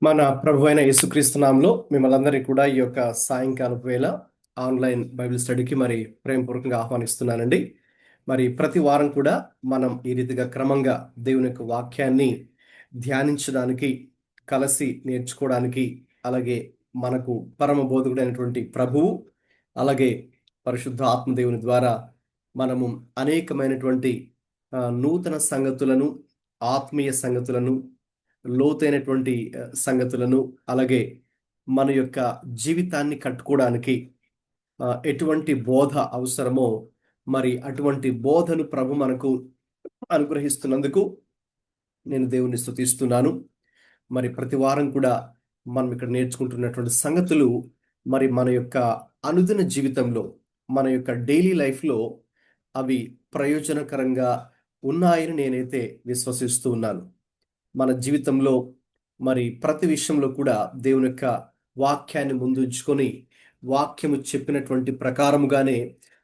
మన ప్రభు అయిన యేసుక్రీస్తు నామములో మిమ్మల్ని అందరినీ కూడా ఈ యొక్క సాయంకాలం వేళ ఆన్లైన్ బైబిల్ స్టడీకి మరి ప్రేమపూర్వకంగా ఆహ్వానిస్తున్నానండి. మరి ప్రతి వారం కూడా మనం ఈ రీతిగా క్రమంగా దేవుని యొక్క వాక్యాన్ని ధ్యానించడానికి, కలిసి నేర్చుకోవడానికి, అలాగే మనకు పరమ బోధకుడైనటువంటి ప్రభువు, అలాగే పరిశుద్ధ ఆత్మదేవుని ద్వారా మనము అనేకమైనటువంటి నూతన సంగతులను, ఆత్మీయ సంగతులను, లోతైనటువంటి సంగతులను, అలాగే మన యొక్క జీవితాన్ని కట్టుకోవడానికి ఎటువంటి బోధ అవసరమో మరి అటువంటి బోధను ప్రభు మనకు అనుగ్రహిస్తున్నందుకు నేను దేవుని స్తుతిస్తున్నాను. మరి ప్రతి వారం కూడా మనం ఇక్కడ నేర్చుకుంటున్నటువంటి సంగతులు మరి మన యొక్క అనుదిన జీవితంలో, మన యొక్క డైలీ లైఫ్లో అవి ప్రయోజనకరంగా ఉన్నాయని నేనైతే విశ్వసిస్తూ ఉన్నాను. మన జీవితంలో మరి ప్రతి విషయంలో కూడా దేవుని యొక్క వాక్యాన్ని ముందుంచుకొని, వాక్యము చెప్పినటువంటి ప్రకారముగానే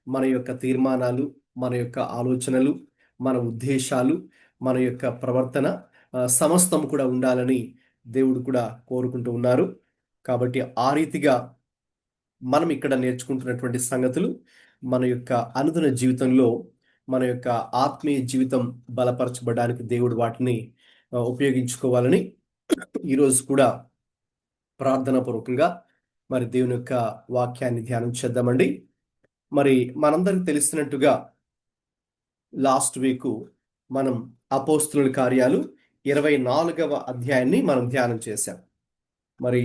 మన యొక్క తీర్మానాలు, మన యొక్క ఆలోచనలు, మన ఉద్దేశాలు, మన యొక్క ప్రవర్తన సమస్తం కూడా ఉండాలని దేవుడు కూడా కోరుకుంటూ ఉన్నారు. కాబట్టి ఆ రీతిగా మనం ఇక్కడ నేర్చుకుంటున్నటువంటి సంగతులు మన యొక్క అనుదిన జీవితంలో, మన యొక్క ఆత్మీయ జీవితం బలపరచబడడానికి దేవుడు వాటిని ఉపయోగించుకోవాలని ఈరోజు కూడా ప్రార్థనా పూర్వకంగా మరి దేవుని యొక్క వాక్యాన్ని ధ్యానం చేద్దామండి. మరి మనందరికి తెలిసినట్టుగా లాస్ట్ వీక్ మనం అపోస్తుల కార్యాలు 24వ అధ్యాయాన్ని మనం ధ్యానం చేశాం. మరి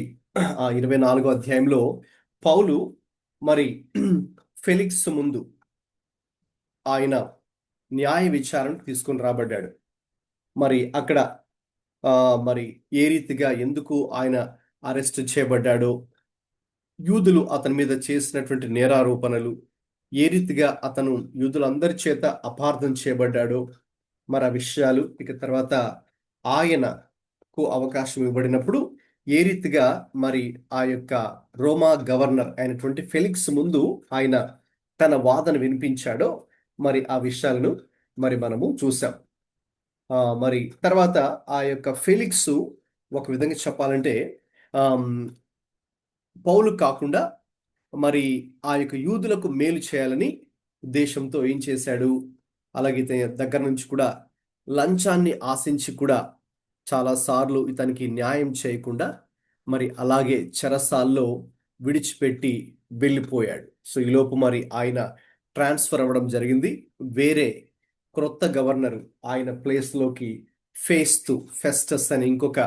ఆ 24వ అధ్యాయంలో పౌలు మరి ఫెలిక్స్ ముందు ఆయన న్యాయ విచారణకు తీసుకొని రాబడ్డాడు. మరి అక్కడ మరి ఏ రీతిగా ఎందుకు ఆయన అరెస్ట్ చేయబడ్డాడో, యూదులు అతని మీద చేసినటువంటి నేరారోపణలు, ఏ రీతిగా అతను యూదులందరి చేత అపార్థం చేయబడ్డాడో, మరి ఆ విషయాలు, ఇక తర్వాత ఆయనకు అవకాశం ఇవ్వబడినప్పుడు ఏ రీతిగా మరి ఆ యొక్క రోమా గవర్నర్ అయినటువంటి ఫెలిక్స్ ముందు ఆయన తన వాదన వినిపించాడో, మరి ఆ విషయాలను మరి మనము చూసాం. మరి తర్వాత ఆ యొక్క ఫెలిక్స్ ఒక విధంగా చెప్పాలంటే పౌలు కాకుండా మరి ఆ యొక్క యూదులకు మేలు చేయాలని ఉద్దేశంతో ఏం చేశాడు, అలాగే దగ్గర నుంచి కూడా లంచాన్ని ఆశించి కూడా చాలా సార్లు ఇతనికి న్యాయం చేయకుండా మరి అలాగే చెరసాల్లో విడిచిపెట్టి వెళ్ళిపోయాడు. సో ఈలోపు మరి ఆయన ట్రాన్స్ఫర్ అవ్వడం జరిగింది. వేరే క్రొత్త గవర్నరు ఆయన ప్లేస్లోకి ఫెస్టస్ అని ఇంకొక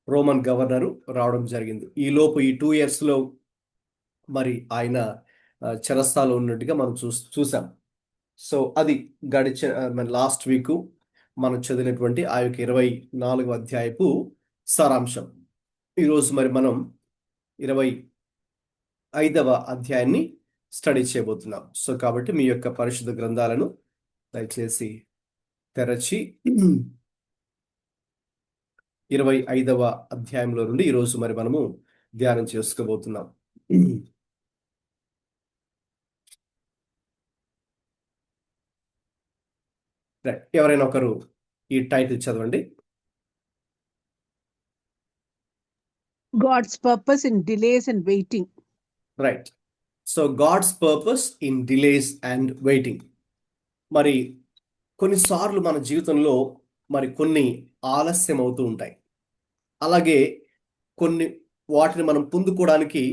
రోమన్ గవర్నరు రావడం జరిగింది. ఈలోపు ఈ 2 yearsలో మరి ఆయన చెరసాలో ఉన్నట్టుగా మనం చూసాం. సో అది గడిచిన లాస్ట్ వీక్ మనం చదివినటువంటి ఆ యొక్క 24వ అధ్యాయపు సారాంశం. ఈరోజు మరి మనం 25వ అధ్యాయాన్ని స్టడీ చేయబోతున్నాం. సో కాబట్టి మీ యొక్క పరిశుద్ధ గ్రంథాలను దయచేసి తెరచి 25వ అధ్యాయంలో నుండి ఈరోజు మరి మనము ధ్యానం చేసుకోబోతున్నాం. ఎవరైనా ఒకరు ఈ టైటిల్ చదవండి. God's purpose in delays and waiting. Right. So God's purpose in delays and waiting. మరి కొన్నిసార్లు మన జీవితంలో మరి కొన్ని ఆలస్యం అవుతూ ఉంటాయి. అలాగే కొన్ని వాటిని మనం పొందుకోవడానికి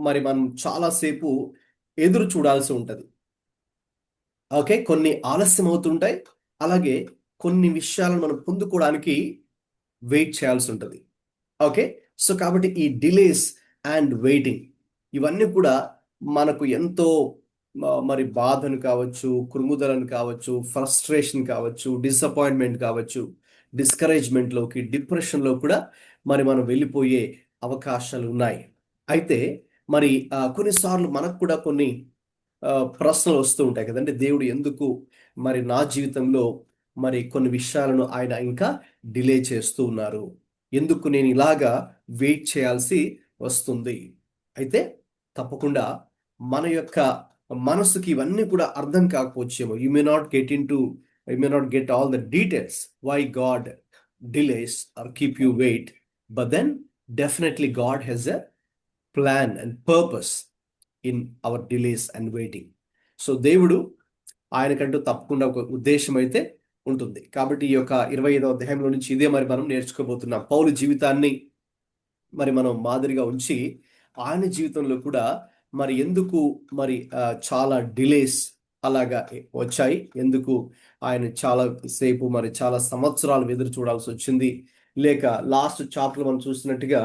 మరి మనం చాలాసేపు ఎదురు చూడాల్సి ఉంటుంది. ఓకే, కొన్ని ఆలస్యం అవుతుంటాయి, అలాగే కొన్ని విషయాలను మనం పొందుకోవడానికి వెయిట్ చేయాల్సి ఉంటుంది. ఓకే, సో కాబట్టి ఈ డిలేస్ అండ్ వెయిటింగ్ ఇవన్నీ కూడా మనకు ఎంతో మరి బాధను కావచ్చు, కృంగుదలను కావచ్చు, ఫ్రస్ట్రేషన్ కావచ్చు, డిసప్పాయింట్మెంట్ కావచ్చు, డిస్కరేజ్మెంట్లోకి, డిప్రెషన్లో కూడా మరి మనం వెళ్ళిపోయే అవకాశాలు ఉన్నాయి. అయితే మరి కొన్నిసార్లు మనకు కూడా కొన్ని ప్రశ్నలు వస్తూ ఉంటాయి కదండి. దేవుడు ఎందుకు మరి నా జీవితంలో మరి కొన్ని విషయాలను ఆయన ఇంకా డిలే చేస్తూ ఉన్నారు, ఎందుకు నేను ఇలాగా వెయిట్ చేయాల్సి వస్తుంది? అయితే తప్పకుండా మన యొక్క మనసుకి ఇవన్నీ కూడా అర్థం కాకపోవచ్చేమో. You may not get all the details why God delays or keep you wait, but then definitely God has a plan and purpose in our delays and waiting. So దేవుడు ఆయనకంటూ తప్పకుండా ఒక ఉద్దేశం అయితే ఉంటుంది. కాబట్టి ఈ యొక్క 25వ అధ్యాయంలో నుంచి ఇదే మరి మనం నేర్చుకోబోతున్నాం. పౌలు జీవితాన్ని మరి మనం మాదిరిగా ఉంచి ఆయన జీవితంలో కూడా మరి ఎందుకు మరి చాలా డిలేస్ అలాగా వచ్చాయి, ఎందుకు ఆయన చాలా సేపు మరి చాలా సంవత్సరాలు ఎదురు చూడాల్సి వచ్చింది, లేక లాస్ట్ చాప్టర్ మనం చూసినట్టుగా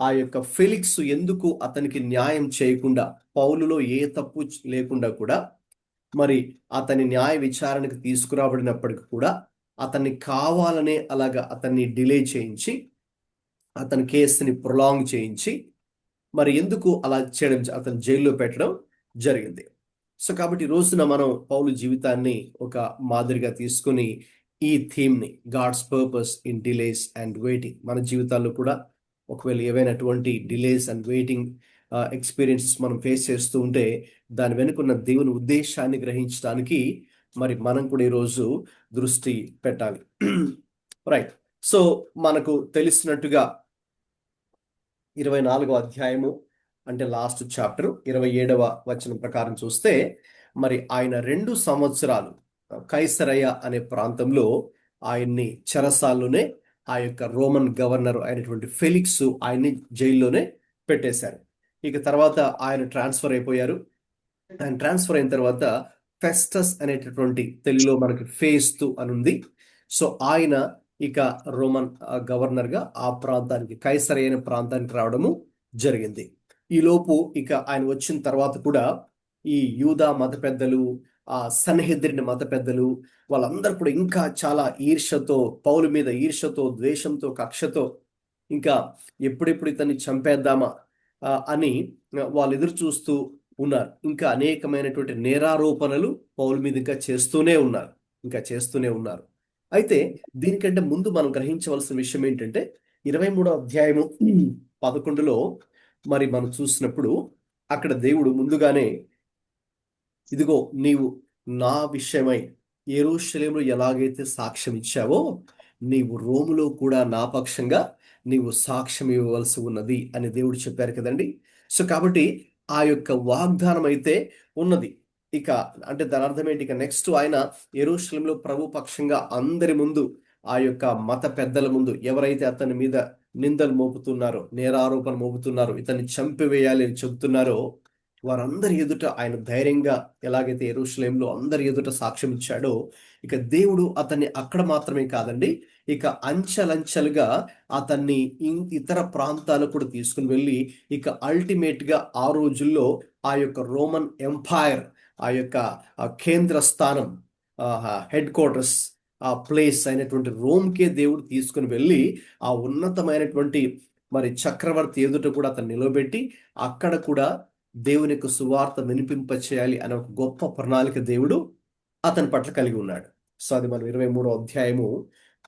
ఆ యొక్క ఫెలిక్స్ ఎందుకు అతనికి న్యాయం చేయకుండా, పౌలులో ఏ తప్పు లేకుండా కూడా మరి అతని న్యాయ విచారణకు తీసుకురాబడినప్పటికీ కూడా అతన్ని కావాలనే అలాగా అతన్ని డిలే చేయించి అతని కేసుని ప్రొలాంగ్ చేయించి మరి ఎందుకు అలా చేయడం, అతను జైల్లో పెట్టడం జరిగింది. సో కాబట్టి ఈ రోజున మనం పౌలు జీవితాన్ని ఒక మాదిరిగా తీసుకుని ఈ థీమ్ని God's purpose in delays and waiting మన జీవితాల్లో కూడా ఒకవేళ ఏవైనటువంటి డిలేస్ అండ్ వెయిటింగ్ ఎక్స్పీరియన్సెస్ మనం ఫేస్ చేస్తూ ఉంటే దాని వెనుకున్న దేవుని ఉద్దేశాన్ని గ్రహించడానికి మరి మనం కూడా ఈరోజు దృష్టి పెట్టాలి. రైట్. సో మనకు తెలిసినట్టుగా 24వ అధ్యాయము అంటే లాస్ట్ చాప్టర్ 27వ వచనం ప్రకారం చూస్తే మరి ఆయన 2 సంవత్సరాలు కైసరయ అనే ప్రాంతంలో ఆయన్ని చెరసాల్లోనే ఆ యొక్క రోమన్ గవర్నర్ అయినటువంటి ఫెలిక్స్ ఆయన్ని జైల్లోనే పెట్టేశారు. ఇక తర్వాత ఆయన ట్రాన్స్ఫర్ అయిపోయారు. ఆయన ట్రాన్స్ఫర్ అయిన తర్వాత ఫెస్టస్ అనేటటువంటి తెలుగులో మనకి ఫేస్తు అని ఉంది. సో ఆయన ఇక రోమన్ గవర్నర్గా ఆ ప్రాంతానికి కైసరైన ప్రాంతానికి రావడము జరిగింది. ఈలోపు ఇక ఆయన వచ్చిన తర్వాత కూడా ఈ యూదా మత పెద్దలు, ఆ సన్హెద్రిన్ మత పెద్దలు వాళ్ళందరూ కూడా ఇంకా చాలా ఈర్ష్యతో, పౌలు మీద ఈర్ష్యతో, ద్వేషంతో, కక్షతో ఇంకా ఎప్పుడెప్పుడు ఇతన్ని చంపేద్దామా అని వాళ్ళు ఎదురు చూస్తూ ఉన్నారు. ఇంకా అనేకమైనటువంటి నేరారోపణలు పౌలు మీద ఇంకా చేస్తూనే ఉన్నారు. అయితే దీనికంటే ముందు మనం గ్రహించవలసిన విషయం ఏంటంటే 23వ అధ్యాయము 11లో మరి మనం చూసినప్పుడు అక్కడ దేవుడు ముందుగానే ఇదిగో నీవు నా విషయమై యెరూషలేములో ఎలాగైతే సాక్ష్యం ఇచ్చావో నీవు రోములో కూడా నా పక్షంగా నీవు సాక్ష్యం ఇవ్వవలసి ఉన్నది అని దేవుడు చెప్పారు కదండి. సో కాబట్టి ఆ యొక్క వాగ్దానం అయితే ఉన్నది. ఇక అంటే దాని అర్థం ఏంటి, ఇక నెక్స్ట్ ఆయన యెరూషలేములో ప్రభు పక్షంగా అందరి ముందు, ఆ యొక్క మత పెద్దల ముందు ఎవరైతే అతని మీద నిందలు మోపుతున్నారో, నేరారోపణ మోపుతున్నారో, ఇతన్ని చంపివేయాలి అని చెబుతున్నారో వారందరి ఎదుట ఆయన ధైర్యంగా ఎలాగైతే యెరూషలేములో అందరి ఎదుట సాక్ష్యం ఇచ్చాడో ఇక దేవుడు అతన్ని అక్కడ మాత్రమే కాదండి, ఇక అంచెలంచెలుగా అతన్ని ఇతర ప్రాంతాలకు కూడా తీసుకుని వెళ్ళి ఇక అల్టిమేట్ గా ఆ రోజుల్లో ఆ యొక్క రోమన్ ఎంపైర్ ఆ యొక్క కేంద్ర స్థానం, హెడ్ క్వార్టర్స్, ఆ ప్లేస్ అయినటువంటి రోమ్కే దేవుడు తీసుకుని వెళ్ళి ఆ ఉన్నతమైనటువంటి మరి చక్రవర్తి ఎదుట కూడా అతను నిలబెట్టి అక్కడ కూడా దేవుని యొక్క సువార్త వినిపింప చేయాలి అనే ఒక గొప్ప ప్రణాళిక దేవుడు అతని పట్ల కలిగి ఉన్నాడు. సో అది మనం 23వ అధ్యాయము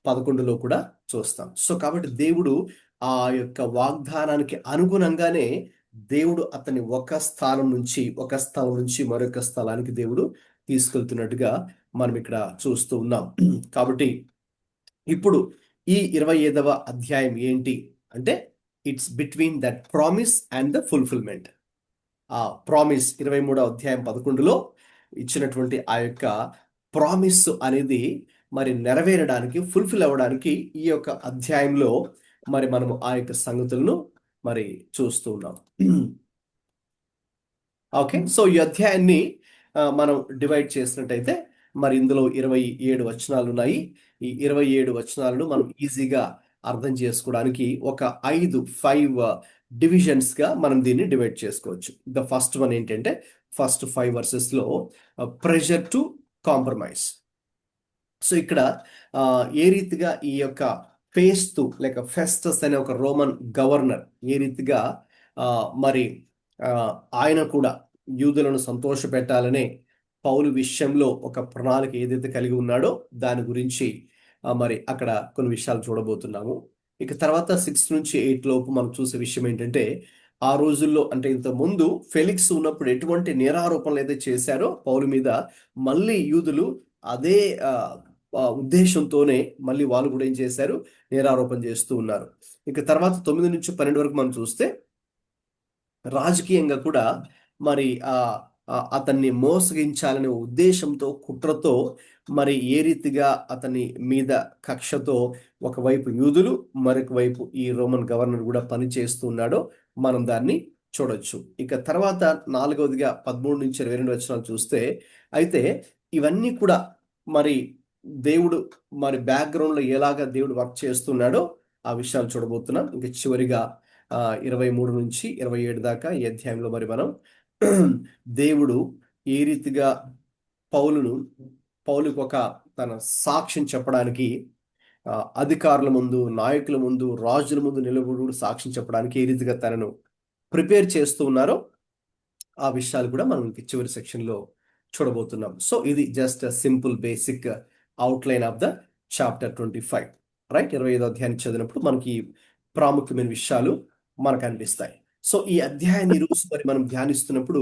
11లో కూడా చూస్తాం. సో కాబట్టి దేవుడు ఆ యొక్క వాగ్దానానికి అనుగుణంగానే దేవుడు అతన్ని ఒక స్థలం నుంచి మరొక స్థలానికి దేవుడు తీసుకెళ్తున్నట్టుగా మనం ఇక్కడ చూస్తూ ఉన్నాం. కాబట్టి ఇప్పుడు ఈ 25వ అధ్యాయం ఏంటి అంటే it's between that promise and the fulfilment. ఆ ప్రామిస్ 23వ అధ్యాయం 11లో ఇచ్చినటువంటి ఆ యొక్క ప్రామిస్ అనేది మరి నెరవేరడానికి, ఫుల్ఫిల్ అవ్వడానికి ఈ యొక్క అధ్యాయంలో మరి మనము ఆ యొక్క సంగతులను మరి చూస్తూ ఉన్నాం. ఓకే, సో ఈ అధ్యాయాన్ని మనం డివైడ్ చేసినట్టయితే మరి ఇందులో 27 వచనాలు ఉన్నాయి. ఈ 27 వచనాలను మనం ఈజీగా అర్థం చేసుకోవడానికి ఒక 5 డివిజన్స్ గా మనం దీన్ని డివైడ్ చేసుకోవచ్చు. ద ఫస్ట్ వన్ ఏంటంటే ఫస్ట్ 5 వర్సెస్ లో ప్రెషర్ టు కాంప్రమైజ్. సో ఇక్కడ ఏ రీతిగా ఈ యొక్క ఫేస్తు లేక ఫెస్టస్ అనే ఒక రోమన్ గవర్నర్ ఏ రీతిగా మరి ఆయన కూడా యూదులను సంతోష పెట్టాలనే పౌలు విషయంలో ఒక ప్రణాళిక ఏదైతే కలిగి ఉన్నాడో దాని గురించి మరి అక్కడ కొన్ని విషయాలు చూడబోతున్నాము. ఇక తర్వాత 6 నుంచి 8 లోపు మనం చూసే విషయం ఏంటంటే ఆ రోజుల్లో అంటే ఇంత ముందు ఫెలిక్స్ ఉన్నప్పుడు ఎటువంటి నేరారోపణలు అయితే చేశారో పౌలు మీద, మళ్ళీ యూదులు అదే ఉద్దేశంతోనే మళ్ళీ వాళ్ళు కూడా ఏం చేశారు, నేరారోపణ చేస్తూ ఉన్నారు. ఇక తర్వాత 9 నుంచి 12 వరకు మనం చూస్తే రాజకీయంగా కూడా మరి అతన్ని మోసగించాలనే ఉద్దేశంతో, కుట్రతో మరి ఏ రీతిగా అతని మీద కక్షతో ఒకవైపు యూదులు, మరొక వైపు ఈ రోమన్ గవర్నర్ కూడా పనిచేస్తూ ఉన్నాడో మనం దాన్ని చూడొచ్చు. ఇక తర్వాత 4వదిగా 13 నుంచి 22 వచనాలు చూస్తే, అయితే ఇవన్నీ కూడా మరి దేవుడు మరి బ్యాక్గ్రౌండ్లో ఎలాగా దేవుడు వర్క్ చేస్తున్నాడో ఆ విషయాలు చూడబోతున్నాం. ఇంక చివరిగా 23 నుంచి 27 దాకా ఈ అధ్యాయంలో మరి మనం దేవుడు ఏ రీతిగా పౌలుకు ఒక తన సాక్ష్యం చెప్పడానికి అధికారుల ముందు, నాయకుల ముందు, రాజుల ముందు నిలబడి సాక్ష్యం చెప్పడానికి ఏ రీతిగా తనను ప్రిపేర్ చేస్తూ ఉన్నారో ఆ విషయాలు కూడా మనం చివరి సెక్షన్లో చూడబోతున్నాం. సో ఇది just simple basic outline of the chapter 25, right. 25వ అధ్యాయాన్ని చదివినప్పుడు మనకి ప్రాముఖ్యమైన విషయాలు మనకు అనిపిస్తాయి. సో ఈ అధ్యాయాన్ని ఈరోజు మరి మనం ధ్యానిస్తున్నప్పుడు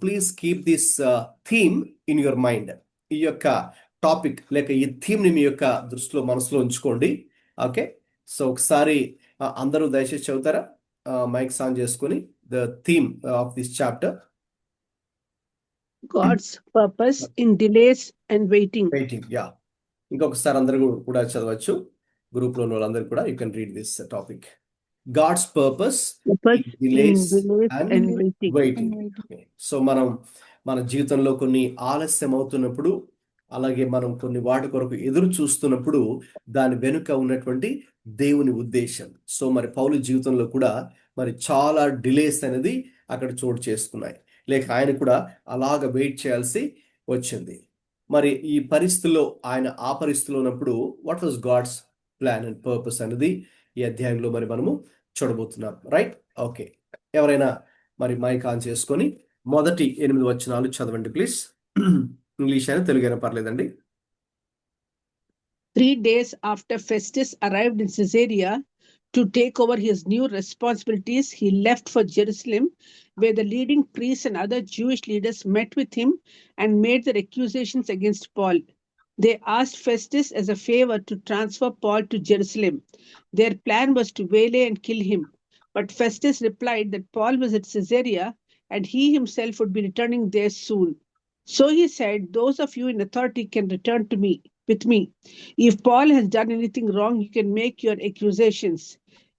please keep this theme in your mind. ఈ యొక్క టాపిక్ లేక ఈ థీమ్ని మీ యొక్క దృష్టిలో, మనసులో ఉంచుకోండి. ఓకే, సో ఒకసారి అందరూ దయచేసి చదువుతారా, మైక్స్ ఆన్ చేసుకొని, the theme of this chapter. God's purpose in delays and waiting. Yeah, ఇంకొకసారి అందరూ కూడా చదవచ్చు. గ్రూప్ లో వాళ్ళందరూ కూడా you can read this topic. God's purpose Purpose in delays delays and and waiting. waiting. సో మన జీవితంలో కొన్ని ఆలస్యం అవుతున్నప్పుడు, అలాగే మనం కొన్ని వాటి కొరకు ఎదురు చూస్తున్నప్పుడు దాని వెనుక ఉన్నటువంటి దేవుని ఉద్దేశం. సో మరి పౌలు జీవితంలో కూడా మరి చాలా డిలేస్ అనేది అక్కడ చోటు చేసుకున్నాయి, లేక ఆయన కూడా అలాగ వెయిట్ చేయాల్సి వచ్చింది. మరి ఈ పరిస్థితుల్లో ఆయన ఆ పరిస్థితిలో ఉన్నప్పుడు what was God's plan and purpose అనేది ఈ అధ్యాయంలో మరి మనము చూడబోతున్నాం, రైట్. ఓకే, ఎవరైనా మరి మైక్ ఆన్ చేసుకొని మొదటి 8 వచనాలు చదవండి ప్లీజ్. ఇంగ్లీష్ అయినా తెలుగు అయినా పర్లేదండి. 3 days after Festus arrived in Caesarea to take over his new responsibilities, he left for Jerusalem, where the leading priests and other Jewish leaders met with him and made their accusations against Paul. They asked Festus as a favor to transfer Paul to Jerusalem. Their plan was to waylay and kill him. But Festus replied that Paul was at Caesarea and he himself would be returning there soon. So he said, "Those of you in authority can return with me. If Paul has done anything wrong, you can make your accusations."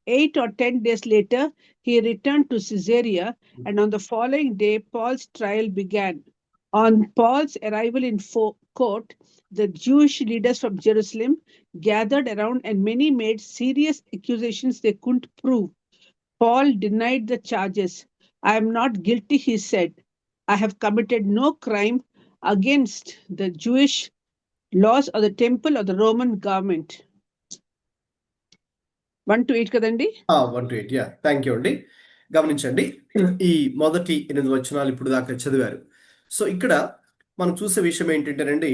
8 or 10 days later, he returned to Caesarea, and on the following day, Paul's trial began. On Paul's arrival in court, the Jewish leaders from Jerusalem gathered around, and many made serious accusations they couldn't prove. Paul denied the charges. "I am not guilty," he said. "I have committed no crime against the Jewish laws or the temple or the Roman government." 1 to 8 కదండి. 1 to 8, yeah, thank you అండి. గమనించండి, ఈ మొదటి 8 వచనాలు ఇప్పుడు దాకా చదివారు. So ఇక్కడ మనం చూసే విషయం ఏంటంటేనండి,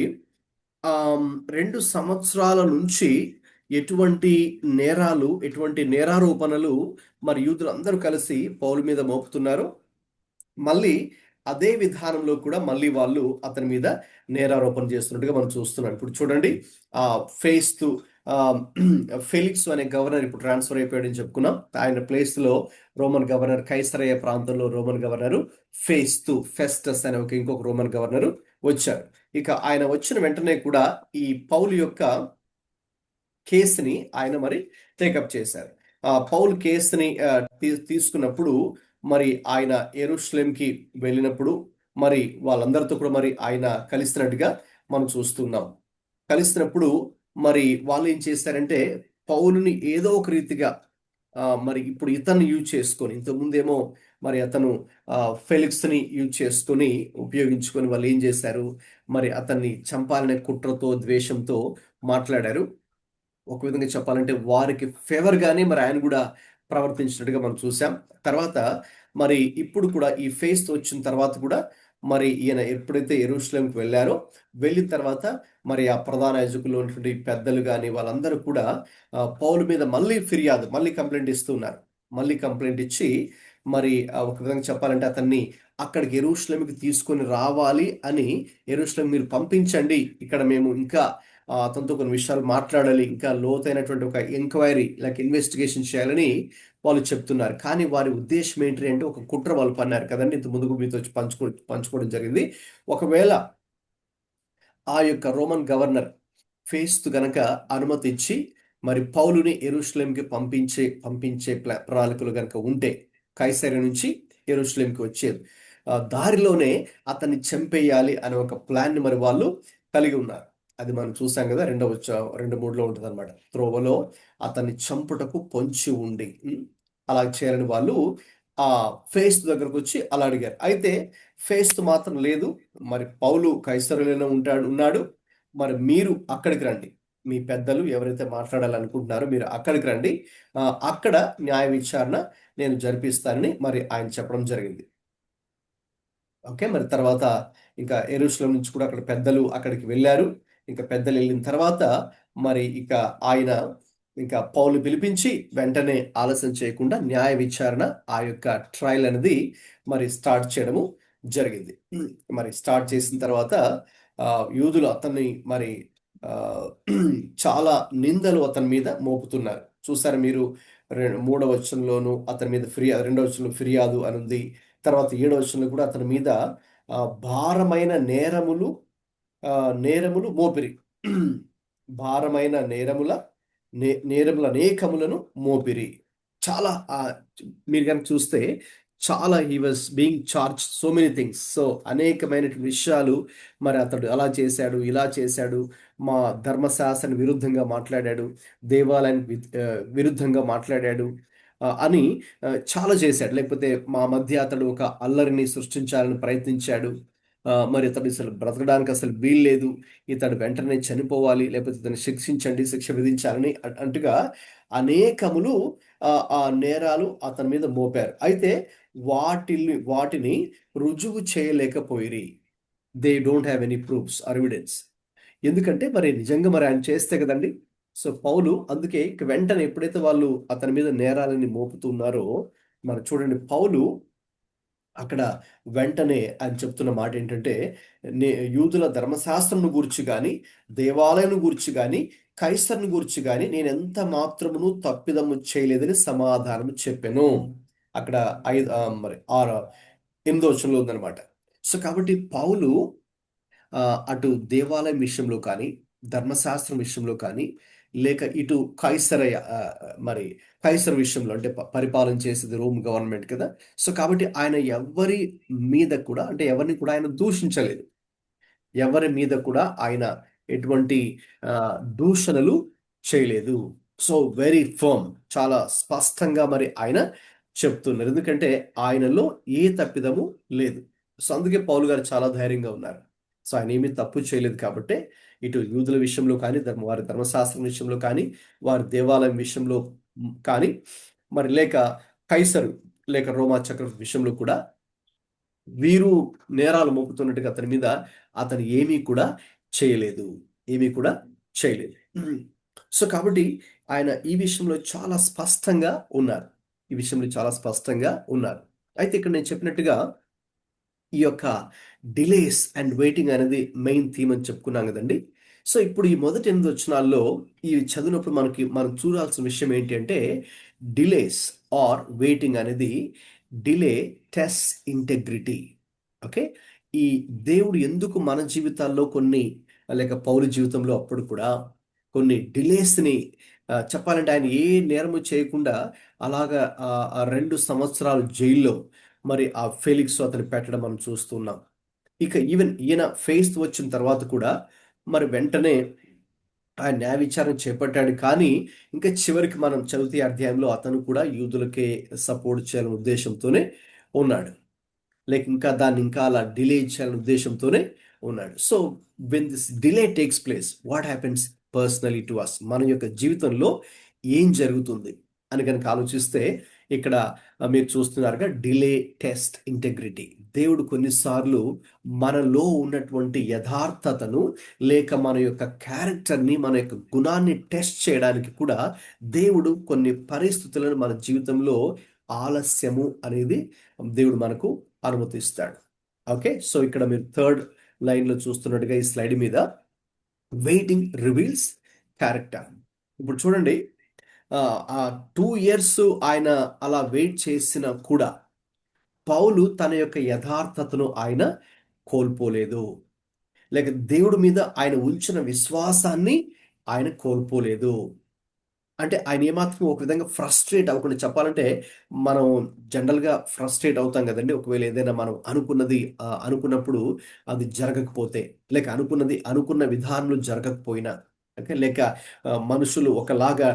2 సంవత్సరాల నుంచి ఎటువంటి నేరాలు, ఎటువంటి నేరారోపణలు మరి యూదులందరూ కలిసి పౌలు మీద మోపుతున్నారు. మళ్ళీ అదే విధానంలో కూడా మళ్ళీ వాళ్ళు అతని మీద నేరారోపణ చేస్తున్నట్టుగా మనం చూస్తున్నాం. ఇప్పుడు చూడండి, ఫెలిక్స్ అనే గవర్నర్ ఇప్పుడు ట్రాన్స్ఫర్ అయిపోయాడని చెప్పుకున్నాం. ఆయన ప్లేస్ లో రోమన్ గవర్నర్, కైసరయ్య ప్రాంతంలో రోమన్ గవర్నరు ఫెస్టస్ అనే ఇంకొక రోమన్ గవర్నరు వచ్చారు. ఇక ఆయన వచ్చిన వెంటనే కూడా ఈ పౌలు యొక్క కేసుని ఆయన మరి టేకప్ చేశారు. పౌలు కేసుని తీసుకున్నప్పుడు మరి ఆయన యెరూషలేంకి వెళ్ళినప్పుడు మరి వాళ్ళందరితో కూడా మరి ఆయన కలిసినట్టుగా మనం చూస్తున్నాం. కలిసినప్పుడు మరి వాళ్ళు ఏం చేశారంటే పౌలుని ఏదో ఒక రీతిగా మరి ఇప్పుడు ఇతన్ని యూజ్ చేసుకొని, ఇంతకుముందేమో మరి అతను ఫెలిక్స్ని యూజ్ చేసుకొని ఉపయోగించుకొని వాళ్ళు ఏం చేశారు, మరి అతన్ని చంపాలనే కుట్రతో, ద్వేషంతో మాట్లాడారు. ఒక విధంగా చెప్పాలంటే వారికి ఫేవర్ గానే మరి ఆయన కూడా ప్రవర్తించినట్టుగా మనం చూసాం. తర్వాత మరి ఇప్పుడు కూడా ఈ ఫేస్ వచ్చిన తర్వాత కూడా మరి ఈయన ఎప్పుడైతే యెరూషలేంకి వెళ్ళారో, వెళ్ళిన తర్వాత మరి ఆ ప్రధాన యాజకులు ఉన్నటువంటి పెద్దలు కానీ వాళ్ళందరూ కూడా పౌలు మీద మళ్ళీ కంప్లైంట్ ఇస్తున్నారు. మళ్ళీ కంప్లైంట్ ఇచ్చి మరి ఒక విధంగా చెప్పాలంటే అతన్ని అక్కడికి యెరూషలేంకి తీసుకొని రావాలి అని, యెరూషలేం మీరు పంపించండి, ఇక్కడ మేము ఇంకా అతనితో కొన్ని విషయాలు మాట్లాడాలి, ఇంకా లోతైనటువంటి ఒక ఎంక్వైరీ లైక్ ఇన్వెస్టిగేషన్ చేయాలని వాళ్ళు చెప్తున్నారు. కానీ వారి ఉద్దేశం ఏంటి అంటే ఒక కుట్ర వాళ్ళు పన్నారు కదండి, ఇంత ముందుకు మీతో పంచుకోవడం జరిగింది. ఒకవేళ ఆ యొక్క రోమన్ గవర్నర్ ఫేస్తు గనక అనుమతి ఇచ్చి మరి పౌలుని యెరూషలేంకి పంపించే ప్రణాళికలు గనక ఉంటే కైసరయ నుంచి యెరూషలేంకి వచ్చేది, దారిలోనే అతన్ని చంపేయాలి అనే ఒక ప్లాన్ ని మరి వాళ్ళు కలిగి ఉన్నారు. అది మనం చూసాం కదా, 2:3లో ఉంటుంది అనమాట. త్రోవలో అతన్ని చంపుటకు పొంచి ఉండి అలా చేయాలని వాళ్ళు ఆ ఫేస్తు దగ్గరకు వచ్చి అలా అడిగారు. అయితే ఫేస్తు మాత్రం లేదు, మరి పౌలు కైసరయలోనే ఉన్నాడు, మరి మీరు అక్కడికి రండి, మీ పెద్దలు ఎవరైతే మాట్లాడాలనుకుంటున్నారో మీరు అక్కడికి రండి, అక్కడ న్యాయ విచారణ నేను జరిపిస్తానని మరి ఆయన చెప్పడం జరిగింది. ఓకే, మరి తర్వాత ఇంకా యెరూషలేం నుంచి కూడా అక్కడ పెద్దలు అక్కడికి వెళ్ళారు. ఇంకా పెద్దలు వెళ్ళిన తర్వాత మరి ఇక ఆయన ఇంకా పౌలు పిలిపించి వెంటనే ఆలస్యం చేయకుండా న్యాయ విచారణ, ఆ యొక్క ట్రయల్ అనేది మరి స్టార్ట్ చేయడము జరిగింది. మరి స్టార్ట్ చేసిన తర్వాత యూదులు అతన్ని మరి ఆ, చాలా నిందలు అతని మీద మోపుతున్నారు. చూసారు మీరు, 3వ వచనంలోను అతని మీద రెండవ వచనంలో ఫిర్యాదు అని ఉంది. తర్వాత 7వ వచనంలో కూడా అతని మీద భారమైన నేరములు మోపిరి, భారమైన నేరముల అనేకములను మోపిరి. చాలా మీరు కనుక చూస్తే చాలా he was being charge so many things. So అనేకమైనటువంటి విషయాలు, మరి అతడు అలా చేశాడు, ఇలా చేశాడు, మా ధర్మశాస్త్ర విరుద్ధంగా మాట్లాడాడు, దేవాలయానికి విరుద్ధంగా మాట్లాడాడు అని చాలా చేశాడు. లేకపోతే మా మధ్య అతడు ఒక అల్లరిని సృష్టించాలని ప్రయత్నించాడు, మరి ఇతడు అసలు బ్రతకడానికి అసలు వీల్లేదు, ఇతడు వెంటనే చనిపోవాలి, లేకపోతే ఇతను శిక్షించండి, శిక్ష విధించాలని అంటుగా అనేకములు ఆ నేరాలు అతని మీద మోపారు. అయితే వాటిని రుజువు చేయలేకపోయిరి. They don't have any proofs or evidence. ఎందుకంటే మరి నిజంగా మరి ఆయన చేస్తే కదండి. సో పౌలు అందుకే ఇక వెంటనే ఎప్పుడైతే వాళ్ళు అతని మీద నేరాలని మోపుతున్నారో, మరి చూడండి పౌలు అక్కడ వెంటనే ఆయన చెప్తున్న మాట ఏంటంటే, యూదుల ధర్మశాస్త్రం గురించి కానీ, దేవాలయం గురించి కానీ, కైసర్ను గురించి కానీ నేను ఎంత మాత్రమును తప్పిదము చేయలేదని సమాధానం చెప్పాను. అక్కడ 8వ వచనంలో ఉందన్నమాట. సో కాబట్టి పౌలు అటు దేవాలయం విషయంలో కానీ, ధర్మశాస్త్రం విషయంలో కానీ, లేక ఇటు మరి కైసర్ విషయంలో, అంటే పరిపాలన చేసేది రోమ్ గవర్నమెంట్ కదా. సో కాబట్టి ఆయన ఎవరి మీద కూడా, అంటే ఎవరిని కూడా ఆయన దూషించలేదు, ఎవరి మీద కూడా ఆయన ఎటువంటి దూషణలు చేయలేదు. సో వెరీ ఫర్మ్, చాలా స్పష్టంగా మరి ఆయన చెప్తున్నారు, ఎందుకంటే ఆయనలో ఏ తప్పిదము లేదు. సో అందుకే పౌలు గారు చాలా ధైర్యంగా ఉన్నారు. సో ఆయన ఏమీ తప్పు చేయలేదు కాబట్టి, ఇటు యూదుల విషయంలో కానీ, వారి ధర్మశాస్త్రం విషయంలో కానీ, వారి దేవాలయం విషయంలో కానీ, మరి లేక కైసరు లేక రోమా చక్రవర్తి విషయంలో కూడా వీరు నేరాలు మోపుతున్నట్టుగా అతని మీద అతను ఏమీ కూడా చేయలేదు, ఏమీ కూడా చేయలేదు. సో కాబట్టి ఆయన ఈ విషయంలో చాలా స్పష్టంగా ఉన్నారు, ఈ విషయంలో చాలా స్పష్టంగా ఉన్నారు. అయితే ఇక్కడ నేను చెప్పినట్టుగా ఈ యొక్క డిలేస్ అండ్ వెయిటింగ్ అనేది మెయిన్ థీమ్ అని చెప్పుకున్నాం కదండి. సో ఇప్పుడు ఈ మొదటి 8 వచనాల్లో ఇవి చదివినప్పుడు మనం చూడాల్సిన విషయం ఏంటి అంటే, డిలేస్ ఆర్ వెయిటింగ్ అనేది డిలే టెస్ట్ ఇంటెగ్రిటీ. ఓకే, ఈ దేవుడు ఎందుకు మన జీవితాల్లో కొన్ని, లేక పౌలు జీవితంలో అప్పుడు కూడా కొన్ని డిలేస్ని, చెప్పాలంటే ఆయన ఏ నేరము చేయకుండా అలాగా 2 సంవత్సరాలు జైల్లో మరి ఆ ఫెలిక్స్ అతను పెట్టడం మనం చూస్తున్నాం. ఇక ఈవెన్ ఈయన ఫేస్ వచ్చిన తర్వాత కూడా మరి వెంటనే ఆయన న్యాయ విచారణ చేపట్టాడు. కానీ ఇంకా చివరికి మనం చదివితే అధ్యాయంలో అతను కూడా యూదులకే సపోర్ట్ చేయాలనే ఉద్దేశంతోనే ఉన్నాడు, లేక ఇంకా దాన్ని ఇంకా అలా డిలే చేయాలనే ఉద్దేశంతోనే ఉన్నాడు. So when this delay takes place, what happens personally to us, మన యొక్క జీవితంలో ఏం జరుగుతుంది అని కనుక ఆలోచిస్తే, ఇక్కడ మీరు చూస్తున్నారుగా డిలే టెస్ట్ ఇంటెగ్రిటీ. దేవుడు కొన్నిసార్లు మనలో ఉన్నటువంటి యథార్థతను, లేక మన యొక్క క్యారెక్టర్ని, మన యొక్క గుణాన్ని టెస్ట్ చేయడానికి కూడా దేవుడు కొన్ని పరిస్థితులను మన జీవితంలో ఆలస్యము అనేది దేవుడు మనకు అనుమతిస్తాడు. ఓకే, సో ఇక్కడ మీరు 3rd లైన్లో చూస్తున్నట్టుగా ఈ స్లైడ్ మీద వెయిటింగ్ రివీల్స్ క్యారెక్టర్. ఇప్పుడు చూడండి, ఆ 2 years ఆయన అలా వెయిట్ చేసిన కూడా పౌలు తన యొక్క యథార్థతను ఆయన కోల్పోలేదు. లేక దేవుడి మీద ఆయన ఉంచిన విశ్వాసాన్ని ఆయన కోల్పోలేదు. అంటే ఆయన ఏమాత్రం ఒక విధంగా ఫ్రస్ట్రేట్ అవ్వకుండా, చెప్పాలంటే మనం జనరల్గా ఫ్రస్ట్రేట్ అవుతాం కదండి. ఒకవేళ ఏదైనా మనం అనుకున్నప్పుడు అది జరగకపోతే, లేక అనుకున్న విధానంలో జరగకపోయినా, ఓకే, లేక మనుషులు ఒకలాగా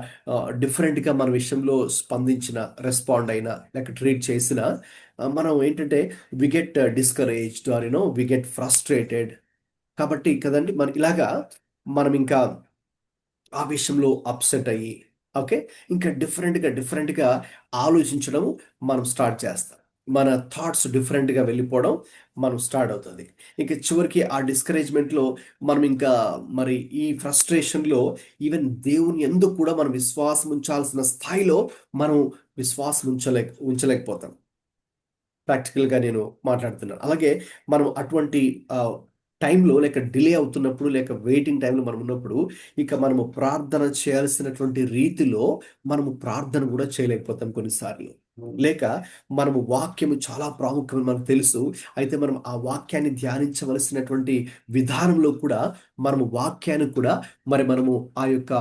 డిఫరెంట్గా మన విషయంలో స్పందించిన, రెస్పాండ్ అయినా, లేక ట్రీట్ చేసిన, మనం ఏంటంటే we get discouraged or we get frustrated. కాబట్టి కదండి మన ఇలాగా మనం ఇంకా ఆ విషయంలో అప్సెట్ అయ్యి, ఓకే, ఇంకా డిఫరెంట్గా ఆలోచించడం మనం స్టార్ట్ చేస్తాం. మన థాట్స్ డిఫరెంట్గా వెళ్ళిపోవడం మనం స్టార్ట్ అవుతుంది. ఇంకా చివరికి ఆ డిస్కరేజ్మెంట్లో మనం ఇంకా మరి ఈ ఫ్రస్ట్రేషన్లో ఈవెన్ దేవుని యందు కూడా మనం విశ్వాసం ఉంచాల్సిన స్థాయిలో మనం విశ్వాసం ఉంచలేకపోతాం. ప్రాక్టికల్గా నేను మాట్లాడుతున్నాను. అలాగే మనం అటువంటి టైంలో, లేక డిలే అవుతున్నప్పుడు, లేక వెయిటింగ్ టైంలో మనం ఉన్నప్పుడు, ఇక మనము ప్రార్థన చేయాల్సినటువంటి రీతిలో మనము ప్రార్థన కూడా చేయలేకపోతాం కొన్నిసార్లు. లేక మనము వాక్యము చాలా ప్రాముఖ్యమని మనకు తెలుసు. అయితే మనం ఆ వాక్యాన్ని ధ్యానించవలసినటువంటి విధానంలో కూడా మనము వాక్యాన్ని కూడా మనము ఆ యొక్క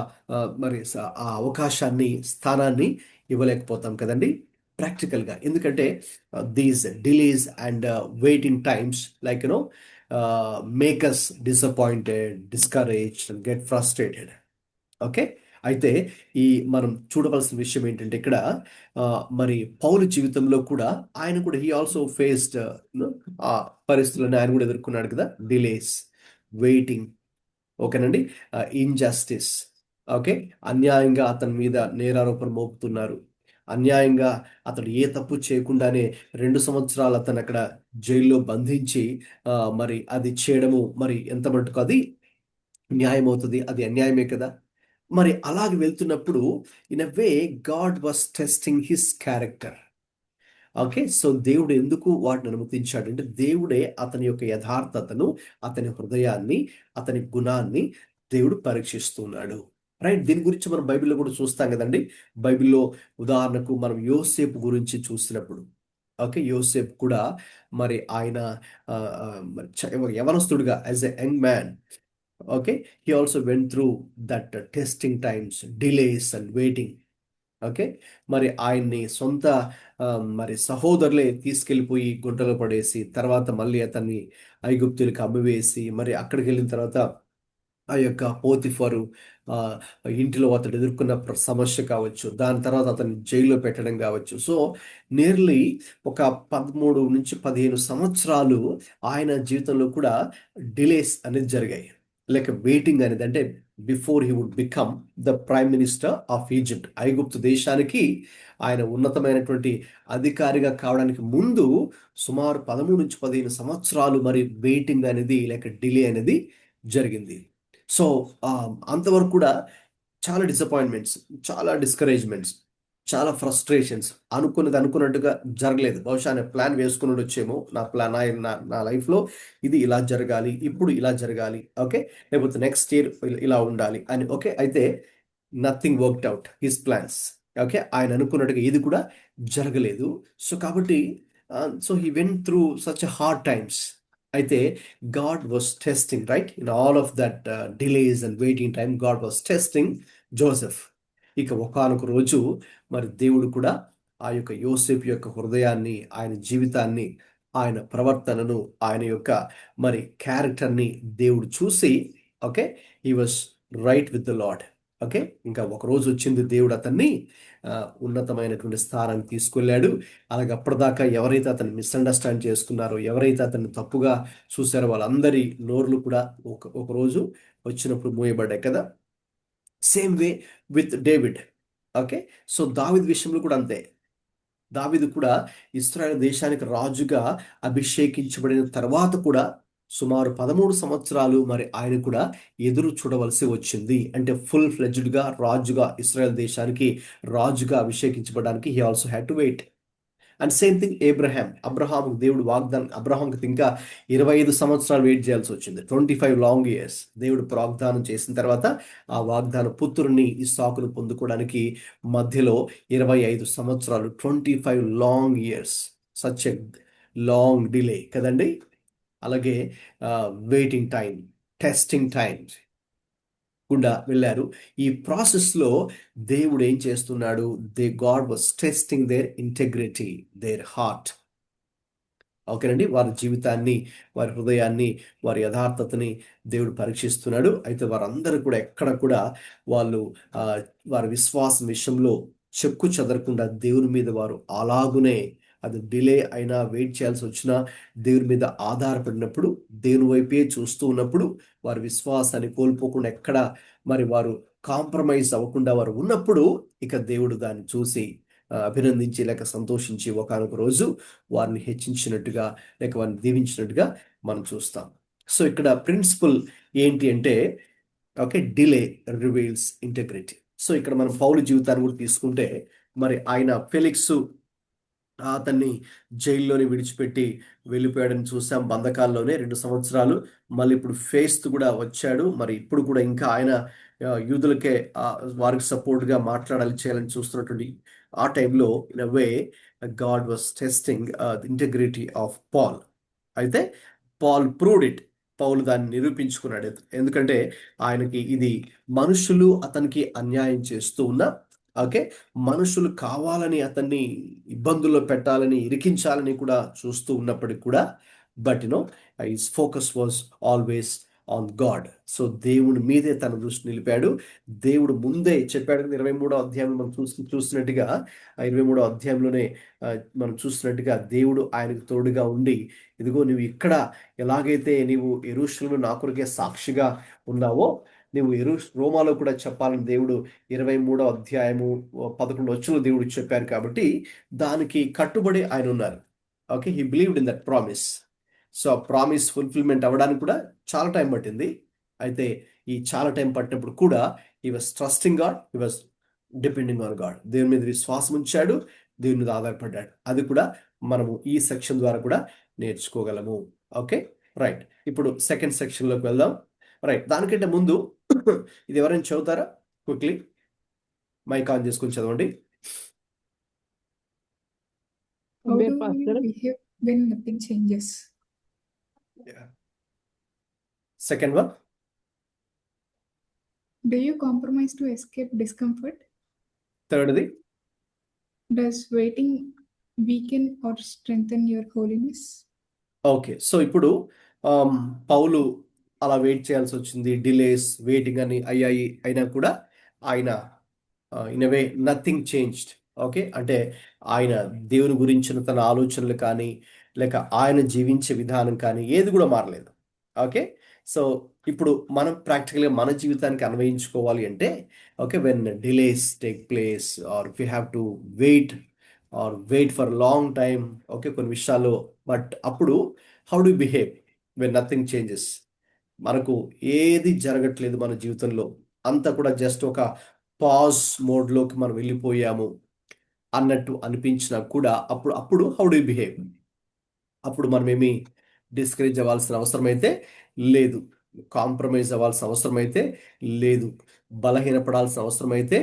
ఆ అవకాశాన్ని, స్థానాన్ని ఇవ్వలేకపోతాం కదండి ప్రాక్టికల్గా. ఎందుకంటే these delays and waiting times, like make us disappointed, discouraged and get frustrated. Okay, అయితే ఈ మనం చూడవలసిన విషయం ఏంటంటే ఇక్కడ మరి పౌలు జీవితంలో కూడా ఆయన కూడా హీ ఆల్సో ఫేస్డ్ ఆ పరిస్థితులను ఆయన కూడా ఎదుర్కొన్నాడు కదా. డిలేస్, వెయిటింగ్, ఓకేనండి, ఇన్జస్టిస్, ఓకే, అన్యాయంగా అతని మీద నేరారోపణ మోపుతున్నారు. అన్యాయంగా అతడు ఏ తప్పు చేయకుండానే 2 సంవత్సరాలు అతను అక్కడ జైల్లో బంధించి మరి అది చేయడము మరి ఎంత మటుకు అది న్యాయం అవుతుంది? అది అన్యాయమే కదా. మరి అలాగ వెళ్తున్నప్పుడు in a way God was testing his character. Okay, so దేవుడు ఎందుకు వాటిని అనుమతించాడు అంటే దేవుడే అతని యొక్క యథార్థతను, అతని హృదయాన్ని, అతని గుణాన్ని దేవుడు పరీక్షిస్తున్నాడు. రైట్, దీని గురించి మనం బైబిల్లో కూడా చూస్తాం కదండి. బైబిల్లో ఉదాహరణకు మనం యోసేపు గురించి చూసినప్పుడు, ఓకే, యోసేపు కూడా మరి ఆయన యవనస్తుడుగా as a young man, okay, he also went through that testing times, delays and waiting. Okay, మరి ఆయన్ని సొంత మరి సహోదరులే తీసుకెళ్ళిపోయి గుంటలో పడేసి, తర్వాత మళ్ళీ అతన్ని ఐగుప్తులకు అమ్మివేసి, మరి అక్కడికి వెళ్ళిన తర్వాత ఆ యొక్క పోతిఫరు ఇంటిలో అతడు ఎదుర్కొన్న సమస్య కావచ్చు, దాని తర్వాత అతన్ని జైల్లో పెట్టడం కావచ్చు. సో నియర్లీ ఒక 13 నుంచి 15 సంవత్సరాలు ఆయన జీవితంలో కూడా డిలేస్ అనేది జరిగాయి. లైక్ వెయిటింగ్ అనేది, అంటే before he would become the prime minister of Egypt, ఐగుప్తు దేశానికి ఆయన ఉన్నతమైనటువంటి అధికారిగా కావడానికి ముందు సుమారు 13 నుంచి 15 సంవత్సరాలు మరి వెయిటింగ్ అనేది, లేక డిలే అనేది జరిగింది. సో అంతవరకు కూడా చాలా డిసప్పాయింట్మెంట్స్, చాలా డిస్కరేజ్మెంట్స్, చాలా ఫ్రస్ట్రేషన్స్. అనుకున్నట్టుగా జరగలేదు. బహుశా ఆయన ప్లాన్ వేసుకుని వచ్చేమో, నా ప్లాన్, నా లైఫ్లో ఇది ఇలా జరగాలి, ఇప్పుడు ఇలా జరగాలి, ఓకే, లేకపోతే నెక్స్ట్ ఇయర్ ఇలా ఉండాలి అని. ఓకే, అయితే nothing worked out his plans. Okay, ఆయన అనుకున్నట్టుగా ఇది కూడా జరగలేదు. సో కాబట్టి so he went through such hard times. అయితే God was testing, right, in all of that delays and waiting time, God was testing Joseph. ఇక ఒకానొక రోజు మరి దేవుడు కూడా ఆ యొక్క యోసేపు యొక్క హృదయాన్ని, ఆయన జీవితాన్ని, ఆయన ప్రవర్తనను, ఆయన యొక్క మరి క్యారెక్టర్ని దేవుడు చూసి, okay, he was right with the lord. Okay, ఇంకా ఒక రోజు వచ్చింది, దేవుడు అతన్ని ఉన్నతమైనటువంటి స్థానాన్ని తీసుకెళ్ళాడు. అలాగే అప్పటిదాకా ఎవరైతే అతన్ని మిస్అండర్స్టాండ్ చేసుకున్నారో, ఎవరైతే అతన్ని తప్పుగా చూసారో, వాళ్ళందరి నోర్లు కూడా ఒక రోజు వచ్చినప్పుడు మూయబడ్డాయి కదా. Same way with David. Okay, so దావీదు విషయంలో కూడా అంతే. దావీదు కూడా ఇశ్రాయేలు దేశానికి రాజుగా అభిషేకించబడిన తర్వాత కూడా సుమారు 13 సంవత్సరాలు మరి ఆయన కూడా ఎదురు చూడవలసి వచ్చింది. అంటే ఫుల్ ఫ్లెడ్జ్డ్గా రాజుగా, ఇశ్రాయేల్ దేశానికి రాజుగా అభిషేకించబడడానికి he also had to wait. And same thing Abraham దేవుడు వాగ్దానం, అబ్రహాంకి ఇంకా 25 సంవత్సరాలు వెయిట్ చేయాల్సి వచ్చింది. 25 లాంగ్ ఇయర్స్ దేవుడు వాగ్దానం చేసిన తర్వాత ఆ వాగ్దాన పుత్రుని ఇస్సాకును పొందుకోవడానికి మధ్యలో 25 సంవత్సరాలు, 25 long years, such a long delay కదండి. అలాగే వెయిటింగ్ టైం, టెస్టింగ్ టైం గుండా వెళ్ళారు. ఈ ప్రాసెస్లో దేవుడు ఏం చేస్తున్నాడు? God was testing their integrity, their heart. ఓకేనండి, వారి జీవితాన్ని, వారి హృదయాన్ని, వారి యథార్థతని దేవుడు పరీక్షిస్తున్నాడు. అయితే వారందరూ కూడా ఎక్కడ కూడా వాళ్ళు వారి విశ్వాసం విషయంలో చెక్కు చెదరకుండా దేవుని మీద వారు అలాగునే, అది డిలే అయినా, వెయిట్ చేయాల్సి వచ్చినా, దేవుని మీద ఆధారపడినప్పుడు, దేవుని వైపే చూస్తూ ఉన్నప్పుడు, వారి విశ్వాసాన్ని కోల్పోకుండా ఎక్కడ మరి వారు కాంప్రమైజ్ అవ్వకుండా వారు ఉన్నప్పుడు, ఇక దేవుడు దాన్ని చూసి అభినందించి లేక సంతోషించి ఒకానొక రోజు వారిని హెచ్చించినట్టుగా లేక వారిని దీవించినట్టుగా మనం చూస్తాం. సో ఇక్కడ ప్రిన్సిపల్ ఏంటి అంటే, okay, delay reveals integrity. So ఇక్కడ మనం పౌలు జీవితాన్ని కూడా తీసుకుంటే, మరి ఆయన ఫెలిక్స్ అతన్ని జైల్లోనే విడిచిపెట్టి వెళ్ళిపోయాడని చూసాం. బంధకాల్లోనే 2 సంవత్సరాలు. మళ్ళీ ఇప్పుడు ఫేస్తు కూడా వచ్చాడు. మరి ఇప్పుడు కూడా ఇంకా ఆయన యూదులకే వారికి సపోర్ట్గా మాట్లాడాలి, చేయాలని చూస్తున్నటువంటి ఆ టైంలో in a way God was testing integrity of Paul. అయితే పాల్ ప్రూవ్డ్ ఇట్. పౌలు దాన్ని నిరూపించుకున్నాడు. ఎందుకంటే ఆయనకి ఇది మనుషులు అతనికి అన్యాయం చేస్తూ ఉన్నా, ఓకే, మనుషులు కావాలని అతన్ని ఇబ్బందుల్లో పెట్టాలని, ఇరికించాలని కూడా చూస్తూ ఉన్నప్పటికీ కూడా, but his focus was always on God. So దేవుని మీదే తన దృష్టి నిలిపాడు. దేవుడు ముందే చెప్పాడు. 23వ అధ్యాయం మనం చూసినట్టుగా, 23వ అధ్యాయంలోనే మనం చూసినట్టుగా దేవుడు ఆయనకు తోడుగా ఉండి, ఇదిగో నువ్వు ఇక్కడ ఎలాగైతే నీవు యెరూషలేములో నా కొరకే సాక్షిగా ఉన్నావో, నువ్వు రోమాలో కూడా చెప్పాలని దేవుడు 23వ అధ్యాయము 11 వచనంలో దేవుడు చెప్పారు. కాబట్టి దానికి కట్టుబడి ఆయన ఉన్నారు. Okay, he believed in that promise. So ఆ ప్రామిస్ ఫుల్ఫిల్మెంట్ అవ్వడానికి కూడా చాలా టైం పట్టింది. అయితే ఈ చాలా టైం పట్టినప్పుడు కూడా he was trusting God, he was depending on God. దేవుని మీద విశ్వాసం ఉంచాడు, దేవుని మీద ఆధారపడ్డాడు. అది కూడా మనము ఈ సెక్షన్ ద్వారా కూడా నేర్చుకోగలము. Okay, right. ఇప్పుడు సెకండ్ సెక్షన్లోకి వెళ్దాం. రైట్, దానికంటే ముందు ఇది ఎవరైనా చదువుతారా? క్విక్లీ మైక్ ఆన్ చేసుకొని చదవండి. How Where, do you Pastor? behave when nothing changes? Second one, Do you compromise to escape discomfort? థర్డ్ది, Does waiting weaken or strengthen your holiness? Okay. So ఇప్పుడు పౌలు అలా వెయిట్ చేయాల్సి వచ్చింది, డిలేస్, వెయిటింగ్ అని అయ్యాయి. అయినా కూడా ఆయన in way nothing changed. Okay, అంటే ఆయన దేవుని గురించిన తన ఆలోచనలు కానీ లేక ఆయన జీవించే విధానం కానీ ఏది కూడా మారలేదు. ఓకే, సో ఇప్పుడు మనం ప్రాక్టికల్గా మన జీవితానికి అన్వయించుకోవాలి అంటే, okay, when delays take place or we have to wait for long time, okay, కొన్ని విషయాల్లో. బట్ అప్పుడు how do behave when nothing changes? మనకు ఏది జరగట్లేదు మన జీవితంలో, అంతా కూడా జస్ట్ ఒక పాజ్ మోడ్లోకి మనం వెళ్ళిపోయాము అన్నట్టు అనిపించినా కూడా అప్పుడు హౌ డు బిహేవ్? అప్పుడు మనం ఏమి డిస్కరేజ్ అవ్వాల్సిన అవసరం అయితే లేదు, కాంప్రమైజ్ అవ్వాల్సిన అవసరం అయితే లేదు, బలహీనపడాల్సిన అవసరం అయితే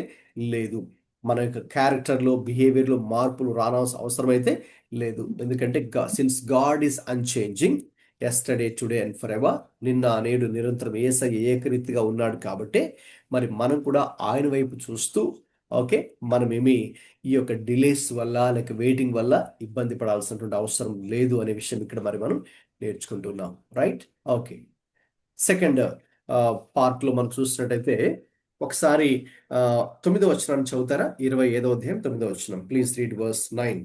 లేదు, మన యొక్క క్యారెక్టర్లో, బిహేవియర్లో మార్పులు రావాల్సిన అవసరం అయితే లేదు. ఎందుకంటే since God is unchanging yesterday, today and for ever, నిన్న నేడు నిరంతరం యేసయ్య ఏకరీతిగా ఉన్నాడు. కాబట్టి మరి మనం కూడా ఆయన వైపు చూస్తూ, ఓకే, మనమేమి ఈ యొక్క డిలేస్ వల్ల లేక వెయిటింగ్ వల్ల ఇబ్బంది పడాల్సినటువంటి అవసరం లేదు అనే విషయం ఇక్కడ మరి మనం నేర్చుకుంటున్నాం. Right, okay. సెకండ్ పార్ట్లో మనం చూసినట్టయితే ఒకసారి 9వ వచనాన్ని చదువుతారా? 25వ అధ్యాయం 9వ వచనం. Please read verse 9.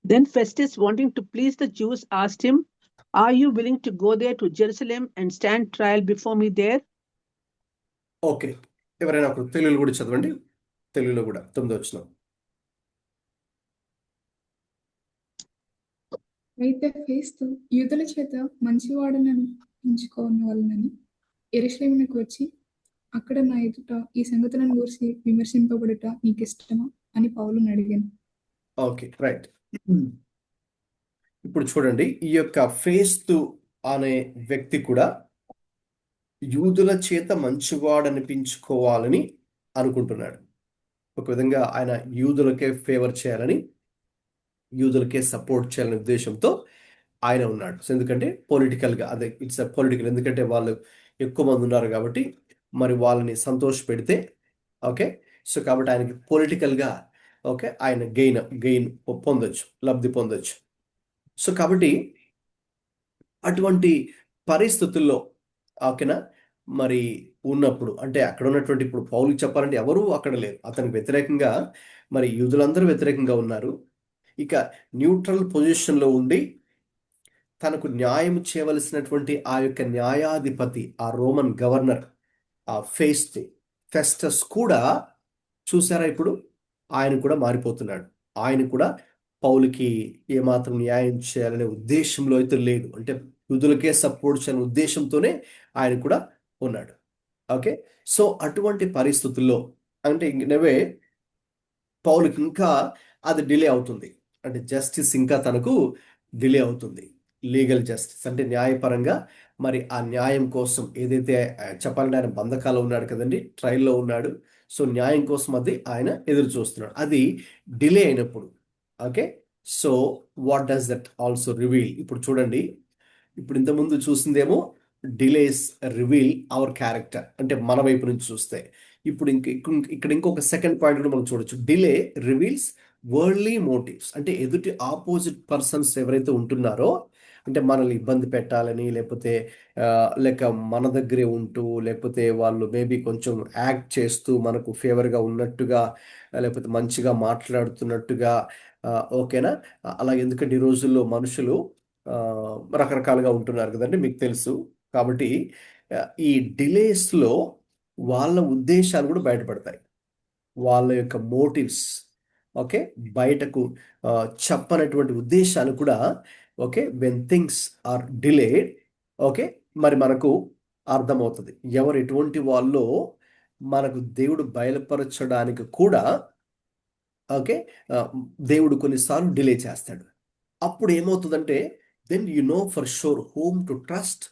Then Festus, wanting to please the Jews, asked him, "Are you willing to go there to Jerusalem and stand trial before me there?" Okay, ఎవరైనా ఒకరు తెలుగులో కూడా చదవండి. తెలుగులో కూడా 9వ వచనం. అయితే ఫేస్తు యూదుల చేత మంచివాడనని ఎంచుకోవాలని యెరూషలేమునకు వచ్చి అక్కడ నా ఎదుట ఈ సంగతులను గురించి విమర్శింపబడుట నీకు ఇష్టమా అని పౌలుని అడిగాను. Okay, right. ఇప్పుడు చూడండి, ఈ యొక్క ఫేస్తు అనే వ్యక్తి కూడా యూదుల చేత మంచివాడనిపించుకోవాలని అనుకుంటున్నాడు. ఒక విధంగా ఆయన యూదులకే ఫేవర్ చేయాలని, యూదులకే సపోర్ట్ చేయాలనే ఉద్దేశంతో ఆయన ఉన్నాడు. సో ఎందుకంటే పొలిటికల్గా అదే ఇట్స్ పొలిటికల్, ఎందుకంటే వాళ్ళు ఎక్కువ మంది ఉన్నారు కాబట్టి మరి వాళ్ళని సంతోష పెడితే ఓకే. సో కాబట్టి ఆయనకి పొలిటికల్గా ఓకే ఆయన గెయిన్ పొందొచ్చు, లబ్ధి పొందొచ్చు. సో కాబట్టి అటువంటి పరిస్థితుల్లో ఓకేనా మరి ఉన్నప్పుడు అంటే అక్కడ ఉన్నటువంటి ఇప్పుడు పౌలుకి చెప్పాలంటే ఎవరూ అక్కడ లేరు, అతనికి వ్యతిరేకంగా మరి యూదులందరూ వ్యతిరేకంగా ఉన్నారు. ఇక న్యూట్రల్ పొజిషన్లో ఉండి తనకు న్యాయం చేయవలసినటువంటి ఆ యొక్క న్యాయాధిపతి, ఆ రోమన్ గవర్నర్, ఆ ఫెస్టస్ కూడా చూసారా ఇప్పుడు ఆయన కూడా మారిపోతున్నాడు. ఆయన కూడా పౌలుకి ఏమాత్రం న్యాయం చేయాలనే ఉద్దేశంలో అయితే లేదు, అంటే యూదులకే సపోర్ట్ చేయాలనే ఉద్దేశంతోనే ఆయన కూడా ఉన్నాడు. ఓకే. సో అటువంటి పరిస్థితుల్లో అంటే ఇనవే పౌలుకి ఇంకా అది డిలే అవుతుంది, అంటే జస్టిస్ ఇంకా తనకు డిలే అవుతుంది. లీగల్ జస్టిస్ అంటే న్యాయపరంగా మరి ఆ న్యాయం కోసం ఏదైతే చెప్పాలంటే ఆయన బంధకాల్లో ఉన్నాడు కదండి, ట్రయల్లో ఉన్నాడు. సో న్యాయం కోసం అది ఆయన ఎదురు చూస్తున్నాడు, అది డిలే అయినప్పుడు okay. So what does that also reveal? ఇప్పుడు చూడండి, ఇప్పుడు ఇంతకుముందు చూసిందేమో డిలేస్ రివీల్ అవర్ క్యారెక్టర్, అంటే మన వైపు నుంచి చూస్తే. ఇప్పుడు ఇక్కడ ఇంకొక సెకండ్ పాయింట్ కూడా మనం చూడొచ్చు, డిలే రివీల్స్ వరల్డ్లీ మోటివ్స్. అంటే ఎదుటి ఆపోజిట్ పర్సన్స్ ఎవరైతే ఉంటున్నారో, అంటే మనల్ని ఇబ్బంది పెట్టాలని లేకపోతే లేక మన దగ్గరే ఉంటూ లేకపోతే వాళ్ళు మేబీ కొంచెం యాక్ట్ చేస్తూ మనకు ఫేవర్గా ఉన్నట్టుగా లేకపోతే మంచిగా మాట్లాడుతున్నట్టుగా ఓకేనా. అలా ఎందుకంటే ఈ రోజుల్లో మనుషులు రకరకాలుగా ఉంటున్నారు కదండి, మీకు తెలుసు. కాబట్టి ఈ డిలేస్లో వాళ్ళ ఉద్దేశాలు కూడా బయటపడతాయి, వాళ్ళ యొక్క మోటివ్స్ ఓకే బయటకు చెప్పనటువంటి ఉద్దేశాలు కూడా okay. When things are delayed okay మరి మనకు అర్థమవుతుంది ఎవరు ఎటువంటి వాళ్ళో మనకు దేవుడు బయలుపరచడానికి కూడా ఓకే. దేవుడు కొన్నిసార్లు డిలే చేస్తాడు. అప్పుడు ఏమవుతుందంటే then you know for sure whom to trust,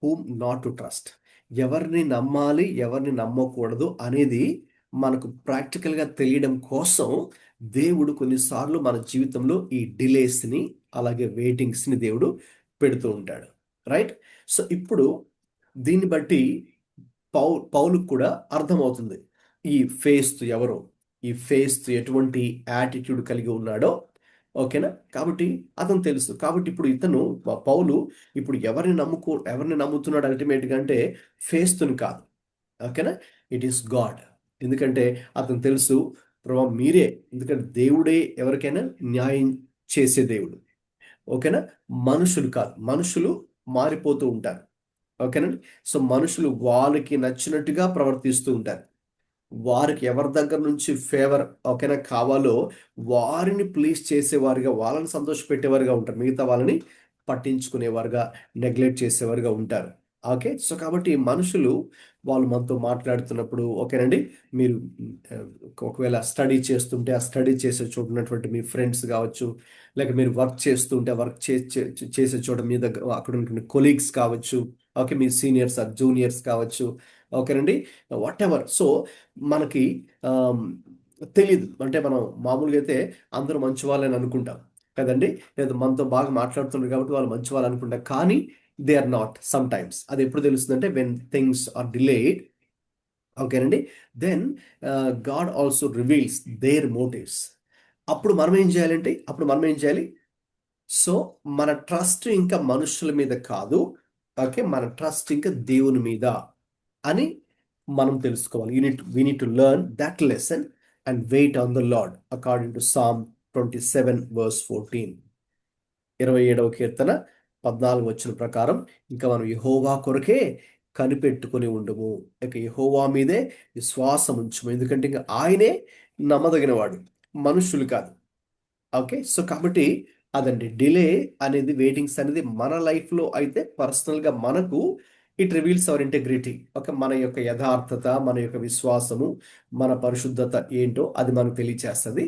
whom not to trust. ఎవరిని నమ్మాలి, ఎవరిని నమ్మకూడదు అనేది మనకు ప్రాక్టికల్గా తెలియడం కోసం దేవుడు కొన్నిసార్లు మన జీవితంలో ఈ డిలేస్ని అలాగే వెయిటింగ్స్ని దేవుడు పెడుతూ ఉంటాడు, రైట్. సో ఇప్పుడు దీన్ని బట్టి పౌలుకు కూడా అర్థమవుతుంది ఈ ఫేస్తు ఎవరో, ఈ ఫేస్తు ఎటువంటి యాటిట్యూడ్ కలిగి ఉన్నాడో ఓకేనా. కాబట్టి అతను తెలుసు. కాబట్టి ఇప్పుడు ఇతను పౌలు ఇప్పుడు ఎవరిని నమ్ముతున్నాడు అల్టిమేట్గా అంటే ఫేస్తుని కాదు ఓకేనా, ఇట్ ఈస్ గాడ్. ఎందుకంటే అతను తెలుసు ప్రభా మీరే, ఎందుకంటే దేవుడే ఎవరికైనా న్యాయం చేసే దేవుడు ఓకేనా, మనుషులు కాదు. మనుషులు మారిపోతూ ఉంటారు ఓకేనండి. సో మనుషులు వాళ్ళకి నచ్చినట్టుగా ప్రవర్తిస్తూ ఉంటారు, వారికి ఎవరి దగ్గర నుంచి ఫేవర్ ఓకేనా కావాలో వారిని ప్లీజ్ చేసేవారుగా, వాళ్ళని సంతోషపెట్టేవారుగా ఉంటారు, మిగతా వాళ్ళని పట్టించుకునేవారుగా, నెగ్లెక్ట్ చేసేవారుగా ఉంటారు ఓకే. సో కాబట్టి మనుషులు వాళ్ళు మనతో మాట్లాడుతున్నప్పుడు ఓకేనండి, మీరు ఒకవేళ స్టడీ చేస్తుంటే ఆ స్టడీ చేసే చోట ఉన్నటువంటి మీ ఫ్రెండ్స్ కావచ్చు, లేక మీరు వర్క్ చేస్తుంటే వర్క్ చేసే చోట మీ దగ్గర అక్కడ ఉన్నటువంటి కొలీగ్స్ కావచ్చు ఓకే, మీ సీనియర్స్ ఆర్ జూనియర్స్ కావచ్చు ఓకేనండి, వాట్ ఎవర్. సో మనకి తెలియదు, అంటే మనం మామూలుగా అయితే అందరూ మంచి వాళ్ళని అనుకుంటాం కదండి, లేదా మనతో బాగా మాట్లాడుతున్నారు కాబట్టి వాళ్ళు మంచి వాళ్ళు అనుకుంటాం, కానీ they are not sometimes. అది ఎప్పుడు తెలుస్తుంది అంటే వెన్ థింగ్స్ ఆర్ డిలేడ్ ఓకేనండి, then God also reveals their motives. అప్పుడు మనం ఏం చేయాలి? సో మన ట్రస్ట్ ఇంకా మనుషుల మీద కాదు ఓకే, మన ట్రస్ట్ ఇంకా దేవుని మీద అని మనం తెలుసుకోవాలి. we need to learn that lesson and wait on the Lord according to Psalm 27 verse 14. 27వ కీర్తన 14 వచనం ప్రకారం ఇంకా మనం యెహోవా కొరకే కనిపెట్టుకొని ఉండము, ఇక యెహోవా మీదే విశ్వాసం ఉంచుము, ఎందుకంటే ఇంకా ఆయనే నమ్మదగినవాడు, మనుషులు కాదు ఓకే. సో కాబట్టి అదండి డిలే అనేది, వెయిటింగ్స్ అనేది మన లైఫ్లో అయితే పర్సనల్గా మనకు it reveals our integrity okay, మన యొక్క యథార్థత, మన యొక్క విశ్వాసము, మన పరిశుద్ధత ఏంటో అది మనకు తెలియచేస్తుంది.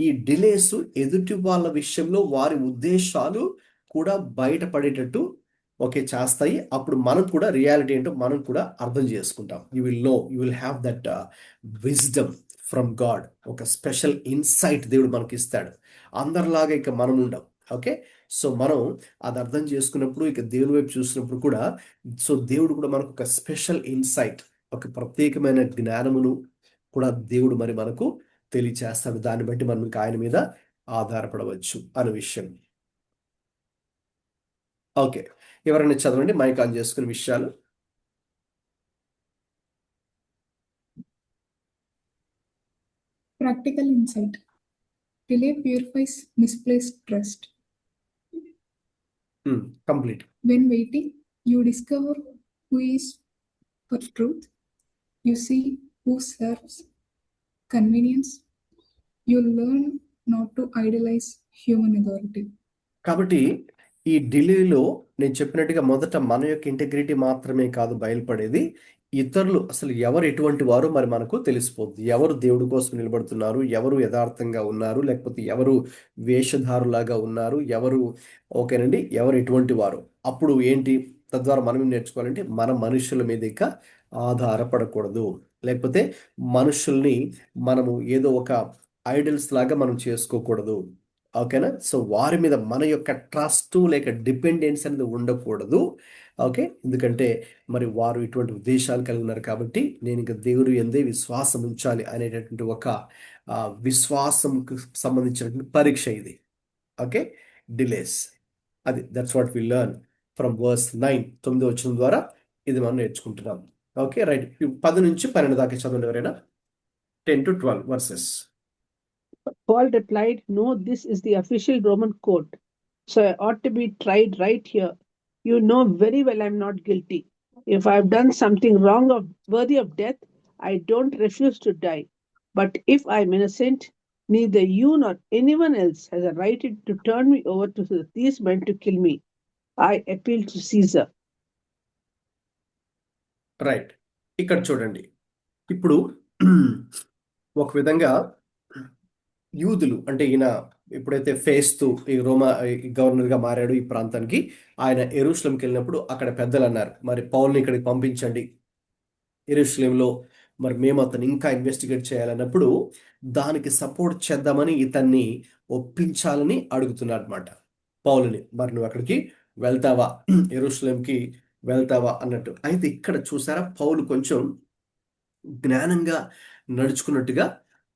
ఈ డిలేస్ ఎదుటి వాళ్ళ విషయంలో వారి ఉద్దేశాలు కూడా బయటపడేటట్టు చేస్తాయి. అప్పుడు మనం కూడా రియాలిటీ ఏంటో మనం కూడా అర్థం చేసుకుంటాం. You will have that wisdom from God. ఒక స్పెషల్ ఇన్సైట్ దేవుడు మనకి ఇస్తాడు. అందరిలాగా ఇక మనం ఉండం. ఓకే, సో మనం అది అర్థం చేసుకున్నప్పుడు ఇక దేవుని వైపు చూసినప్పుడు కూడా సో దేవుడు కూడా మనకు ఒక స్పెషల్ ఇన్సైట్, ఒక ప్రత్యేకమైన జ్ఞానమును కూడా దేవుడు మరి మనకు తెలియచేస్తాడు. దాన్ని బట్టి మనం ఇంకా ఆయన మీద ఆధారపడవచ్చు అనే విషయం. ఓకే, ఎవరైనా చదవండి మైక్ ఆన్ చేసుకునే విషయాలు. Practical insight. Delay purifies misplaced trust. Complete. When waiting, you discover who is for truth. You see who serves convenience. You learn not to idolize human authority. కాబట్టి ఈ డిలేలో నేను చెప్పినట్టుగా మొదట మన యొక్క ఇంటెగ్రిటీ మాత్రమే కాదు బయలుపడేది, ఇతరులు అసలు ఎవరు ఎటువంటి వారు మరి మనకు తెలిసిపోద్ది. ఎవరు దేవుడి కోసం నిలబడుతున్నారు, ఎవరు యథార్థంగా ఉన్నారు, లేకపోతే ఎవరు వేషధారులాగా ఉన్నారు, ఎవరు ఓకేనండి, ఎవరు ఎటువంటి వారు. అప్పుడు ఏంటి, తద్వారా మనం ఏం నేర్చుకోవాలంటే మన మనుషుల మీద ఇక ఆధారపడకూడదు, లేకపోతే మనుషుల్ని మనము ఏదో ఒక ఐడల్స్ లాగా మనం చేసుకోకూడదు. ఓకేనా, సో వారి మీద మన యొక్క ట్రస్ట్ లేక డిపెండెన్స్ అనేది ఉండకూడదు. ఓకే, ఎందుకంటే మరి వారు ఇటువంటి ఉద్దేశాలు కలిగి ఉన్నారు కాబట్టి నేను ఇంకా దేవుడు ఎందే విశ్వాసం ఉంచాలి అనేటటువంటి ఒక విశ్వాసంకు సంబంధించినటువంటి పరీక్ష ఇది. ఓకే, డిలేస్, అది that's what we learn from verse 9, 9వ వచనం ద్వారా ఇది మనం నేర్చుకుంటున్నాం. Okay, right. 10 నుంచి 12 దాకా చదవండి ఎవరైనా. 10 to 12 verses. Paul replied, "No, this is the official Roman court, so I ought to be tried right here. You know very well I'm not guilty. If I've done something wrong or worthy of death, I don't refuse to die. But if I'm innocent, neither you nor anyone else has a right to turn me over to these men to kill me. I appeal to Caesar." Right, ఇక్కడ చూడండి. ఇప్పుడు ఒక విధంగా యూదులు అంటే ఈయన ఎప్పుడైతే ఫేస్తు ఈ రోమా గవర్నర్గా మారాడు ఈ ప్రాంతానికి, ఆయన యెరూషలేంకి వెళ్ళినప్పుడు అక్కడ పెద్దలు అన్నారు, మరి పౌల్ని ఇక్కడికి పంపించండి యెరూషలేంలో, మరి మేము అతను ఇంకా ఇన్వెస్టిగేట్ చేయాలన్నప్పుడు దానికి సపోర్ట్ చేద్దామని ఇతన్ని ఒప్పించాలని అడుగుతున్నారు అనమాట పౌలుని. మరి నువ్వు అక్కడికి వెళ్తావా, యెరూషలేంకి వెళ్తావా అన్నట్టు. అయితే ఇక్కడ చూసారా, పౌలు కొంచెం జ్ఞానంగా నడుచుకున్నట్టుగా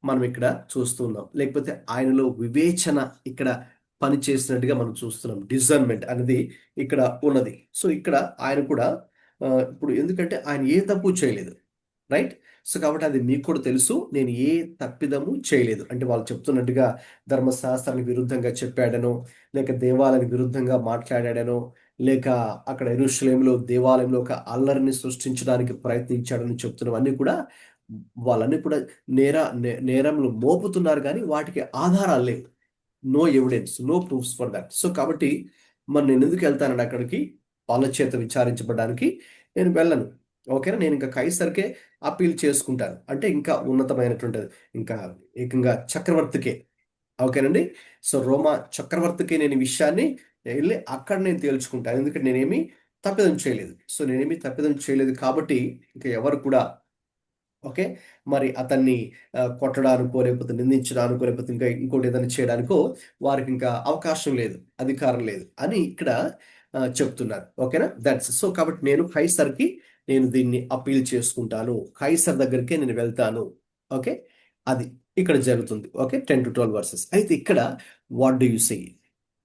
మనం ఇక్కడ చూస్తున్నాం, లేకపోతే ఆయనలో వివేచన ఇక్కడ పని చేసినట్టుగా మనం చూస్తున్నాం. డిజర్న్మెంట్ అనేది ఇక్కడ ఉన్నది. సో ఇక్కడ ఆయన కూడా ఇప్పుడు ఎందుకంటే ఆయన ఏ తప్పు చేయలేదు, రైట్. సో కాబట్టి అది మీకు కూడా తెలుసు, నేను ఏ తప్పిదము చేయలేదు అంటే వాళ్ళు చెప్తున్నట్టుగా ధర్మశాస్త్రానికి విరుద్ధంగా చెప్పాడనో, లేక దేవాలయానికి విరుద్ధంగా మాట్లాడాడనో, లేక అక్కడ యెరూషలేంలో దేవాలయంలో ఒక అల్లరిని సృష్టించడానికి ప్రయత్నించాడని చెప్తున్నవన్నీ కూడా వాళ్ళన్నీ కూడా నేరములు మోపుతున్నారు, కానీ వాటికి ఆధారాలు లేవు. No evidence, no proofs for that. So కాబట్టి మరి నేను ఎందుకు వెళ్తానండి అక్కడికి, వాళ్ళ చేత విచారించబడడానికి నేను వెళ్ళను. ఓకేనా, నేను ఇంకా కైసర్కే అప్పీల్ చేసుకుంటాను అంటే ఇంకా ఉన్నతమైనటువంటిది, ఇంకా ఏకంగా చక్రవర్తికే. ఓకేనండి, సో రోమా చక్రవర్తికి నేను ఈ విషయాన్ని వెళ్ళి అక్కడ నేను తేల్చుకుంటాను, ఎందుకంటే నేనేమి తప్పిదం చేయలేదు. సో నేనేమి తప్పిదం చేయలేదు కాబట్టి ఇంకా ఎవరు కూడా ఓకే మరి అతన్ని కొట్టడానికో, లేకపోతే నిందించడానికో, లేకపోతే ఇంకా ఇంకోటి ఏదైనా చేయడానికో వారికి ఇంకా అవకాశం లేదు, అధికారం లేదు అని ఇక్కడ చెప్తున్నారు. ఓకేనా, దట్స్ సో. కాబట్టి నేను కైసర్కి నేను దీన్ని అప్పీల్ చేసుకుంటాను, కైసర్ దగ్గరికే నేను వెళ్తాను. ఓకే, అది ఇక్కడ జరుగుతుంది. Okay, 10 to 12 verses. అయితే ఇక్కడ వాట్ డూ యూ సే,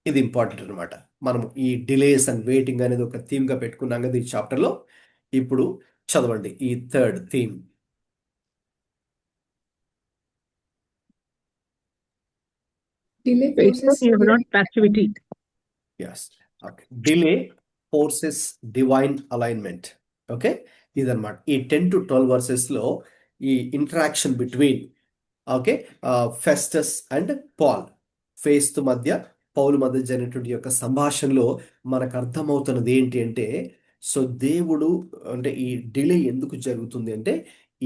ఇది ఇంపార్టెంట్ అనమాట. మనం ఈ డిలేస్ అండ్ వెయిటింగ్ అనేది ఒక థీమ్గా పెట్టుకున్నాం కదా ఈ చాప్టర్లో. ఇప్పుడు చదవండి ఈ third theme. Delay forces divine passivity. Yes. Okay. Delay forces divine alignment. Okay, ఇదన్నమాట ఈ 10 to 12 verses లో ఈ interaction between okay Festus and Paul, ఫేస్తు మధ్య పౌలు మధ్య జరిగినటువంటి యొక్క సంభాషణలో మనకు అర్థమవుతున్నది ఏంటి అంటే, సో దేవుడు అంటే ఈ డిలే ఎందుకు జరుగుతుంది అంటే,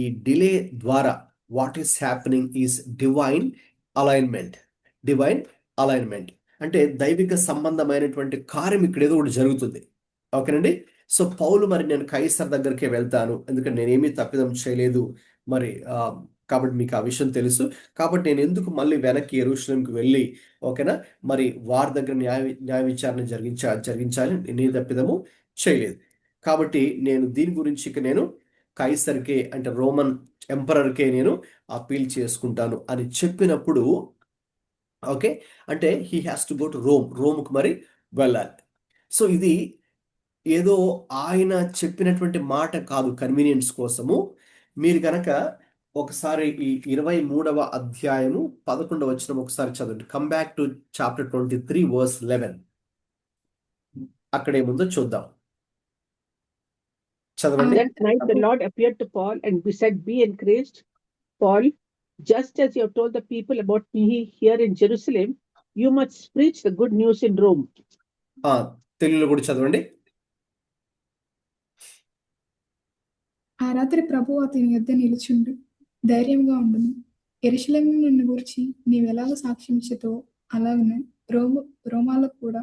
ఈ డిలే ద్వారా what is happening is divine alignment. Divine alignment అంటే దైవిక సంబంధమైనటువంటి కార్యం ఇక్కడ ఏదో ఒకటి జరుగుతుంది. ఓకేనండి. సో పౌలు మరి నేను కైసర్ దగ్గరికే వెళ్తాను, ఎందుకంటే నేనేమీ తప్పిదం చేయలేదు మరి కాబట్టి మీకు ఆ విషయం తెలుసు. కాబట్టి నేను ఎందుకు మళ్ళీ వెనక్కి యెరూషలేంకి వెళ్ళి ఓకేనా మరి వారి దగ్గర న్యాయ విచారణ జరిగించాలి, నేనే తప్పిదము చేయలేదు. కాబట్టి నేను దీని గురించి ఇక నేను కైసర్కే అంటే రోమన్ ఎంపరర్కే నేను అపీల్ చేసుకుంటాను అని చెప్పినప్పుడు ఓకే అంటే he has to go to రోమ్కు మరి వెళ్ళాలి. సో ఇది ఏదో ఆయన చెప్పినటువంటి మాట కాదు కన్వీనియన్స్ కోసము. మీరు కనుక ఒకసారి ఈ 23వ అధ్యాయము 11వ వచనం ఒకసారి చదవండి. Come back to chapter 23 verse 11. అక్కడ ఏముందో చూద్దాం, చదవండి. That night the Lord appeared to Paul and said, "Be encouraged, Paul. Just as you have told the people about me here in Jerusalem, you must preach the good news in Rome." తెలుగులో కూడా చదవండి. ఆ రాత్రి ప్రభువు అతని యొద్ద నిలుచుండు, ధైర్యంగా ఉండును. యెరూషలేము నిన్ను గురించి నీవెలాగ సాక్ష్యం ఇచ్చేతో అలాగనే రోమాలకు కూడా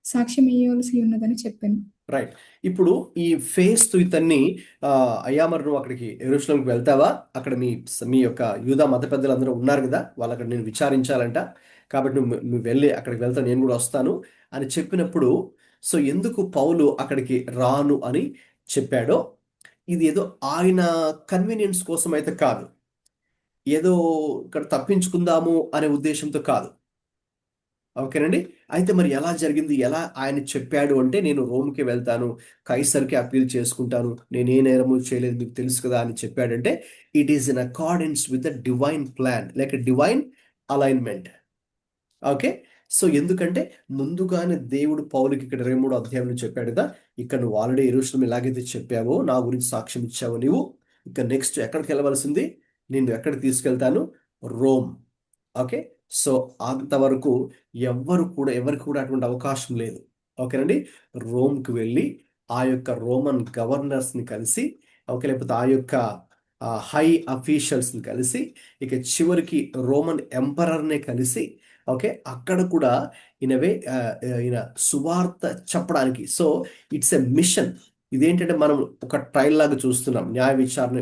సాక్ష్యం ఇయ్యవలసి ఉన్నదని చెప్పాను. రైట్. ఇప్పుడు ఈ ఫేస్తు ఇతన్ని అయ్యా మరి నువ్వు అక్కడికి యెరూషలేంకి వెళ్తావా, అక్కడ మీ యొక్క యూదా మత పెద్దలందరూ ఉన్నారు కదా, వాళ్ళు అక్కడ నేను విచారించాలంట, కాబట్టి నువ్వు వెళ్ళి అక్కడికి వెళ్తా, నేను కూడా వస్తాను అని చెప్పినప్పుడు సో ఎందుకు పౌలు అక్కడికి రాను అని చెప్పాడో, ఇది ఏదో ఆయన కన్వీనియన్స్ కోసం అయితే కాదు, ఏదో ఇక్కడ తప్పించుకుందాము అనే ఉద్దేశంతో కాదు. ఓకేనండి. అయితే మరి ఎలా జరిగింది, ఎలా ఆయన చెప్పాడు అంటే నేను రోమ్కి వెళ్తాను, కైసర్కి అపీల్ చేసుకుంటాను, నేనే నేరము చేయలేదు మీకు తెలుసు కదా అని చెప్పాడంటే it is in accordance with the divine plan like divine alignment. Okay. So ఎందుకంటే ముందుగానే దేవుడు పౌలుకి ఇక్కడ 23వ అధ్యాయంలో చెప్పాడు కదా, ఇక్కడ నువ్వు ఆల్రెడీ యెరూషలేం ఎలాగైతే చెప్పావో నా గురించి సాక్ష్యం ఇచ్చావో నీవు, ఇక నెక్స్ట్ ఎక్కడికి వెళ్ళవలసింది, నేను ఎక్కడికి తీసుకెళ్తాను, రోమ్. ఓకే. సో అంతవరకు ఎవరికి కూడా అటువంటి అవకాశం లేదు. ఓకేనండి. రోమ్కి వెళ్ళి ఆ యొక్క రోమన్ గవర్నర్స్ని కలిసి ఓకే, లేకపోతే ఆ యొక్క హై అఫీషియల్స్ని కలిసి ఇక చివరికి రోమన్ ఎంపరర్నే కలిసి ఓకే అక్కడ కూడా ఈయన సువార్త చెప్పడానికి. So it's a mission. ఇదేంటంటే మనం ఒక ట్రయల్ లాగా చూస్తున్నాం, న్యాయ విచారణ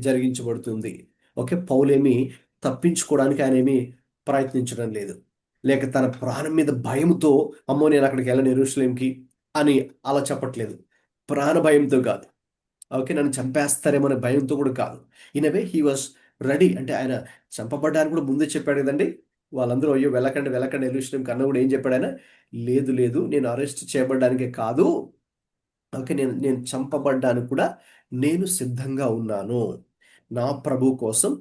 జరిగించబడుతుంది. ఓకే. పౌలేమి తప్పించుకోవడానికి ఆయన ఏమి ప్రయత్నించడం లేదు, లేక తన ప్రాణం మీద భయంతో అమ్మో నేను అక్కడికి వెళ్ళను యెరూషలేంకి అని అలా చెప్పట్లేదు. ప్రాణ భయంతో కాదు, ఓకే, నన్ను చంపేస్తారేమో అనే భయంతో కూడా కాదు. In way he was ready. అంటే ఆయన చంపబడ్డానికి కూడా ముందే చెప్పాడు కదండి. వాళ్ళందరూ అయ్యో వెళ్ళకండి యెరూషలేంకి అన్న కూడా ఏం చెప్పాడు ఆయన, లేదు నేను అరెస్ట్ చేయబడ్డానికే కాదు, ఓకే, నేను చంపబడ్డానికి కూడా నేను సిద్ధంగా ఉన్నాను. నా ప్రభు కోసం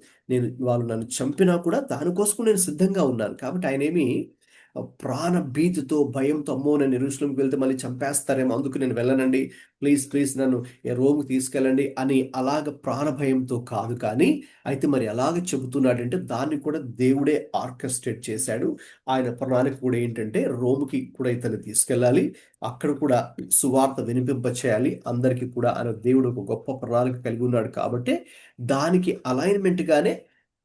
వాళ్ళు నన్ను చంపినా కూడా దానికోసం నేను సిద్ధంగా ఉన్నాను. కాబట్టి ఆయన ఏమి ప్రాణ భీతితో భయంతో అమ్మో నేను యెరూషలేంకి వెళ్తే మళ్ళీ చంపేస్తారేమో అందుకు నేను వెళ్ళనండి, ప్లీజ్ నన్ను రోమ్కి తీసుకెళ్ళండి అని అలాగ ప్రాణ భయంతో కాదు. కానీ అయితే మరి ఎలాగ చెబుతున్నాడంటే దాన్ని కూడా దేవుడే ఆర్కెస్ట్రేట్ చేశాడు. ఆయన ప్రణాళిక కూడా ఏంటంటే రోమ్కి కూడా ఇతన్ని తీసుకెళ్ళాలి, అక్కడ కూడా సువార్త వినిపింప చేయాలి అందరికీ కూడా ఆయన దేవుడు ఒక గొప్ప ప్రణాళిక కలిగి ఉన్నాడు. కాబట్టి దానికి అలైన్మెంట్ గానే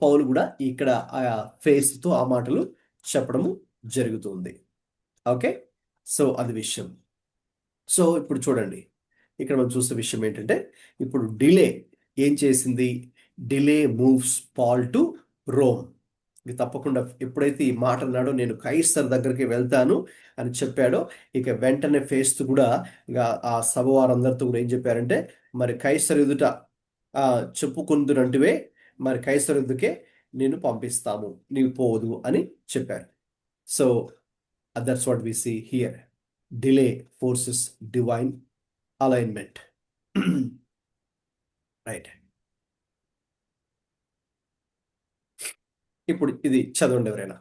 పౌలు కూడా ఇక్కడ ఆ ఫేస్తో ఆ మాటలు చెప్పడము జరుగుతుంది. ఓకే. సో అది విషయం. సో ఇప్పుడు చూడండి, ఇక్కడ మనం చూసే విషయం ఏంటంటే ఇప్పుడు డిలే ఏం చేసింది, delay moves Paul to Rome. ఇది తప్పకుండా ఎప్పుడైతే ఈ మాట అన్నాడో నేను కైసర్ దగ్గరికి వెళ్తాను అని చెప్పాడో ఇక వెంటనే ఫేస్తు కూడా ఇక ఆ సభ వారందరితో కూడా ఏం చెప్పారంటే మరి కైసర్ ఎదుట చెప్పుకుందునంటివే మరి కైసర్ ఎదుకే నేను పంపిస్తాము, నీవు పోవదు అని చెప్పారు. So that's what we see here. Delay forces divine alignment. Right. ఇప్పుడు ఇది చదవండి ఎవరైనా.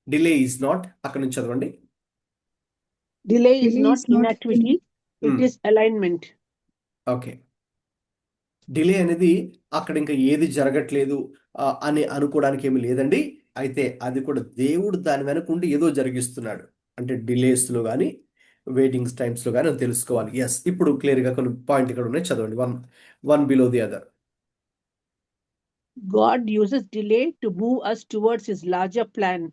డిలే ఈజ్ నాట్, అక్కడ నుంచి చదవండి. Delay is not inactivity, it is alignment. Okay. Delay అనేది అక్కడ ఇంకా ఏది జరగట్లేదు అని అనుకోవడానికి ఏమి లేదండి. అయితే అది కూడా దేవుడు దాని వెనకుండి ఏదో జరిగిస్తున్నాడు, అంటే డిలేస్లో కానీ వెయిటింగ్ టైమ్స్లో కానీ అని తెలుసుకోవాలి. ఎస్, ఇప్పుడు క్లియర్గా కొన్ని పాయింట్ ఇక్కడ ఉన్నాయి, చదవండి. One below the other. God uses delay to move us towards his larger plan,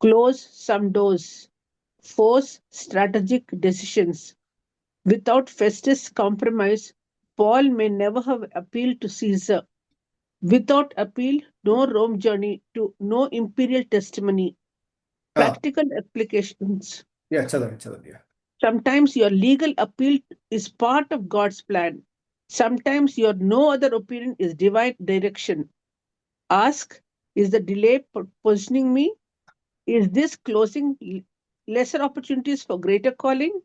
close some doors, force strategic decisions. Without Festus' compromise, Paul may never have appealed to Caesar. Without appeal, no Rome journey, to no imperial testimony. Practical applications. చదవండి. Sometimes your legal appeal is part of God's plan. Sometimes your no other opinion is divine direction. Ask, is the delay positioning me? Is this closing lesser opportunities for greater calling?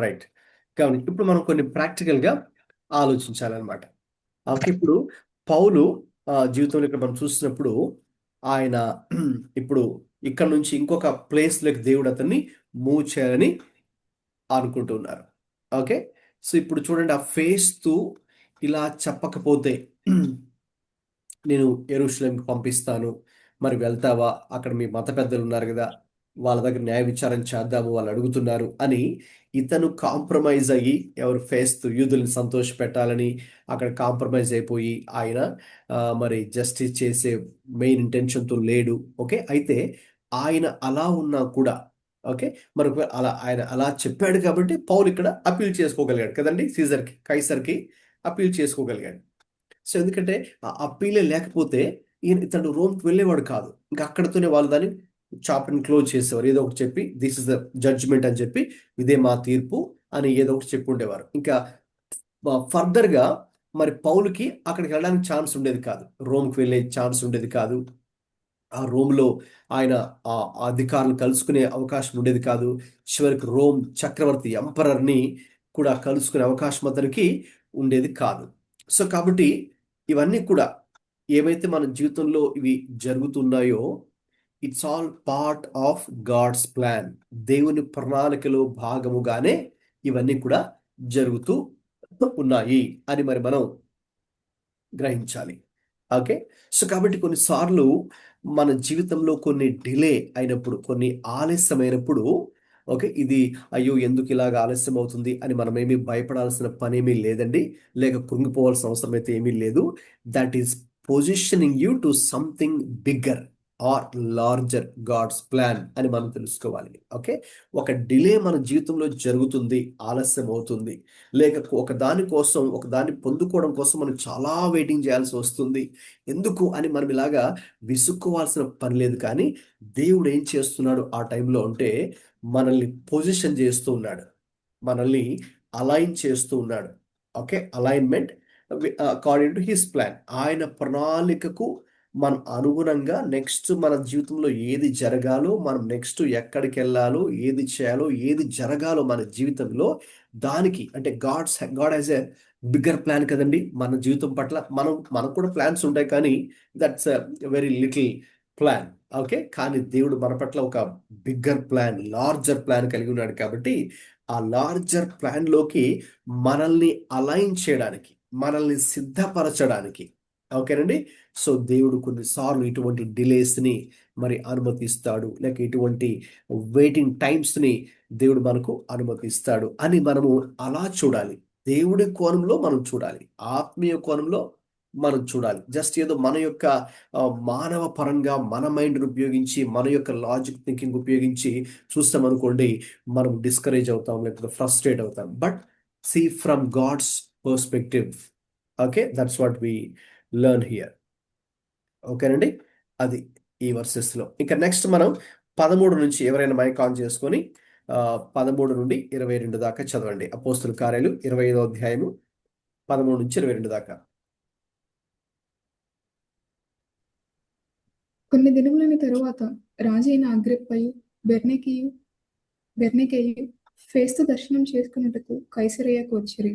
Right. కాబట్టి ఇప్పుడు మనం కొన్ని ప్రాక్టికల్గా ఆలోచించాలన్నమాట. Okay, ఇప్పుడు పౌలు జీవితంలో ఇక్కడ మనం చూసినప్పుడు ఆయన ఇప్పుడు ఇక్కడ నుంచి ఇంకొక ప్లేస్లోకి దేవుడు అతన్ని మూవ్ చేయాలని అనుకుంటున్నారు. ఓకే, సో ఇప్పుడు చూడండి, ఆ ఫేస్తూ ఇలా చెప్పకపోతే నేను యెరూషలేంకి పంపిస్తాను, మరి వెళ్తావా, అక్కడ మీ మత పెద్దలు ఉన్నారు కదా, వాళ్ళ దగ్గర న్యాయ విచారణ చేద్దాము, వాళ్ళు అడుగుతున్నారు అని ఇతను కాంప్రమైజ్ అయ్యి, ఎవరు ఫేస్తూ యూదుల్ని సంతోష పెట్టాలని అక్కడ కాంప్రమైజ్ అయిపోయి ఆయన మరి జస్టిస్ చేసే మెయిన్ ఇంటెన్షన్తో లేడు. ఓకే, అయితే ఆయన అలా ఉన్నా కూడా ఓకే, మరి ఆయన అలా చెప్పాడు కాబట్టి పౌలు ఇక్కడ అపీల్ చేసుకోగలిగాడు కదండి, సీజర్కి, కైసర్కి అపీల్ చేసుకోగలిగాడు. సో ఎందుకంటే ఆ అప్పీలే లేకపోతే ఇతను రోమ్కి వెళ్ళేవాడు కాదు. ఇంకా అక్కడతోనే వాళ్ళు దాన్ని చాప్టర్ని క్లోజ్ చేసేవారు. ఏదో ఒకటి చెప్పి దిస్ ఇస్ ద జడ్జ్మెంట్ అని చెప్పి, ఇదే మా తీర్పు అని ఏదో ఒకటి చెప్పి ఉండేవారు. ఇంకా ఫర్దర్గా మరి పౌలుకి అక్కడికి వెళ్ళడానికి ఛాన్స్ ఉండేది కాదు, రోమ్కి వెళ్ళే ఛాన్స్ ఉండేది కాదు. ఆ రోమ్లో ఆయన ఆ అధికారులు కలుసుకునే అవకాశం ఉండేది కాదు. చివరికి రోమ్ చక్రవర్తి ఎంపరర్ని కూడా కలుసుకునే అవకాశం అతనికి ఉండేది కాదు. సో కాబట్టి ఇవన్నీ కూడా ఏవైతే మన జీవితంలో ఇవి జరుగుతున్నాయో, it's all part of God's plan. దేవుని ప్రణాళికలో భాగముగానే ఇవన్నీ కూడా జరుగుతూ ఉన్నాయి అని మరి మనం గ్రహించాలి. ఓకే, సో కాబట్టి కొన్నిసార్లు మన జీవితంలో కొన్ని డిలే అయినప్పుడు, కొన్ని ఆలస్యమైనప్పుడు, ఓకే, ఇది అయ్యో ఎందుకు ఇలాగ ఆలస్యం అవుతుంది అని మనం ఏమీ భయపడాల్సిన పని ఏమీ లేదండి, లేక కృంగిపోవాల్సిన అవసరం అయితే ఏమీ లేదు. That is positioning you to something bigger or larger God's plan అని మనం తెలుసుకోవాలి. ఓకే, ఒక డిలే మన జీవితంలో జరుగుతుంది, ఆలస్యం అవుతుంది, లేక ఒక దాన్ని పొందుకోవడం కోసం మనం చాలా వెయిటింగ్ చేయాల్సి వస్తుంది. ఎందుకు అని మనం ఇలాగా విసుక్కోవాల్సిన పని లేదు. కానీ దేవుడు ఏం చేస్తున్నాడు ఆ టైంలో అంటే, మనల్ని పొజిషన్ చేస్తూ ఉన్నాడు, మనల్ని అలైన్ చేస్తూ ఉన్నాడు. Okay, alignment according to his plan. ఆయన ప్రణాళికకు మనం అనుగుణంగా నెక్స్ట్ మన జీవితంలో ఏది జరగాలో, మనం నెక్స్ట్ ఎక్కడికి వెళ్ళాలో, ఏది చేయాలో, ఏది జరగాలో మన జీవితంలో, దానికి అంటే God has a bigger plan కదండి మన జీవితం పట్ల. మనకు కూడా ప్లాన్స్ ఉంటాయి, కానీ that's a very little plan. Okay, కానీ దేవుడు మన పట్ల ఒక బిగ్గర్ ప్లాన్, లార్జర్ ప్లాన్ కలిగి ఉన్నాడు. కాబట్టి ఆ లార్జర్ ప్లాన్లోకి మనల్ని అలైన్ చేయడానికి, మనల్ని సిద్ధపరచడానికి, ఓకేనండి. సో దేవుడు కొన్నిసార్లు ఇటువంటి డిలేస్ని మరి అనుమతిస్తాడు, లేక ఇటువంటి వెయిటింగ్ టైమ్స్ని దేవుడు మనకు అనుమతిస్తాడు అని మనము అలా చూడాలి. దేవుడి కోణంలో మనం చూడాలి, ఆత్మీయ కోణంలో మనం చూడాలి. జస్ట్ ఏదో మన యొక్క మానవ పరంగా మన మైండ్ని ఉపయోగించి, మన యొక్క లాజిక్ థింకింగ్ ఉపయోగించి చూస్తామనుకోండి, మనం డిస్కరేజ్ అవుతాం, లేకపోతే ఫ్రస్ట్రేట్ అవుతాం. But see from God's perspective. Okay, that's what we learn here. ఓకేనండి, అది ఈ వర్సెస్లో. ఇంకా నెక్స్ట్ మనం 13 నుంచి ఎవరైనా మైక్ ఆన్ చేసుకొని 13 నుండి 22 దాకా చదవండి. అపోస్తుల కార్యాలు 25వ అధ్యాయము 13 నుంచి 22 దాకా. కొన్ని దినములని తరువాత రాజైన అగ్రిప్పయు బెర్నీకేయు ఫేస్తు దర్శనం చేసుకున్నట్టుకు కైసరయ్యకు వచ్చిరి.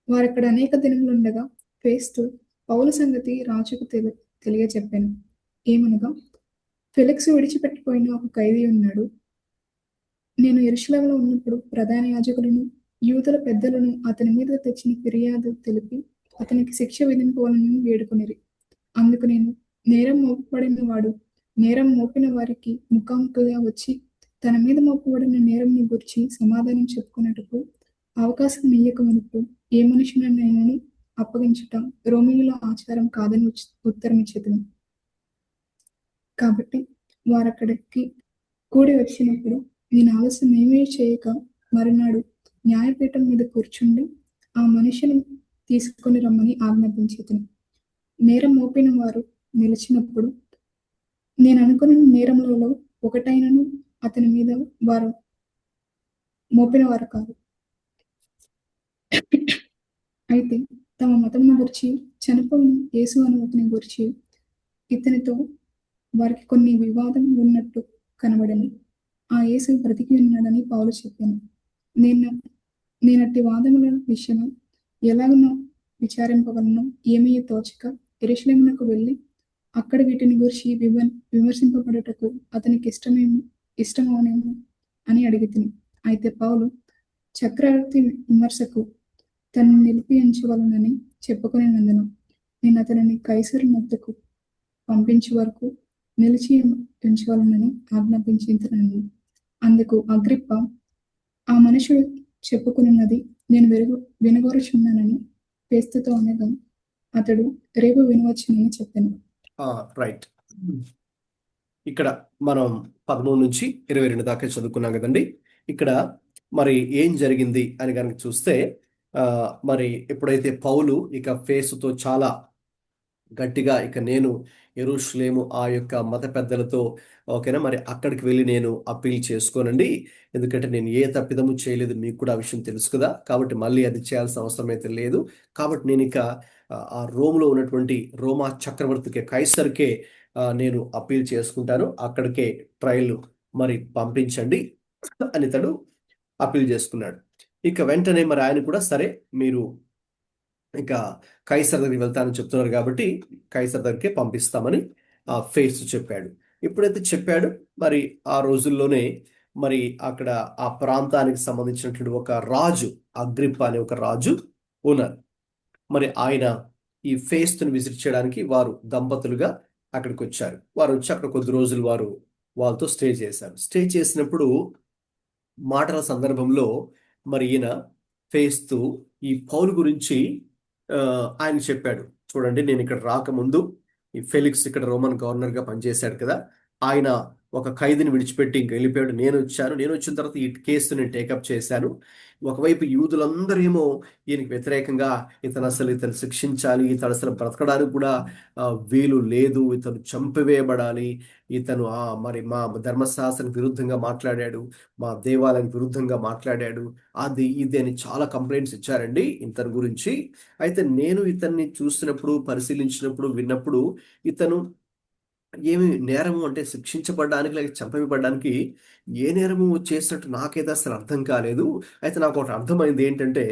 వారక్కడ అనేక దినములుండగా ఫేస్తు పౌలు సంగతి రాజుకు తెలియచెప్పాను. ఏమనగా, ఫెలిక్స్ విడిచిపెట్టిపోయిన ఒక ఖైదీ ఉన్నాడు. నేను యెరూషలేములో ఉన్నప్పుడు ప్రధాన యాజకులను, యూదుల పెద్దలను అతని మీద తెచ్చిన ఫిర్యాదు తెలిపి అతనికి శిక్ష విధింపవాలని వేడుకొనిరి. అందుకు నేను, నేరం మోపిన వారికి ముఖాముఖిగా వచ్చి తన మీద మోపబడిన నేరంని గురించి సమాధానం చెప్పుకున్నట్టుకు అవకాశం ఇయ్యక మునుపు ఏ మనుషునైనా అప్పగించుట రోమియోల ఆచారం కాదని ఉత్తరం ఇచ్చేది. కాబట్టి వారక్కడికి కూడి వచ్చినప్పుడు నేను ఆలస్యం ఏమీ చేయక మరునాడు న్యాయపీఠం మీద కూర్చుండి ఆ మనిషిని తీసుకొని రమ్మని ఆజ్ఞాపించేది. నేరం మోపిన వారు నిలిచినప్పుడు నేను అనుకున్న నేరములలో ఒకటైనను అతని మీద వారు మోపిన వారు కాదు. అయితే తమ మతమును గురించి చనిపోయిన యేసు అను అతని గురించి ఇతనితో వారికి కొన్ని వివాదం ఉన్నట్టు కనబడని ఆ యేసు బ్రతికి ఉన్నాడని పౌలు చెప్పాను. నేనట్టి వాదముల విషయము ఎలాగనో విచారింపవలనో ఏమీ తోచక యెరూషలేమునకు వెళ్ళి అక్కడ వీటిని గురించి విమర్శింపబడుటకు అతనికి ఇష్టమవునేమో అని అడిగితిని. అయితే పౌలు చక్రవర్తి విమర్శకు తను నిలిపి ఉంచవలనని చెప్పుకునేందున నేను అతనిని కైసరు వద్దకు పంపించే వరకు నిలిచి ఉంచవలనని ఆజ్ఞాపించుచున్నాను. అందుకు అగ్రిప్ప, ఆ మనుషుడు చెప్పుకున్నది నేను వినగోరుచున్నానని ఫేస్తుతో అనగా అతడు రేపు వినవచ్చునని చెప్పాను. రైట్. ఇక్కడ మనం 13 నుంచి 22 దాకా చదువుకున్నాం కదండి. ఇక్కడ మరి ఏం జరిగింది అని కనుక చూస్తే మరి ఎప్పుడైతే పౌలు ఇక ఫేసుతో చాలా గట్టిగా ఇక నేను యెరూషలేము ఆ యొక్క మత పెద్దలతో ఓకేనా మరి అక్కడికి వెళ్ళి నేను అప్పీల్ చేసుకోనండి, ఎందుకంటే నేను ఏ తప్పిదము చేయలేదు, మీకు కూడా ఆ విషయం తెలుసు కదా, కాబట్టి మళ్ళీ అది చేయాల్సిన అవసరం అయితే లేదు. కాబట్టి నేను ఇక ఆ రోమ్లో ఉన్నటువంటి రోమా చక్రవర్తికి కైసర్కే నేను అప్పీల్ చేసుకుంటాను, అక్కడికే ట్రయల్ మరి పంపించండి అని తడు అప్పీల్ చేసుకున్నాడు. ఇక వెంటనే మరి ఆయన కూడా సరే మీరు ఇక కైసర్ దగ్గరికి వెళ్తానని చెప్తున్నారు కాబట్టి కైసర్ దగ్గరికి పంపిస్తామని ఫేస్ చెప్పాడు. ఎప్పుడైతే చెప్పాడు మరి ఆ రోజుల్లోనే మరి అక్కడ ఆ ప్రాంతానికి సంబంధించినటువంటి ఒక రాజు, అగ్రిప్ప అనే ఒక రాజు ఉన్నారు. మరి ఆయన ఈ ఫేస్ను విజిట్ చేయడానికి వారు దంపతులుగా అక్కడికి వచ్చారు. వారు వచ్చి అక్కడ కొద్ది రోజులు వారు వాళ్ళతో స్టే చేశారు. స్టే చేసినప్పుడు మాటల సందర్భంలో మరి ఈయన ఫేస్తూ ఈ పౌలు గురించి ఆయన చెప్పాడు. చూడండి, నేను ఇక్కడ రాకముందు ఈ ఫెలిక్స్ ఇక్కడ రోమన్ గవర్నర్గా పనిచేశాడు కదా, ఆయన ఒక ఖైదీని విడిచిపెట్టి ఇంక వెళ్ళిపోయాడు. నేను వచ్చిన తర్వాత ఈ కేసు నేను టేకప్ చేశాను. ఒకవైపు యూదులందరూ ఏమో ఈయనకి వ్యతిరేకంగా ఇతను శిక్షించాలి, ఇతను అసలు బ్రతకడానికి కూడా వీలు లేదు, ఇతను చంపివేయబడాలి, ఇతను మరి మా ధర్మశాస్త్రానికి విరుద్ధంగా మాట్లాడాడు, మా దేవాలయానికి విరుద్ధంగా మాట్లాడాడు, అది ఇది అని చాలా కంప్లైంట్స్ ఇచ్చారండి ఇతని గురించి. అయితే నేను ఇతన్ని చూసినప్పుడు, పరిశీలించినప్పుడు, విన్నప్పుడు ఇతను ఏమి నేరము అంటే శిక్షించబడడానికి లేక చంపబడడానికి ఏ నేరము చేసినట్టు నాకైతే అసలు అర్థం కాలేదు. అయితే నాకు ఒకటి అర్థమైంది ఏంటంటే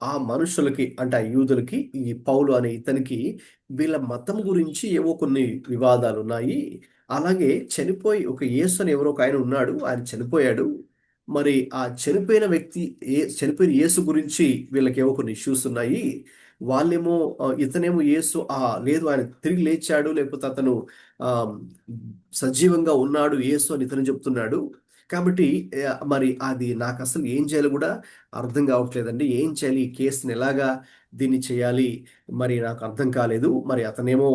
ఆ మనుషులకి అంటే ఆ యూదులకి ఈ పౌలు అనే ఇతనికి వీళ్ళ మతం గురించి ఏవో కొన్ని వివాదాలు ఉన్నాయి. అలాగే చనిపోయి ఒక యేసు అని ఎవరో ఒక ఆయన ఉన్నాడు, ఆయన చనిపోయాడు. మరి ఆ చనిపోయిన వ్యక్తి చనిపోయిన యేసు గురించి వీళ్ళకి ఏవో కొన్ని ఇష్యూస్ ఉన్నాయి. వాళ్ళేమో ఇతనేమో యేసు లేదు ఆయన తిరిగి లేచాడు, లేకపోతే అతను సజీవంగా ఉన్నాడు యేసు అని ఇతను చెప్తున్నాడు. కాబట్టి మరి అది నాకు అసలు ఏం చేయాలి కూడా అర్థం కావట్లేదండి. ఏం చేయాలి, ఈ కేసుని ఎలాగా దీన్ని చేయాలి మరి నాకు అర్థం కాలేదు. మరి అతనేమో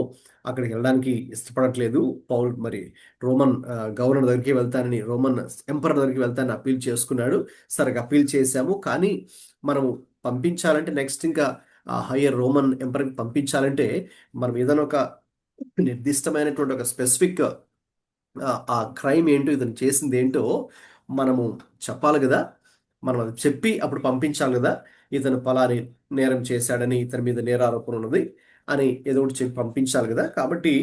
అక్కడికి వెళ్ళడానికి ఇష్టపడట్లేదు. పౌల్ మరి రోమన్ గవర్నర్ దగ్గరికి వెళ్తానని, రోమన్ ఎంపరర్ దగ్గరికి వెళ్తానని అప్పీల్ చేసుకున్నాడు. సరే అప్పీల్ చేశాము, కానీ మనము పంపించాలంటే నెక్స్ట్ ఇంకా హయ్యర్ రోమన్ ఎంపరర్కి పంపించాలంటే మనం ఏదైనా ఒక నిర్దిష్టమైనటువంటి ఒక స్పెసిఫిక్ ఆ క్రైమ్ ఏంటో, ఇతను చేసింది ఏంటో మనము చెప్పాలి కదా, మనం అది చెప్పి అప్పుడు పంపించాలి కదా. ఇతను పలాని నేరం చేశాడని, ఇతని మీద నేరారోపణ ఉన్నది అని ఏదో ఒకటి చెప్పి పంపించాలి కదా. కాబట్టి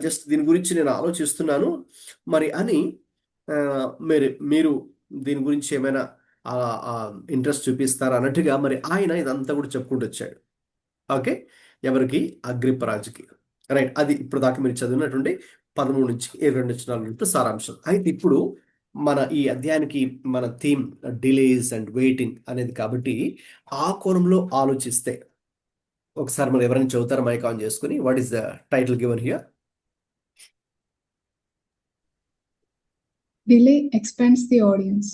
జస్ట్ దీని గురించి నేను ఆలోచిస్తున్నాను మరి అని మీరు దీని గురించి ఏమైనా ఇంట్రెస్ట్ చూపిస్తారా అన్నట్టుగా మరి ఆయన ఇదంతా కూడా చెప్పుకుంటూ వచ్చాడు. ఓకే, ఎవరికి? అగ్రిప్ప రాజుకి. రైట్, అది ఇప్పుడు దాకా మీరు చదివినటువంటి 13 నుంచి 22 వచనాల సారాంశం. అయితే ఇప్పుడు మన ఈ అధ్యాయానికి మన థీమ్ డిలేస్ అండ్ వెయిటింగ్ అనేది కాబట్టి ఆ కోణంలో ఆలోచిస్తే ఒకసారి మనం ఎవరైనా చదువుతారా మైక్ ఆన్ చేసుకుని? What is the title given here? Delay expands the audience.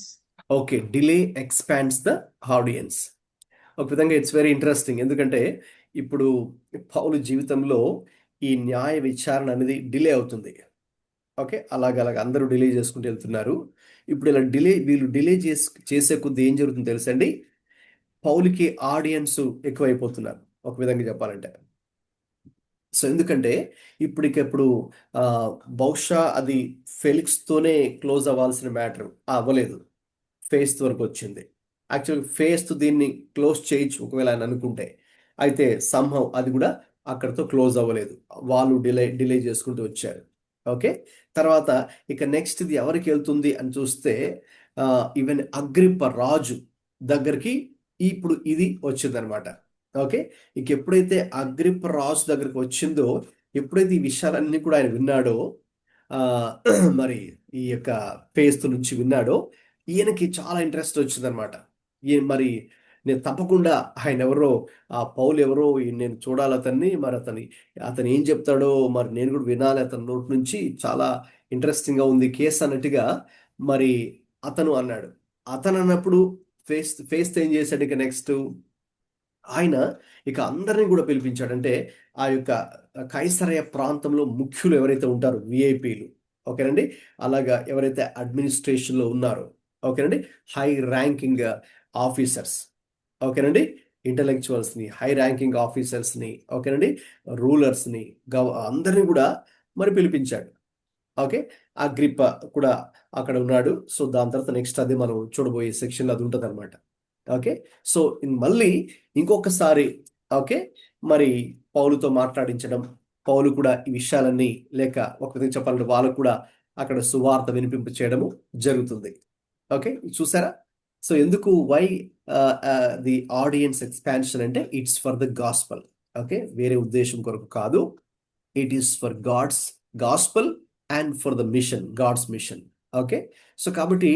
Okay, delay expands the audience. ఒక విధంగా ఇట్స్ వెరీ ఇంట్రెస్టింగ్. ఎందుకంటే ఇప్పుడు పౌలు జీవితంలో ఈ న్యాయ విచారణ అనేది డిలే అవుతుంది. ఓకే, అలాగ అందరూ డిలే చేసుకుంటూ వెళ్తున్నారు. ఇప్పుడు ఇలా వీళ్ళు డిలే చేసే కొద్ది ఏం జరుగుతుందో తెలుసండి, పౌలుకి ఆడియన్స్ ఎక్కువైపోతున్నారు ఒక విధంగా చెప్పాలంటే. సో ఎందుకంటే ఇప్పటికెప్పుడు ఆ, బహుశా అది ఫెలిక్స్తోనే క్లోజ్ అవ్వాల్సిన మ్యాటర్ అవ్వలేదు, ఫేస్ వరకు వచ్చింది. యాక్చువల్ ఫేస్ దీన్ని క్లోజ్ చేయొచ్చు ఒకవేళ ఆయన అనుకుంటే. అయితే సంహం అది కూడా అక్కడితో క్లోజ్ అవ్వలేదు, వాళ్ళు డిలే చేసుకుంటూ వచ్చారు. ఓకే, తర్వాత ఇక నెక్స్ట్ ఇది ఎవరికి వెళ్తుంది అని చూస్తే ఈవెన్ అగ్రిప్ప రాజు దగ్గరికి ఇప్పుడు ఇది వచ్చిందనమాట. ఓకే, ఇక ఎప్పుడైతే అగ్రిప్ప రాజు దగ్గరికి వచ్చిందో, ఎప్పుడైతే ఈ విషయాలన్నీ కూడా ఆయన విన్నాడో, ఆ, మరి ఈ యొక్క ఫేస్ నుంచి విన్నాడో, ఈయనకి చాలా ఇంట్రెస్ట్ వచ్చిందనమాట. మరి నేను తప్పకుండా ఆయన ఎవరో, ఆ పౌలు ఎవరో నేను చూడాలి అతన్ని, మరి అతను ఏం చెప్తాడో మరి నేను కూడా వినాలి అతని నోటి నుంచి, చాలా ఇంట్రెస్టింగ్గా ఉంది కేసు అన్నట్టుగా మరి అతను అన్నాడు. అతను అన్నప్పుడు ఫేస్ ఏం చేశాడు, ఇక నెక్స్ట్ ఆయన ఇక అందరినీ కూడా పిలిపించాడు. అంటే ఆ యొక్క కైసరయ ప్రాంతంలో ముఖ్యులు ఎవరైతే ఉంటారో, విఐపీలు, ఓకేనండి, అలాగా ఎవరైతే అడ్మినిస్ట్రేషన్లో ఉన్నారో, ఓకేనండి, హై ర్యాంకింగ్ ఆఫీసర్స్, ఓకేనండి, ఇంటలెక్చువల్స్ని, హై ర్యాంకింగ్ ఆఫీసర్స్ని, ఓకేనండి, రూలర్స్ని, అందరినీ కూడా మరి పిలిపించాడు. ఓకే, అగ్రిప్ప కూడా అక్కడ ఉన్నాడు. సో దాని తర్వాత నెక్స్ట్ అది మనం చూడబోయే సెక్షన్లో అది ఉంటుంది అనమాట. ఓకే, సో మళ్ళీ ఇంకొకసారి ఓకే మరి పౌలుతో మాట్లాడించడం, పౌలు కూడా ఈ విషయాలన్నీ, లేక ఒక విధంగా చెప్పాలంటే వాళ్ళకు కూడా అక్కడ సువార్త వినిపింపు చేయడము జరుగుతుంది. ఓకే, చూసారా? సో ఎందుకు వై ది ఆడియన్స్ ఎక్స్పాన్షన్ అంటే it's for the gospel. Okay, వేరే ఉద్దేశం కొరకు కాదు, it is for God's gospel and for the mission, God's mission. Okay, so కాబట్టి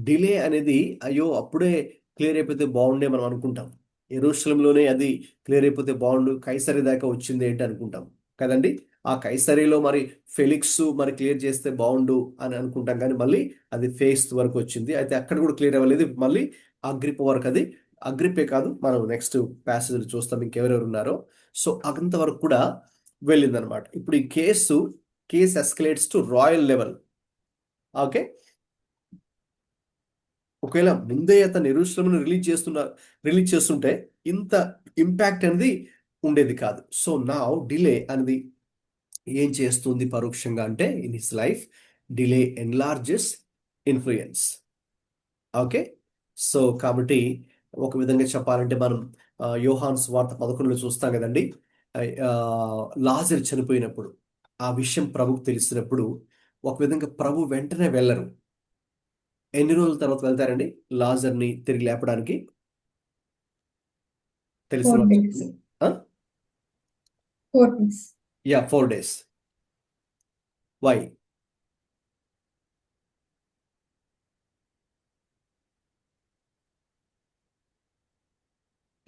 డిలే అనేది అయ్యో అప్పుడే క్లియర్ అయిపోతే బాగుండే మనం అనుకుంటాం. యెరూషలేంలోనే అది క్లియర్ అయిపోతే బాగుండు, కైసరీ దాకా వచ్చింది ఏంటి అనుకుంటాం కదండి. ఆ కైసరీలో మరి ఫెలిక్స్ మరి క్లియర్ చేస్తే బాగుండు అని అనుకుంటాం, కానీ మళ్ళీ అది ఫేస్ వరకు వచ్చింది. అయితే అక్కడ కూడా క్లియర్ అవ్వలేదు, మళ్ళీ అగ్రిప్ప వరకు. అది అగ్రిప్పే కాదు, మనం నెక్స్ట్ ప్యాసేజ్ చూస్తాం ఇంకెవరెవరు ఉన్నారో. సో అంతవరకు కూడా వెళ్ళిందనమాట. ఇప్పుడు ఈ case escalates to royal level. Okay, ఒకవేళ ముందే అతను యెరూషలేమును రిలీజ్ చేస్తుంటే ఇంత ఇంపాక్ట్ అనేది ఉండేది కాదు. సో నా డిలే అనేది ఏం చేస్తుంది పరోక్షంగా అంటే, in his life delay enlarges influence. Okay, so కాబట్టి ఒక విధంగా చెప్పాలంటే మనం యోహాను సువార్త 11లో చూస్తాం కదండి, లాజరు చనిపోయినప్పుడు ఆ విషయం ప్రభుకు తెలిసినప్పుడు ఒక విధంగా ప్రభు వెంటనే వెళ్ళరు. ఎన్ని రోజుల తర్వాత వెళ్తారండి లాజర్ని తిరిగి లేపడానికి? తెలిసిన 4 వాళ్ళు days. చెప్పండి. ఆ? 4 days. Yeah, 4 days. వై?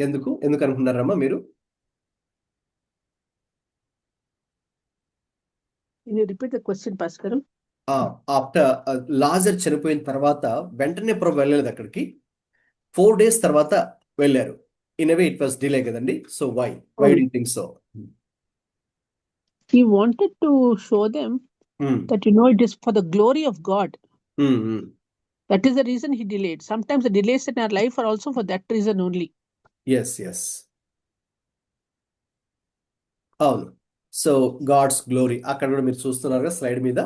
ఎందుకు అనుకున్నారమ్మా మీరు? Can you repeat the question, Bhaskaram? After Lazar చనిపోయిన తర్వాత వెంటనే ప్రభు వెళ్ళలేదు అక్కడికి, 4 days తర్వాత వెళ్ళారు. In a way it was delay కదండి. So why do you think so? He wanted to show them that it is for the glory of God. That is the reason he delayed. Sometimes the delays in our life are also for that reason only. Yes అవును. So God's glory అక్కడ కూడా మీరు చూస్తున్నారు కదా slide మీద,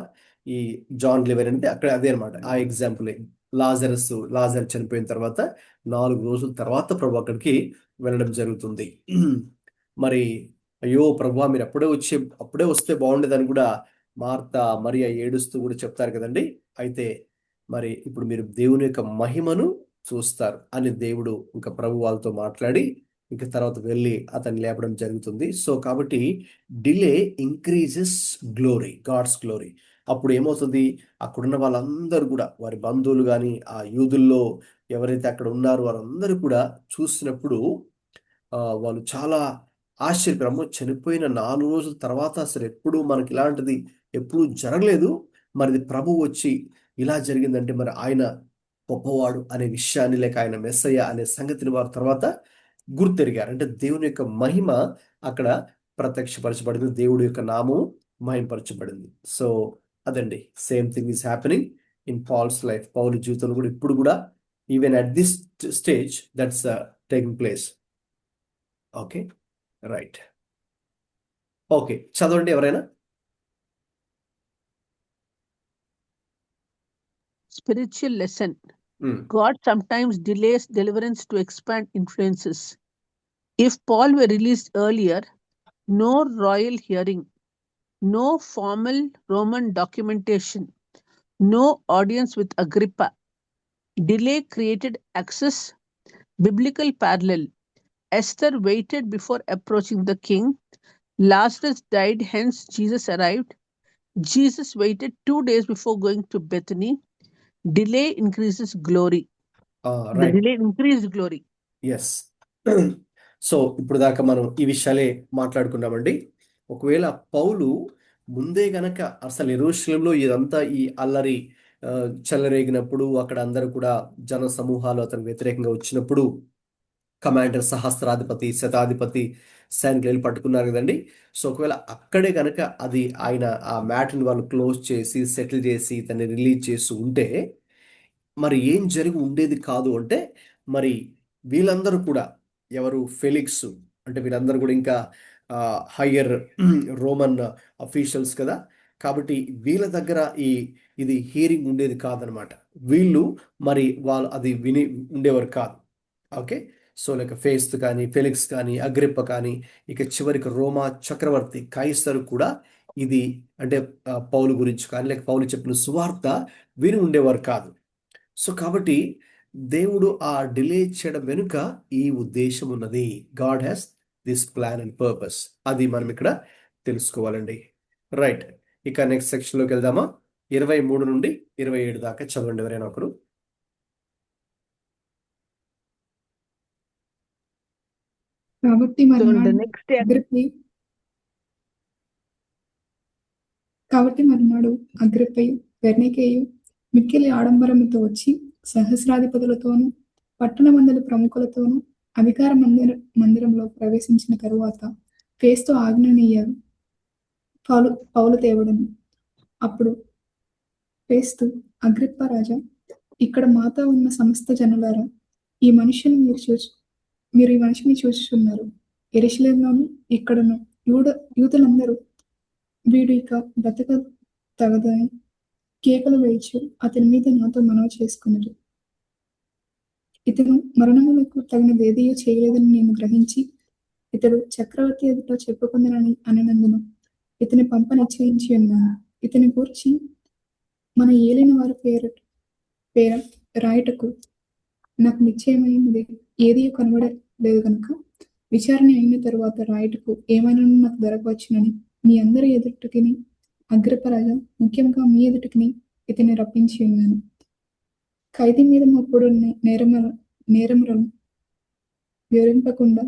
ఈ John liver అంటే అక్కడ అదే అనమాట, ఆ ఎగ్జాంపుల్. లాజర్ చనిపోయిన తర్వాత 4 రోజుల తర్వాత ప్రభు అక్కడికి వెళ్ళడం జరుగుతుంది. మరి అయ్యో ప్రభు మీరు అప్పుడే వస్తే బాగుండేదని కూడా మార్తా మరియా ఏడుస్తూ కూడా చెప్తారు కదండి. అయితే మరి ఇప్పుడు మీరు దేవుని యొక్క మహిమను చూస్తారు అని దేవుడు ఇంకా ప్రభు వాళ్ళతో మాట్లాడి ఇక తర్వాత వెళ్ళి అతన్ని లేపడం జరుగుతుంది. సో కాబట్టి delay increases glory, God's glory. అప్పుడు ఏమవుతుంది, అక్కడున్న వాళ్ళందరూ కూడా వారి బంధువులు కానీ ఆ యూదుల్లో ఎవరైతే అక్కడ ఉన్నారో వారందరూ కూడా చూసినప్పుడు వాళ్ళు చాలా ఆశ్చర్యపోయారు. చనిపోయిన 4 రోజుల తర్వాత అసలు ఎప్పుడు మనకి ఇలాంటిది ఎప్పుడు జరగలేదు, మరి ప్రభు వచ్చి ఇలా జరిగిందంటే మరి ఆయన గొప్పవాడు అనే విషయాన్ని, లేక ఆయన మెస్సయ్య అనే సంగతిని వారి తర్వాత గుర్తెరిగారు. అంటే దేవుని యొక్క మహిమ అక్కడ ప్రత్యక్షపరచబడింది, దేవుడి యొక్క నామం మహిమపరచబడింది. సో అదండి, same thing is happening in Paul's life. పౌలు జీవితంలో కూడా ఇప్పుడు కూడా even at this stage that's taking place. Okay, right. Okay, చదవండి ఎవరైనా. Spiritual lesson. God sometimes delays deliverance to expand influences. If Paul were released earlier, no royal hearing, no formal Roman documentation, no audience with Agrippa. Delay created access, biblical parallel. Esther waited before approaching the king. Lazarus died, hence Jesus arrived. Jesus waited 2 days before going to Bethany. Delay increases glory. The right, delay increased glory. Yes. So ఇప్పుడు దాకా మనం ఈ విషయాలే మాట్లాడుకున్నామండి. ఒకవేళ పౌలు ముందే గనక అసలు యెరూషలేములో ఇదంతా ఈ అల్లరి చెలరేగినప్పుడు, అక్కడ అందరూ కూడా జన సమూహాలు అతనికి వ్యతిరేకంగా వచ్చినప్పుడు, కమాండర్, సహస్రాధిపతి, శతాధిపతి సైనికులు వెళ్ళి పట్టుకున్నారు కదండి. సో ఒకవేళ అక్కడే కనుక అది ఆయన ఆ మ్యాటర్ని వాళ్ళు క్లోజ్ చేసి సెటిల్ చేసి దాన్ని రిలీజ్ చేసి ఉంటే మరి ఏం జరిగి ఉండేది కాదు. అంటే మరి వీళ్ళందరూ కూడా ఎవరు, ఫెలిక్స్, అంటే వీళ్ళందరూ కూడా ఇంకా హయ్యర్ రోమన్ అఫీషియల్స్ కదా, కాబట్టి వీళ్ళ దగ్గర ఇది హియరింగ్ ఉండేది కాదనమాట. వీళ్ళు మరి వాళ్ళు అది విని ఉండేవారు కాదు. ఓకే, సో లైక్ ఫేస్త్ కానీ, ఫెలిక్స్ కానీ, అగ్రిప్ప కానీ, ఇక చివరికి రోమా చక్రవర్తి కైసరు కూడా ఇది అంటే పౌలు గురించి కానీ లేక పౌలు చెప్పిన సువార్త విని ఉండేవారు కాదు. సో కాబట్టి దేవుడు ఆ డిలే చేయడం వెనుక ఈ ఉద్దేశం ఉన్నది. God has this plan and purpose. అది మనం ఇక్కడ తెలుసుకోవాలండి. రైట్, ఇక నెక్స్ట్ సెక్షన్లోకి వెళ్దామా. 23 నుండి 27 దాకా చదవండి ఎవరైనా ఒకరు. కాబట్టి So మరునాడు the next day, అగ్రిప్పయు బెర్నీకేయు మిక్కిలి ఆడంబరముతో వచ్చి సహస్రాధిపతులతోనూ పట్టణ మండలి ప్రముఖులతోనూ అధికార మందిరంలో ప్రవేశించిన తరువాత ఫేస్తు ఆజ్ఞనీయరు పౌలు తేవడను. అప్పుడు ఫేస్తు, అగ్రిప్ప రాజా, ఇక్కడ మాతో ఉన్న సమస్త జనులారా, ఈ మనిషిని మీరు ఈ మనిషిని చూస్తున్నారు. యెరూషలేములోను ఇక్కడను యూదులందరూ వీడు ఇక బ్రతక తగదని కేకలు వేయచ్చు అతని మీద నాతో మనవి చేసుకున్నారు. ఇతను మరణములకు తగినదేదియో చేయలేదని నేను గ్రహించి ఇతడు చక్రవర్తి ఎదుట చెప్పుకుందనని అనినందున ఇతని పంప నిశ్చయించి ఉన్నాను. ఇతని గూర్చి మన ఏలిన వారి పేర రాయటకు నాకు నిశ్చయమైనది ఏదియో కనబడలేదు కనుక విచారణ అయిన తరువాత రాయటకు ఏమైనా నాకు దొరకవచ్చునని మీ అందరి ఎదుటికిని, అగ్రిప్పరాజా ముఖ్యంగా మీ ఎదుటికిని ఇతని రప్పించి ఉన్నాను. ఖైదీ మీద మప్పుడు నేరములను వివరింపకుండా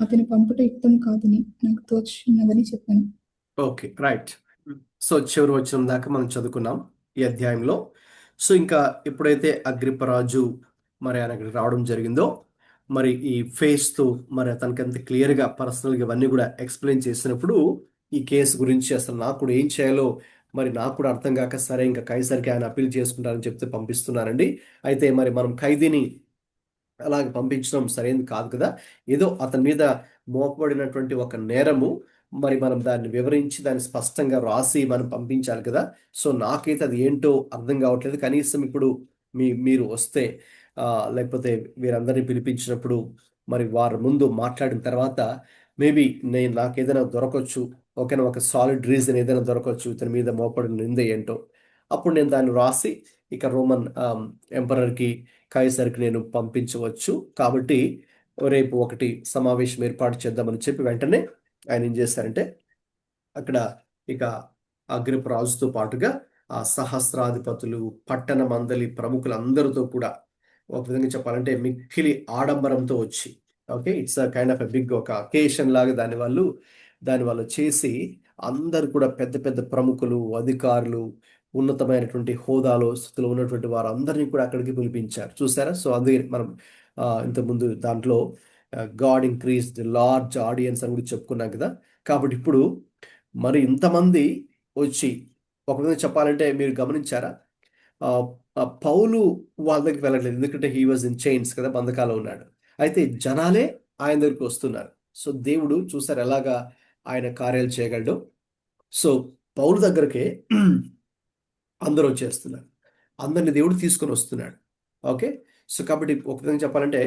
అతని పంపుట యుక్తం కాదని నాకు తోచున్నదని చెప్పాను. Okay, right. సో చివరి వచ్చిన దాకా మనం చదువుకున్నాం ఈ అధ్యాయంలో. సో ఇంకా ఎప్పుడైతే అగ్రిప్పరాజు మరి ఆయన అక్కడికి రావడం జరిగిందో, మరి ఈ ఫేస్తో మరి అతనికి అంత క్లియర్గా పర్సనల్గా ఇవన్నీ కూడా ఎక్స్ప్లెయిన్ చేసినప్పుడు ఈ కేసు గురించి అసలు నాకు కూడా ఏం చేయాలో మరి నాకు కూడా అర్థం కాక, సరే ఇంకా కైసరికి ఆయన అప్పీల్ చేసుకుంటారని చెప్తే పంపిస్తున్నారండి. అయితే మరి మనం ఖైదీని అలాగే పంపించడం సరైనది కాదు కదా. ఏదో అతని మీద మోపబడినటువంటి ఒక నేరము, మరి మనం దాన్ని వివరించి దాన్ని స్పష్టంగా రాసి మనం పంపించాలి కదా. సో నాకైతే అది ఏంటో అర్థం కావట్లేదు. కనీసం ఇప్పుడు మీరు వస్తే లేకపోతే వీరందరినీ పిలిపించినప్పుడు మరి వారి ముందు మాట్లాడిన తర్వాత మేబీ నాకు ఏదైనా దొరకవచ్చు, ఓకేనా, ఒక సాలిడ్ రీజన్ ఏదైనా దొరకవచ్చు ఇతని మీద మోపడిన నింద ఏంటో. అప్పుడు నేను దాన్ని రాసి ఇక రోమన్ ఎంపరర్కి, కైసర్కి నేను పంపించవచ్చు. కాబట్టి రేపు ఒకటి సమావేశం ఏర్పాటు చేద్దామని చెప్పి వెంటనే ఆయన ఏం చేశారంటే అక్కడ ఇక అగ్రిప్ప రాజుతో పాటుగా ఆ సహస్రాధిపతులు, పట్టణ మందలి ప్రముఖులందరితో కూడా ఒక విధంగా చెప్పాలంటే మిక్కిలి ఆడంబరంతో వచ్చి, okay, it's a kind of a big ఒక అకేషన్ లాగా దాని వాళ్ళు చేసి అందరు కూడా పెద్ద పెద్ద ప్రముఖులు, అధికారులు, ఉన్నతమైనటువంటి హోదాలో స్థితిలో ఉన్నటువంటి వారందరినీ కూడా అక్కడికి పిలిపించారు. చూసారా? సో అందుకే మనం ఇంతకుముందు దాంట్లో గాడ్ ఇంక్రీస్డ్ లార్జ్ ఆడియన్స్ అని కూడా చెప్పుకున్నాం కదా. కాబట్టి ఇప్పుడు మరి ఇంతమంది వచ్చి, ఒక విధంగా చెప్పాలంటే మీరు గమనించారా, ఆ, పౌలు వాళ్ళ దగ్గరికి వెళ్ళట్లేదు, ఎందుకంటే హీ వాజ్ ఇన్ చైన్స్ కదా, బంధకాల్లో ఉన్నాడు. అయితే జనాలే ఆయన దగ్గరికి వస్తున్నారు. సో దేవుడు చూసారు ఎలాగా ఆయన కార్యాలు చేయగలడు. సో పౌలు దగ్గరకే అందరూ వచ్చేస్తున్నారు, అందరిని దేవుడు తీసుకొని వస్తున్నాడు. ఓకే. సో కాబట్టి ఒక విధంగా చెప్పాలంటే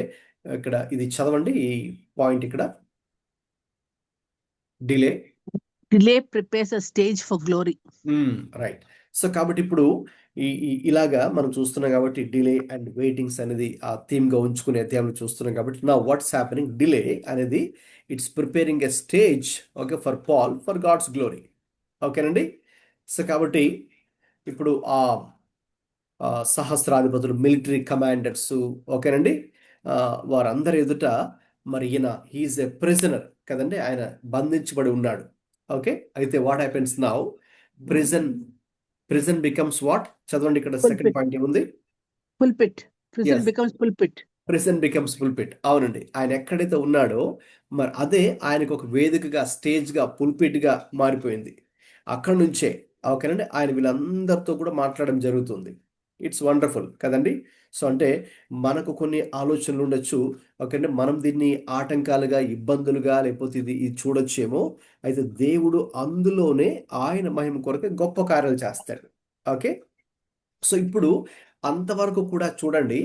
ఇక్కడ ఇది చదవండి, ఈ పాయింట్ ఇక్కడ, delay. Delay prepares a stage for glory. Right. So కాబట్టి ఇప్పుడు ఇలాగా మనం చూస్తున్నాం కాబట్టి డిలే అండ్ వెయిటింగ్స్ అనేది ఆ థీమ్ గా ఉంచుకునే అధ్యాయంలో చూస్తున్నాం కాబట్టి నా వాట్స్ హ్యాపెనింగ్, డిలే అనేది it's preparing a stage, okay, for Paul for God's glory. ఓకేనండి. సో కాబట్టి ఇప్పుడు ఆ సహస్రాధిపతులు, మిలిటరీ కమాండర్స్, ఓకేనండి, వారందరి ఎదుట మరి ఈయన హీఈస్ ఎ ప్రిజనర్ కదండి, ఆయన బంధించబడి ఉన్నాడు. ఓకే. అయితే what happens now, prison becomes what, చదవండి ఇక్కడ సెకండ్ Pulpit. పాయింట్ ఏముంది, Pulpit. Prison Yes. becomes pulpit. Prison becomes pulpit. అవునండి, ఆయన ఎక్కడైతే ఉన్నాడో మరి అదే ఆయనకు ఒక వేదికగా, స్టేజ్గా, పుల్పిట్గా మారిపోయింది. అక్కడి నుంచే ఓకేనండి ఆయన వీళ్ళందరితో కూడా మాట్లాడడం జరుగుతుంది. ఇట్స్ వండర్ఫుల్ కదండి. సో అంటే మనకు కొన్ని ఆలోచనలు ఉండొచ్చు, ఓకే, మనం దీన్ని ఆటంకాలుగా, ఇబ్బందులుగా, లేకపోతే ఇది చూడొచ్చేమో. అయితే దేవుడు అందులోనే ఆయన మహిమ కొరకు గొప్ప కార్యాలు చేస్తాడు. ఓకే. సో ఇప్పుడు అంతవరకు కూడా చూడండి,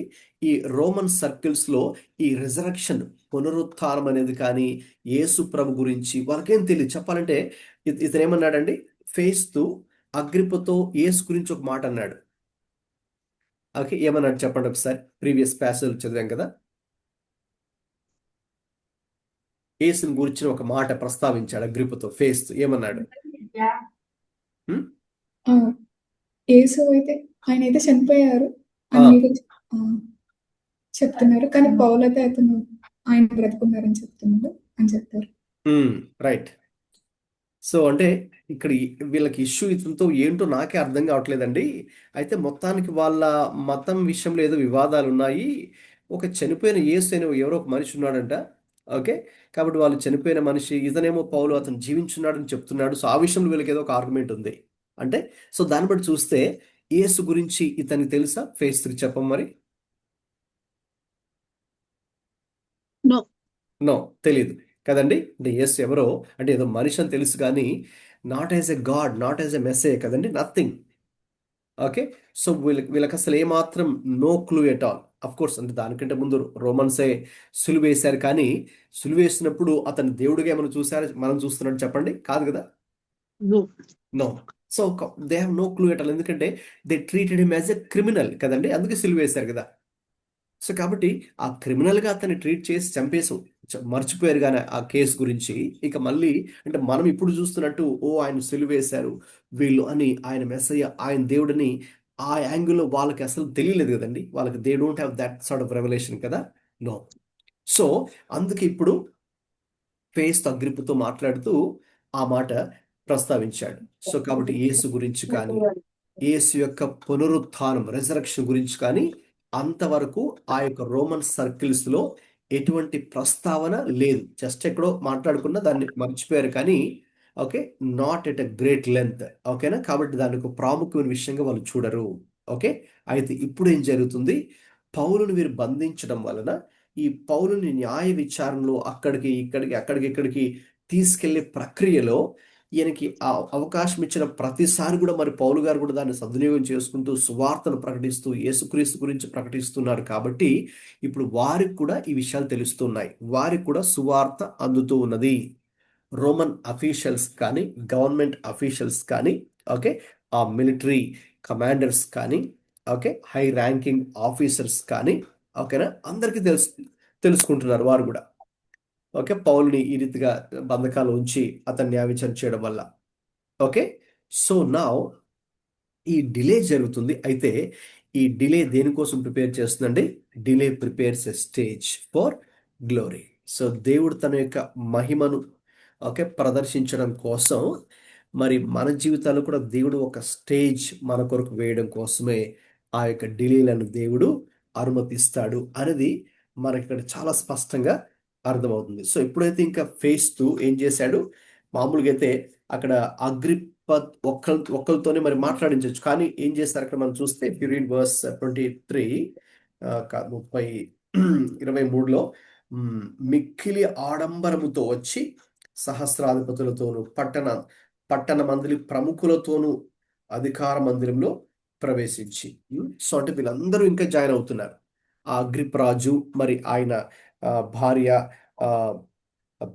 ఈ రోమన్ సర్కిల్స్ లో ఈ రిజరక్షన్, పునరుత్థానం అనేది కానీ, యేసు ప్రభు గురించి వాళ్ళకేం తెలియదు. చెప్పాలంటే ఇతను ఏమన్నాడండి, ఫేస్తు అగ్రిప్పతో యేసు గురించి ఒక మాట అన్నాడు. ఓకే, ఏమన్నాడు చెప్పండి ఒకసారి. ప్రీవియస్ ప్యాసేజ్ చదివాం కదా, యేసుని గురించిన ఒక మాట ప్రస్తావించాడు అగ్రిప్పతో ఫేస్తు. ఏమన్నాడు? యేసు అయితే ఆయన అయితే చనిపోయారు అని మీరు చెప్తున్నారు, కానీ పౌలు అయితే అతను ఆయన బ్రతుకున్నారని చెప్తున్నాడు అని చెప్పారు. రైట్. సో అంటే ఇక్కడ వీళ్ళకి ఇష్యూ ఇతనితో ఏంటో నాకే అర్థం కావట్లేదండి. అయితే మొత్తానికి వాళ్ళ మతం విషయంలో ఏదో వివాదాలు ఉన్నాయి. ఒక చనిపోయిన యేసు అనే ఎవరో ఒక మనిషి ఉన్నాడంట. ఓకే. కాబట్టి వాళ్ళు చనిపోయిన మనిషి, ఇతనేమో పౌలు అతను జీవించున్నాడని చెప్తున్నాడు. సో ఆ విషయంలో వీళ్ళకి ఏదో ఒక ఆర్గ్యుమెంట్ ఉంది అంటే. సో దాన్ని బట్టి చూస్తే యేసు గురించి ఇతనికి తెలుసా? ఫేస్కి చెప్పం మరి. No. నో, తెలీదు కదండి. అంటే యేసు ఎవరో అంటే ఏదో మనిషి అని తెలుసు, కానీ not as a god, not as a message కదండి, నథింగ్. ఓకే. సో వీళ్ళకి అసలు ఏమాత్రం no clue at all. Of course అంటే దానికంటే ముందు రోమన్సే సులువేశారు, కానీ సులువేసినప్పుడు అతను దేవుడిగా ఏమైనా చూసారా, మనం చూస్తున్నాడు చెప్పండి? కాదు కదా. No. No. So they have no clue at all, ఎందుకంటే they treated him as a criminal కదండి, అందుకే సులువేశారు కదా. సో కాబట్టి ఆ క్రిమినల్గా అతన్ని ట్రీట్ చేసి చంపేసి మర్చిపోయారు కానీ ఆ కేసు గురించి. ఇక మళ్ళీ అంటే మనం ఇప్పుడు చూస్తున్నట్టు ఆయన సిలువేశారు వీళ్ళు అని, ఆయన మెస్సయ్య, ఆయన దేవుడిని ఆ యాంగిల్లో వాళ్ళకి అసలు తెలియలేదు కదండి. వాళ్ళకి they don't have that sort of revolution కదా. నో. సో అందుకే ఇప్పుడు ఫేస్ అగ్రిప్పతో మాట్లాడుతూ ఆ మాట ప్రస్తావించాడు. సో కాబట్టి యేసు గురించి కానీ, యేసు యొక్క పునరుత్థానం, రెజరక్షన్ గురించి కానీ అంతవరకు ఆ యొక్క రోమన్ సర్కిల్స్ లో ఎటువంటి ప్రస్తావన లేదు. జస్ట్ ఎక్కడో మాట్లాడుకున్న దాన్ని మర్చిపోయారు, కానీ okay, not at a great length. ఓకేనా. కాబట్టి దానికి ఒక ప్రాముఖ్యమైన విషయంగా వాళ్ళు చూడరు. ఓకే. అయితే ఇప్పుడు ఏం జరుగుతుంది, పౌలుని వీరు బంధించడం వలన ఈ పౌలుని న్యాయ విచారణలో అక్కడికి ఇక్కడికి తీసుకెళ్లే ప్రక్రియలో ఈయనకి ఆ అవకాశం ఇచ్చిన ప్రతిసారి కూడా మరి పౌలు గారు కూడా దాన్ని సద్వినియోగం చేసుకుంటూ సువార్తను ప్రకటిస్తూ యేసుక్రీస్తు గురించి ప్రకటిస్తున్నారు. కాబట్టి ఇప్పుడు వారికి కూడా ఈ విషయాలు తెలుస్తున్నాయి, వారికి కూడా సువార్త అందుతూ ఉన్నది. రోమన్ అఫీషియల్స్ కానీ, గవర్నమెంట్ అఫీషియల్స్ కానీ, ఓకే, ఆ మిలిటరీ కమాండర్స్ కానీ, ఓకే, హై ర్యాంకింగ్ ఆఫీసర్స్ కానీ, ఓకేనా, అందరికీ తెలుసుకుంటున్నారు వారు కూడా. ఓకే, పౌలుని ఈ రీతిగా బంధకాలు ఉంచి అతన్ని న్యాయవిచారణ చేయడం వల్ల. ఓకే. సో నా ఈ డిలే జరుగుతుంది. అయితే ఈ డిలే దేనికోసం ప్రిపేర్ చేస్తుందండి? Delay prepares a stage for glory. So దేవుడు తన యొక్క మహిమను ఓకే ప్రదర్శించడం కోసం మరి మన జీవితాల్లో కూడా దేవుడు ఒక స్టేజ్ మన కొరకు వేయడం కోసమే ఆ యొక్క డిలేలను దేవుడు అనుమతిస్తాడు అనేది మనకి ఇక్కడ చాలా స్పష్టంగా అర్థమవుతుంది. సో ఎప్పుడైతే ఇంకా ఫేస్తూ ఏం చేశాడు, మామూలుగా అయితే అక్కడ అగ్రిప్ప ఒక్కరితోనే మరి మాట్లాడించవచ్చు, కానీ ఏం చేస్తారు అక్కడ మనం చూస్తే ఇఫ్ యు రీడ్ వర్స్ 23 23లో మిక్కిలి ఆడంబరముతో వచ్చి సహస్రాధిపతులతోనూ పట్టణ మందిరి ప్రముఖులతోనూ అధికార మందిరంలో ప్రవేశించి, సో అంటే వీళ్ళందరూ ఇంకా జాయిన్ అవుతున్నారు. ఆ అగ్రిప్ రాజు మరి ఆయన భార్య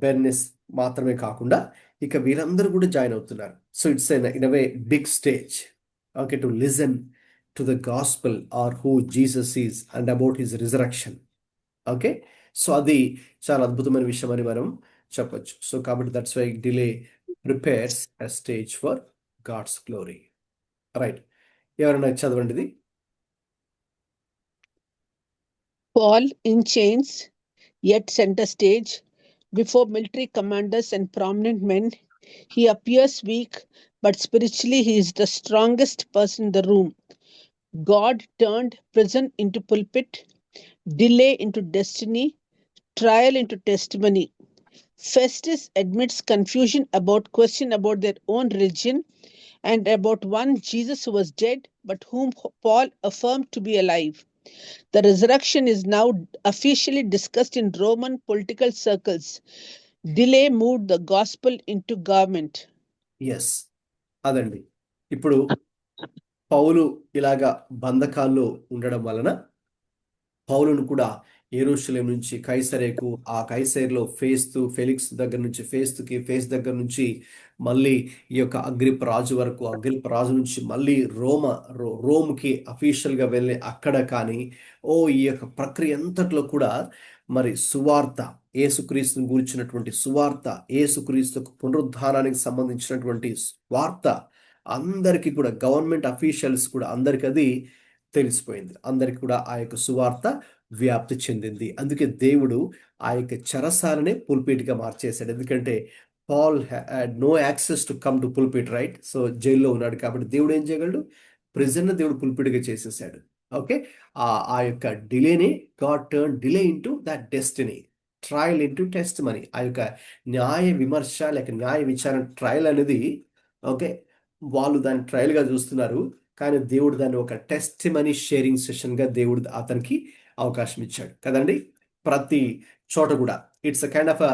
బెర్నిస్ మాత్రమే కాకుండా ఇక వీళ్ళందరూ కూడా జాయిన్ అవుతున్నారు. So it's in way big stage, okay, to listen to the gospel or who Jesus is and about his resurrection. Okay, so అది చాలా అద్భుతమైన విషయం అని మనం చెప్పొచ్చు. సో కాబట్టి that's why delay prepares a stage for God's glory. Right, ఎవరైనా చదవండి ఇది. Paul, in chains, yet center stage, before military commanders and prominent men, he appears weak, but spiritually he is the strongest person in the room. God turned prison into pulpit, delay into destiny, trial into testimony. Festus admits confusion question about their own religion and about one Jesus who was dead, but whom Paul affirmed to be alive. The resurrection is now officially discussed in Roman political circles. Delay moved the gospel into government. Yes, అదండి. ఇప్పుడు పౌలు ఇలాగా బంధకాల్లో ఉండడం వలన పౌలును కూడా యెరూషలేం నుంచి కైసరేకు, ఆ కైసరేలో Felix దగ్గర నుంచి ఫేస్ దగ్గర నుంచి మళ్ళీ ఈ యొక్క అగ్రిప్ప రాజు వరకు, అగ్రిప్ప రాజు నుంచి మళ్ళీ రోమ్కి అఫీషియల్గా వెళ్ళి అక్కడ కానీ ఈ యొక్క ప్రక్రియ అంతట్లో కూడా మరి సువార్త, యేసుక్రీస్తుని గురించినటువంటి సువార్త, యేసుక్రీస్తుకు పునరుద్ధానానికి సంబంధించినటువంటి వార్త అందరికీ కూడా, గవర్నమెంట్ అఫీషియల్స్ కూడా అందరికి అది తెలిసిపోయింది. అందరికి కూడా ఆ యొక్క సువార్త వ్యాప్తి చెందింది. అందుకే దేవుడు ఆ యొక్క చెరసాలనే పుల్పిట్గా మార్చేశాడు. ఎందుకంటే Paul had no access to come to pulpit, right? So జైల్లో ఉన్నాడు కాబట్టి దేవుడు ఏం చేయగలడు? ప్రిజన్ దేవుడు పుల్పిట్గా చేసేసాడు. ఓకే, ఆ యొక్క డిలేని God turn delay into that destiny, trial into testimony. ఆ యొక్క న్యాయ విమర్శ లేక న్యాయ విచారణ ట్రయల్ అనేది, ఓకే, వాళ్ళు దాన్ని ట్రయల్గా చూస్తున్నారు, కానీ దేవుడు దాన్ని ఒక టెస్ట్ మనీ షేరింగ్ సెషన్గా దేవుడు అతనికి అవకాశం ఇచ్చాడు కదండి. ప్రతి చోట కూడా it's a kind of a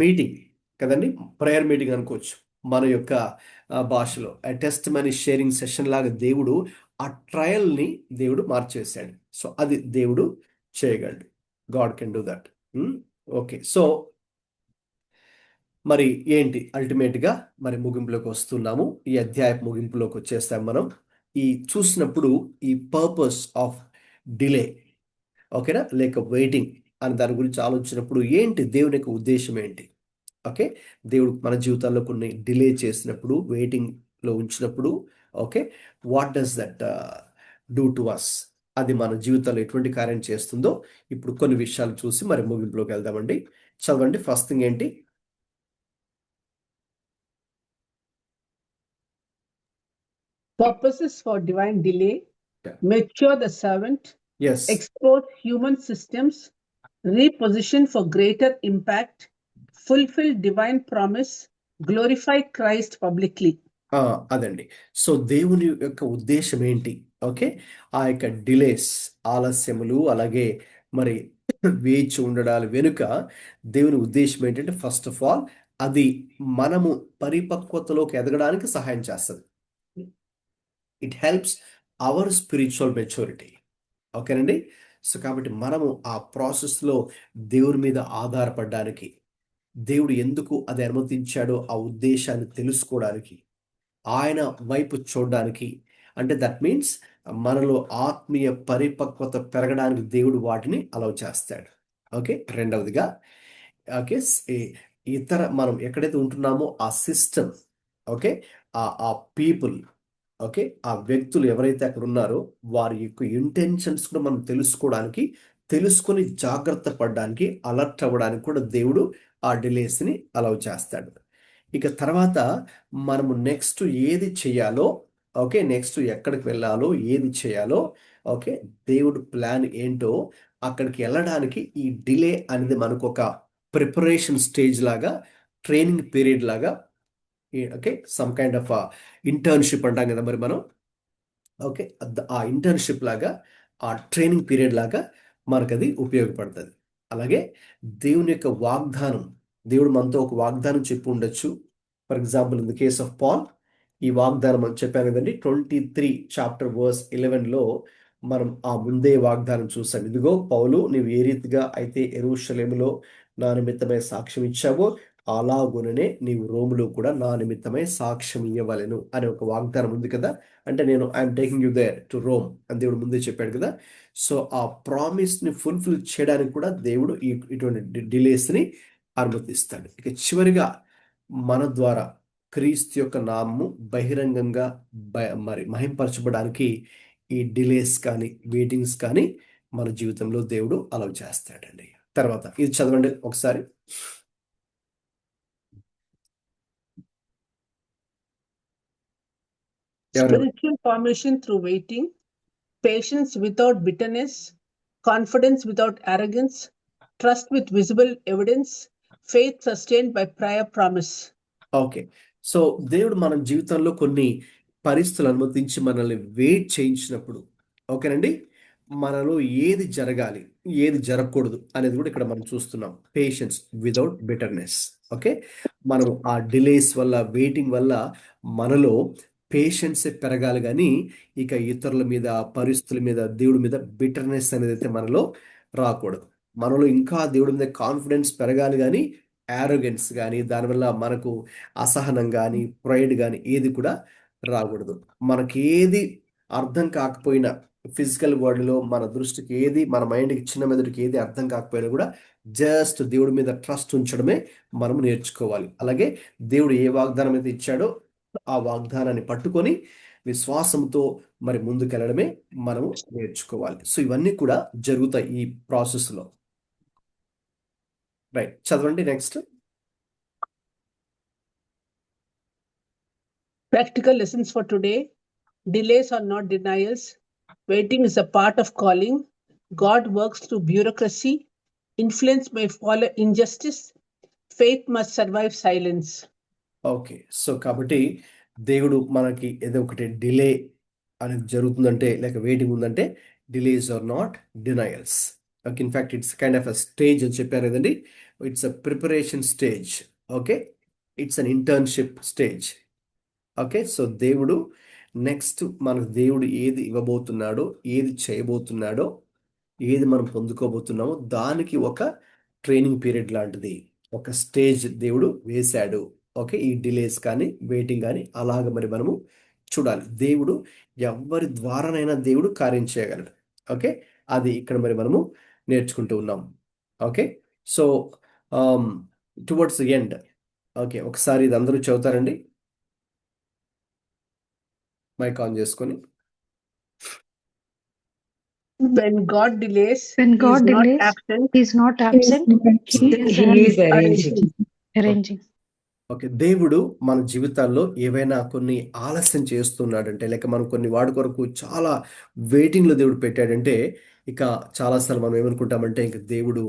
meeting కదండి, ప్రేయర్ మీటింగ్ అనుకోవచ్చు మన యొక్క భాషలో. టెస్ట్ మనీ షేరింగ్ సెషన్ లాగా దేవుడు ఆ ట్రయల్ని దేవుడు మార్చేశాడు. సో అది దేవుడు చేయగలడు. God can do that. Okay, so మరి ఏంటి అల్టిమేట్గా మరి ముగింపులోకి వస్తున్నాము. ఈ అధ్యాయ ముగింపులోకి వచ్చేస్తాం మనం. ఈ చూసినప్పుడు ఈ పర్పస్ ఆఫ్ డిలే, ఓకేనా, లేక వెయిటింగ్ అని దాని గురించి ఆలోచించినప్పుడు ఏంటి దేవుని యొక్క ఉద్దేశం ఏంటి? ఓకే, దేవుడు మన జీవితాల్లో కొన్ని డిలే చేసినప్పుడు, వెయిటింగ్లో ఉంచినప్పుడు, okay, what does that do to us? అది మన జీవితంలో ఎటువంటి కార్యం చేస్తుందో ఇప్పుడు కొన్ని విషయాలు చూసి మరి ముగింపులోకి వెళ్దామండి. చదవండి. ఫస్ట్ థింగ్ ఏంటి? Purposes for divine delay: mature the servant, yes, expose human systems, reposition for greater impact, fulfill divine promise, glorify Christ publicly. అదండి. సో దేవుని యొక్క ఉద్దేశం ఏంటి? ఓకే, ఆ యొక్క డిలేస్, ఆలస్యములు, అలాగే మరి వేచి ఉండడాల వెనుక దేవుని ఉద్దేశం ఏంటంటే, ఫస్ట్ ఆఫ్ ఆల్ అది మనము పరిపక్వతలోకి ఎదగడానికి సహాయం చేస్తుంది. It helps our spiritual maturity. ఓకేనండి. సో కాబట్టి మనము ఆ ప్రాసెస్లో దేవుని మీద ఆధారపడడానికి, దేవుడు ఎందుకు అది అనుమతించాడో ఆ ఉద్దేశాన్ని తెలుసుకోవడానికి, ఆయన వైపు చూడడానికి, అంటే దట్ మీన్స్ మనలో ఆత్మీయ పరిపక్వత పెరగడానికి దేవుడు వాటిని అలౌ చేస్తాడు. ఓకే, రెండవదిగా ఓకే, ఇతర మనం ఎక్కడైతే ఉంటున్నామో ఆ సిస్టమ్, ఓకే, ఆ పీపుల్, ఓకే, ఆ వ్యక్తులు ఎవరైతే అక్కడ ఉన్నారో వారి యొక్క ఇంటెన్షన్స్ కూడా మనం తెలుసుకొని జాగ్రత్త పడడానికి, అలర్ట్ అవ్వడానికి కూడా దేవుడు ఆ డిలేస్ని అలౌ చేస్తాడు. ఇక తర్వాత మనము నెక్స్ట్ ఏది చేయాలో, ఓకే, నెక్స్ట్ ఎక్కడికి వెళ్ళాలో, ఏది చేయాలో, ఓకే, దేవుడు ప్లాన్ ఏంటో అక్కడికి వెళ్ళడానికి ఈ డిలే అనేది మనకు ఒక ప్రిపరేషన్ స్టేజ్ లాగా, ట్రైనింగ్ పీరియడ్ లాగా, okay, some kind of internship అంటాం కదా మరి మనం. ఓకే, ఆ ఇంటర్న్షిప్ లాగా, ఆ ట్రైనింగ్ పీరియడ్ లాగా మనకు అది ఉపయోగపడుతుంది. అలాగే దేవుని యొక్క వాగ్దానం, దేవుడు మనతో ఒక వాగ్దానం చెప్పి ఉండొచ్చు. For example in the case of Paul, ఈ వాగ్దానం అని చెప్పాను కదండి, 23 చాప్టర్ వర్స్ 11లో మనం ఆ ముందే వాగ్దానం చూసాం. ఇదిగో పౌలు, నీవు ఏ రీతిగా అయితే యెరూషలేములో నా నిమిత్తమై సాక్ష్యం ఇచ్చావో అలాగుననే నీవు రోములో కూడా నా నిమిత్తమై సాక్ష్యం ఇవ్వవలెను అనే ఒక వాగ్దానం ఉంది కదా. అంటే నేను I'm taking you there to Rome అని దేవుడు ముందే చెప్పాడు కదా. సో ఆ ప్రామిస్ని ఫుల్ఫిల్ చేయడానికి కూడా దేవుడు ఇటువంటి డిలేస్ని అనుమతిస్తాడు. ఇక చివరిగా మన ద్వారా క్రీస్తు యొక్క నామము బహిరంగంగా మరి మహింపరచబడానికి ఈ డిలేస్ కానీ, వెయిటింగ్స్ కానీ మన జీవితంలో దేవుడు అలౌ చేస్తాడండి. తర్వాత ఇది చదవండి ఒకసారి. Spiritual formation through waiting, patience without bitterness, confidence without arrogance, trust with visible evidence, faith sustained by prior promise. Okay, so దేవుడు మన జీవితంలో కొన్ని పరిస్థితులు అనుమతించి మనల్ని వెయిట్ చేయించినప్పుడు, ఓకేనండి, మనలో ఏది జరగాలి, ఏది జరగకూడదు అనేది కూడా ఇక్కడ మనం చూస్తున్నాం. Patience without bitterness. ఓకే, మనం ఆ డిలేస్ వల్ల, వెయిటింగ్ వల్ల మనలో పేషెన్స్ పెరగాలి, కానీ ఇక ఇతరుల మీద, పరిస్థితుల మీద, దేవుడి మీద బిటర్నెస్ అనేది అయితే మనలో రాకూడదు. మనలో ఇంకా దేవుడి మీద కాన్ఫిడెన్స్ పెరగాలి, కానీ యారోగెన్స్ కానీ, దానివల్ల మనకు అసహనం కానీ, ప్రైడ్ కానీ ఏది కూడా రాకూడదు. మనకి ఏది అర్థం కాకపోయినా, ఫిజికల్ వరల్డ్లో మన దృష్టికి ఏది, మన మైండ్కి, చిన్న మెదడుకి ఏది అర్థం కాకపోయినా కూడా జస్ట్ దేవుడి మీద ట్రస్ట్ ఉంచడమే మనం నేర్చుకోవాలి. అలాగే దేవుడు ఏ వాగ్దానం అయితే ఇచ్చాడో ఆ వాగ్దానాన్ని పట్టుకొని విశ్వాసంతో మరి ముందుకెళ్ళడమే మనము నేర్చుకోవాలి. సో ఇవన్నీ కూడా జరుగుతాయి ఈ ప్రాసెస్లో. రైట్, చదవండి next. Practical lessons for today. Delays are not denials. Waiting is a part of calling. God works through bureaucracy. Influence may follow injustice. Faith must survive silence. Okay, so కాబట్టి దేవుడు మనకి ఏదో ఒకటి డిలే అనేది జరుగుతుందంటే, లేక waiting ఉందంటే, delays are not denials. Okay, in fact it's kind of a stage అని చెప్పారు కదండి. It's a preparation stage. Okay, it's an internship stage. Okay, so దేవుడు నెక్స్ట్ మనకు దేవుడు ఏది ఇవ్వబోతున్నాడో, ఏది చేయబోతున్నాడో, ఏది మనం పొందుకోబోతున్నామో దానికి ఒక ట్రైనింగ్ పీరియడ్ లాంటిది, ఒక స్టేజ్ దేవుడు వేశాడు. ఓకే, ఈ డిలేస్ కానీ, వెయిటింగ్ కానీ అలాగ మరి మనము చూడాలి. దేవుడు ఎవరి ద్వారానైనా దేవుడు కార్యం చేయగలడు. ఓకే, అది ఇక్కడ మరి మనము నేర్చుకుంటూ ఉన్నాం. Okay, so towards the end. Okay, ఒకసారి ఇది అందరూ చదువుతారండి, మైక్ ఆన్ చేసుకొని. When God delays, When He is God not delays, absent, He is not absent. He is He is arranging. arranging. Okay, దేవుడు మన జీవితాల్లో ఏవైనా కొన్ని ఆలస్యం చేస్తున్నాడంటే, లేక మనం కొన్ని వాడి కొరకు చాలా వెయిటింగ్లో దేవుడు పెట్టాడంటే, ఇక చాలాసార్లు మనం ఏమనుకుంటామంటే, ఇంక దేవుడు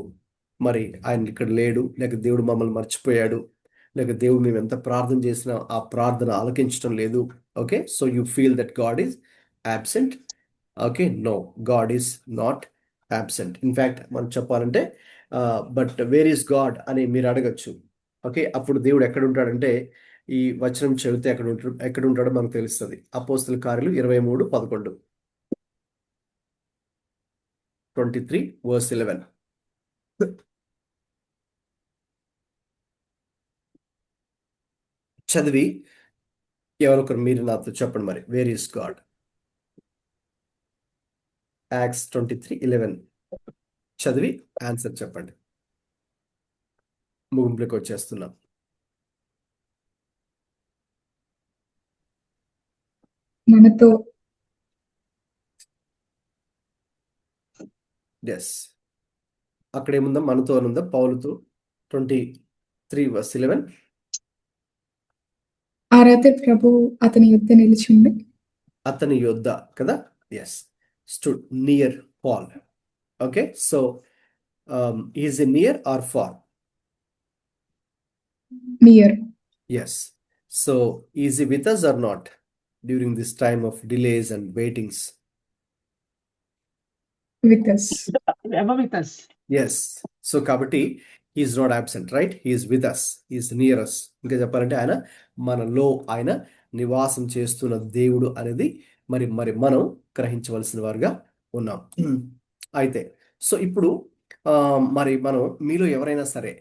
మరి ఆయన ఇక్కడ లేడు, లేక దేవుడు మమ్మల్ని మర్చిపోయాడు, లేక దేవుడు మేము ఎంత ప్రార్థన చేసినా ఆ ప్రార్థన ఆలకించడం లేదు. Okay, so you feel that God is absent. Okay, no, God is not absent. In fact మనం చెప్పాలంటే బట్ వేర్ ఈస్ గాడ్ అని మీరు అడగచ్చు. ఓకే, అప్పుడు దేవుడు ఎక్కడ ఉంటాడంటే, ఈ వచనం చదివితే ఎక్కడ ఉంటాడో మనకు తెలుస్తుంది. అపోస్తల కార్యాలు 23:11, 23:11. చదివి ఎవరొకరు మీరు నాతో చెప్పండి మరి, వేర్ ఈస్ గాడ్. యాక్ట్స్ 23:11 చదివి ఆన్సర్ చెప్పండి. ముగింపులోకి వచ్చేస్తున్నాం. మనతో ఎస్, అక్కడ ఏముందా, మనతో అని ఉందా, పౌలుతో. 23:11. ఆ రాత్రి ప్రభువు అతని యుద్ధ నిలిచింది. అతని యొద్ద కదా, yes, stood near Paul. Okay, so is a near or far? near. Yes. So, is he with us or not during this time of delays and waitings? With us. Ever with us. Yes. So, కాబట్టి he is not absent, right? He is with us. He is near us. ఇంకా చెప్పాలంటే ఆయన మనలో ఆయన నివాసం చేస్తున్న దేవుడు అనేది మరి మనం గ్రహించవలసిన వారుగా ఉన్నాం. అయితే సో ఇప్పుడు మరి మనం మీలో ఎవరైనా సరే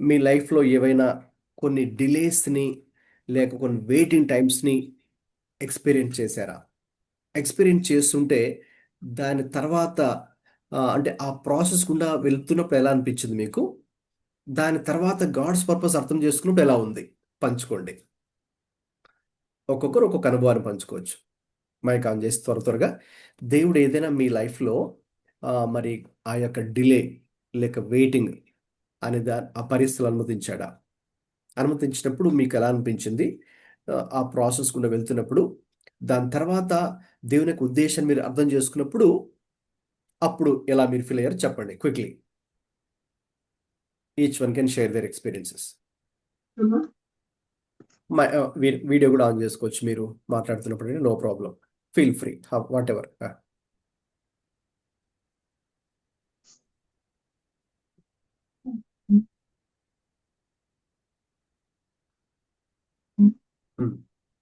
మీ లైఫ్లో ఏవైనా కొన్ని డిలేస్ని లేక కొన్ని వెయిటింగ్ టైమ్స్ని ఎక్స్పీరియన్స్ చేశారా? ఎక్స్పీరియన్స్ చేస్తుంటే దాని తర్వాత అంటే ఆ ప్రాసెస్ గుండా వెళ్తున్నప్పుడు ఎలా అనిపించింది మీకు? దాని తర్వాత గాడ్స్ పర్పస్ అర్థం చేసుకున్నప్పుడు ఎలా ఉంది? పంచుకోండి. ఒక్కొక్కరు ఒక్కొక్క అనుభవాన్ని పంచుకోవచ్చు. మైక్ ఆన్ చేసి త్వరగా దేవుడు ఏదైనా మీ లైఫ్లో మరి ఆ యొక్క డిలే లేక వెయిటింగ్ అనే ఆ పరిస్థితులు అనుమతించాడా? అనుమతించినప్పుడు మీకు ఎలా అనిపించింది? ఆ ప్రాసెస్ గుండా వెళ్తున్నప్పుడు దాని తర్వాత దేవుని యొక్క ఉద్దేశాన్ని మీరు అర్థం చేసుకున్నప్పుడు అప్పుడు ఎలా మీరు ఫీల్ అయ్యారు చెప్పండి quickly. Each one can share their experiences. Video కూడా ఆన్ చేసుకోవచ్చు మీరు మాట్లాడుతున్నప్పుడు, no problem, feel free, whatever.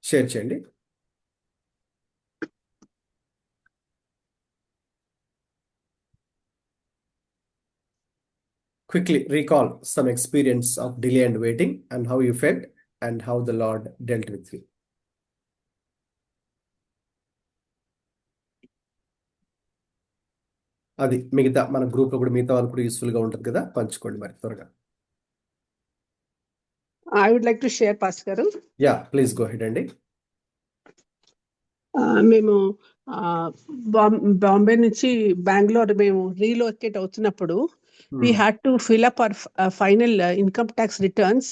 Share చేయండి. Quickly recall some experience of delay and waiting and how you felt and how the Lord dealt with you. అది మిగతా మన గ్రూప్లో కూడా మిగతా వాళ్ళు కూడా యూస్ఫుల్గా ఉంటుంది కదా, పంచుకోండి మరి త్వరగా. I would like to share, Pastor garu. Yeah, please go ahead అండి. మేము బాంబే నుంచి బెంగళూరు మేము రీలొకేట్ అవుతున్నప్పుడు we had to fill up our final income tax returns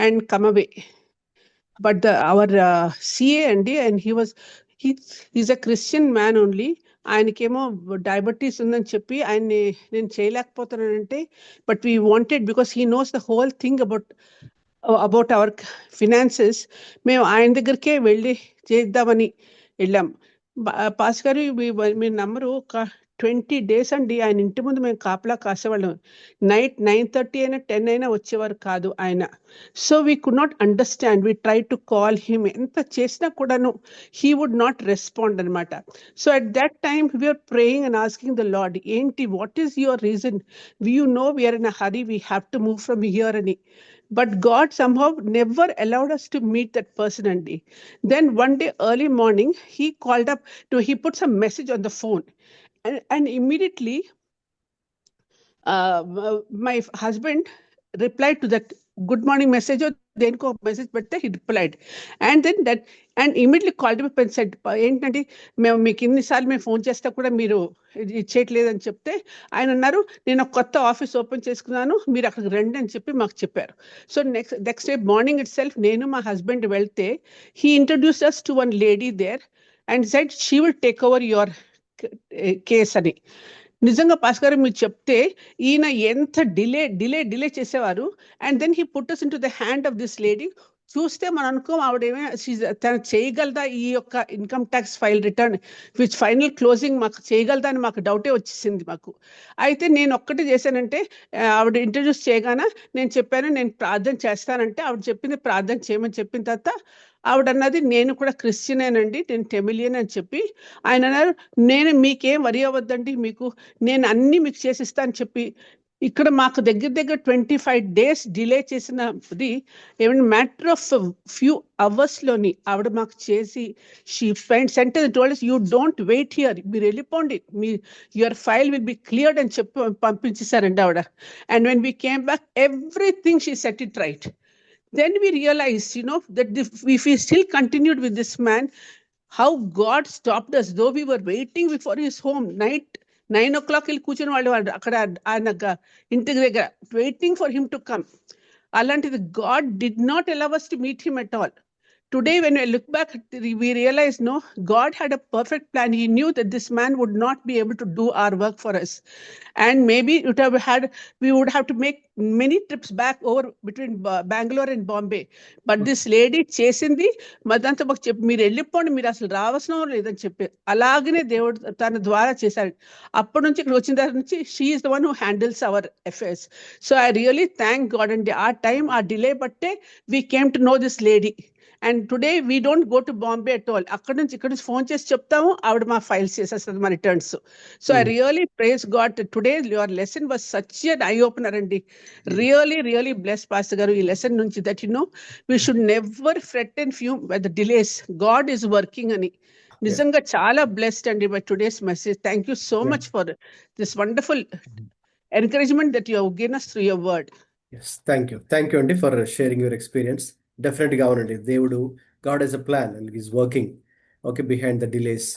and come away. But our CA and he's a Christian man only. ఆయనకేమో diabetes ఉందని చెప్పి ఆయన్ని నేను చేయలేకపోతున్నానంటే, but we wanted because he knows the whole thing about our finances. మేము ఆయన దగ్గరికే వెళ్ళి చేద్దామని వెళ్ళాం. పాస్ గారు మీ నంబరు ఒక 20 days అండి ఆయన ఇంటి ముందు మేము కాపలా కాసేవాళ్ళం. నైట్ 9:30 అయినా 10 అయినా వచ్చేవారు కాదు ఆయన. So we could not understand. We try to call him, ఎంత చేసినా కూడాను హీ వుడ్ నాట్ రెస్పాండ్ అనమాట. So at that time we are praying and asking the Lord, ఏంటి, what is your reason? You know we are in a hurry, we have to move from here అని. But God somehow never allowed us to meet that person. And then one day early morning, he called up he put some message on the phone, and immediately my husband replied to that good morning message, or then message, but he replied, and then that, and immediately called him up and said, ఏంటంటే మేము మీకు ఇన్నిసార్లు మేము phone చేస్తా కూడా మీరు ఇచ్చేయట్లేదని చెప్తే ఆయన అన్నారు, నేను ఒక కొత్త ఆఫీస్ ఓపెన్ చేసుకున్నాను, మీరు అక్కడికి రండి అని చెప్పి మాకు చెప్పారు. So next day morning it self నేను మా హస్బెండ్ వెళ్తే he introduced us to one lady there and said she will take over your case అని. నిజంగా పాస్ గారు మీరు చెప్తే ఈయన ఎంత డిలే చేసేవారు. And then he put us into the hand of this lady. చూస్తే మనం అనుకో ఆవిడేమే తను చేయగలదా ఈ యొక్క income tax file return which final closing మాకు చేయగలదా అని మాకు డౌటే వచ్చేసింది మాకు. అయితే నేను ఒక్కటి చేశానంటే, ఆవిడ ఇంట్రడ్యూస్ చేయగానే నేను చెప్పాను నేను ప్రార్థన చేస్తానంటే, ఆవిడ చెప్పింది ప్రార్థన చేయమని చెప్పిన తర్వాత ఆవిడ అన్నది, నేను కూడా క్రిస్టియనేనండి, నేను టెమిలియన్ అని చెప్పి. ఆయన అన్నారు, నేను మీకేం వరి అవ్వద్దండి, నేను అన్ని మీకు చేసిస్తా అని చెప్పి ఇక్కడ మాకు దగ్గర 25 days డిలే చేసినది ఏమైనా మ్యాటర్ ఆఫ్ ఫ్యూ అవర్స్లోని ఆవిడ మాకు చేసి she center told us, you don't wait here, మీరు వెళ్ళిపోండి, your file will be cleared అని చెప్పి పంపించేశారండి ఆవిడ. And when we came back everything she set it right. Then we realized, that if we still continued with this man, how God stopped us, though we were waiting before his home. Night 9 o'clock వెళ్ళి కూర్చొని వాళ్ళు అక్కడ ఆయన ఇంటి దగ్గర waiting for him to come. అలాంటిది God did not allow us to meet him at all. today when I look back, we realize, no, God had a perfect plan. He knew that this man would not be able to do our work for us. And maybe we would have to make many trips back over between Bangalore and Bombay. But this lady చేసింది మదంతా మాకు చెప్పి మీరు వెళ్ళిపోండి, మీరు అసలు రావాల్సిన లేదని చెప్పి అలాగనే దేవుడు తన ద్వారా చేశారు. అప్పటి నుంచి ఇక్కడ వచ్చిన దగ్గర నుంచి she is the one who handles our affairs. So I really thank God అండి. ఆ టైం ఆ డిలే బట్టే we came to know this lady. And today we don't go to Bombay at all. అక్కడ నుంచి ఇక్కడ నుంచి ఫోన్ చేసి చెప్తాము, ఆవిడ మా ఫైల్స్ చేసేస్తుంది, మా returns. So I really praise God. Today your lesson was such N eye opener అండి. రియలీ బ్లెస్ పాస్టర్ గారు ఈ లెసన్ నుంచి, that you know we should never fret and fume by the delays. God is working అని నిజంగా చాలా blessed అండి by today's message. Thank you so much for this wonderful encouragement that you have given us through your word. Yes, thank you అండి for sharing your experience. డెఫినెట్గా అవునండి, దేవుడు God has a plan and is working okay behind the delays.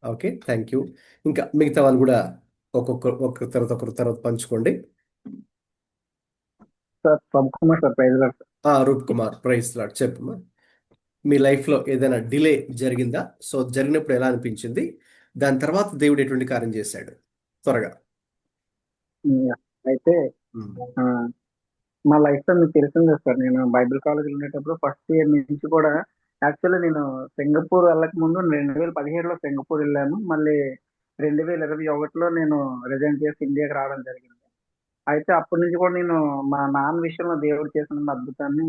Okay, thank you. ఇంకా మిగతా వాళ్ళు కూడా ఒకరి తర్వాత పంచుకోండి. Sir Roop Kumar sir, praise Lord. Roop Kumar, praise Lord. చెప్పమ్మా, మీ లైఫ్లో ఏదైనా డిలే జరిగిందా? సో జరిగినప్పుడు ఎలా అనిపించింది? దాని తర్వాత దేవుడు ఎటువంటి కార్యం చేశాడు? త్వరగా. అయితే మా లైఫ్ లో మీకు తెలిసిందే సార్, నేను బైబిల్ కాలేజ్ ఉండేటప్పుడు ఫస్ట్ ఇయర్ నుంచి కూడా యాక్చువల్లీ నేను సింగపూర్ వెళ్ళక ముందు 2017లో సింగపూర్ వెళ్ళాను. మళ్ళీ 2021లో నేను రిజైన్ చేసి ఇండియాకి రావడం జరిగింది. అయితే అప్పటి నుంచి కూడా నేను మా నాన్న విషయంలో దేవుడు చేసిన అద్భుతాన్ని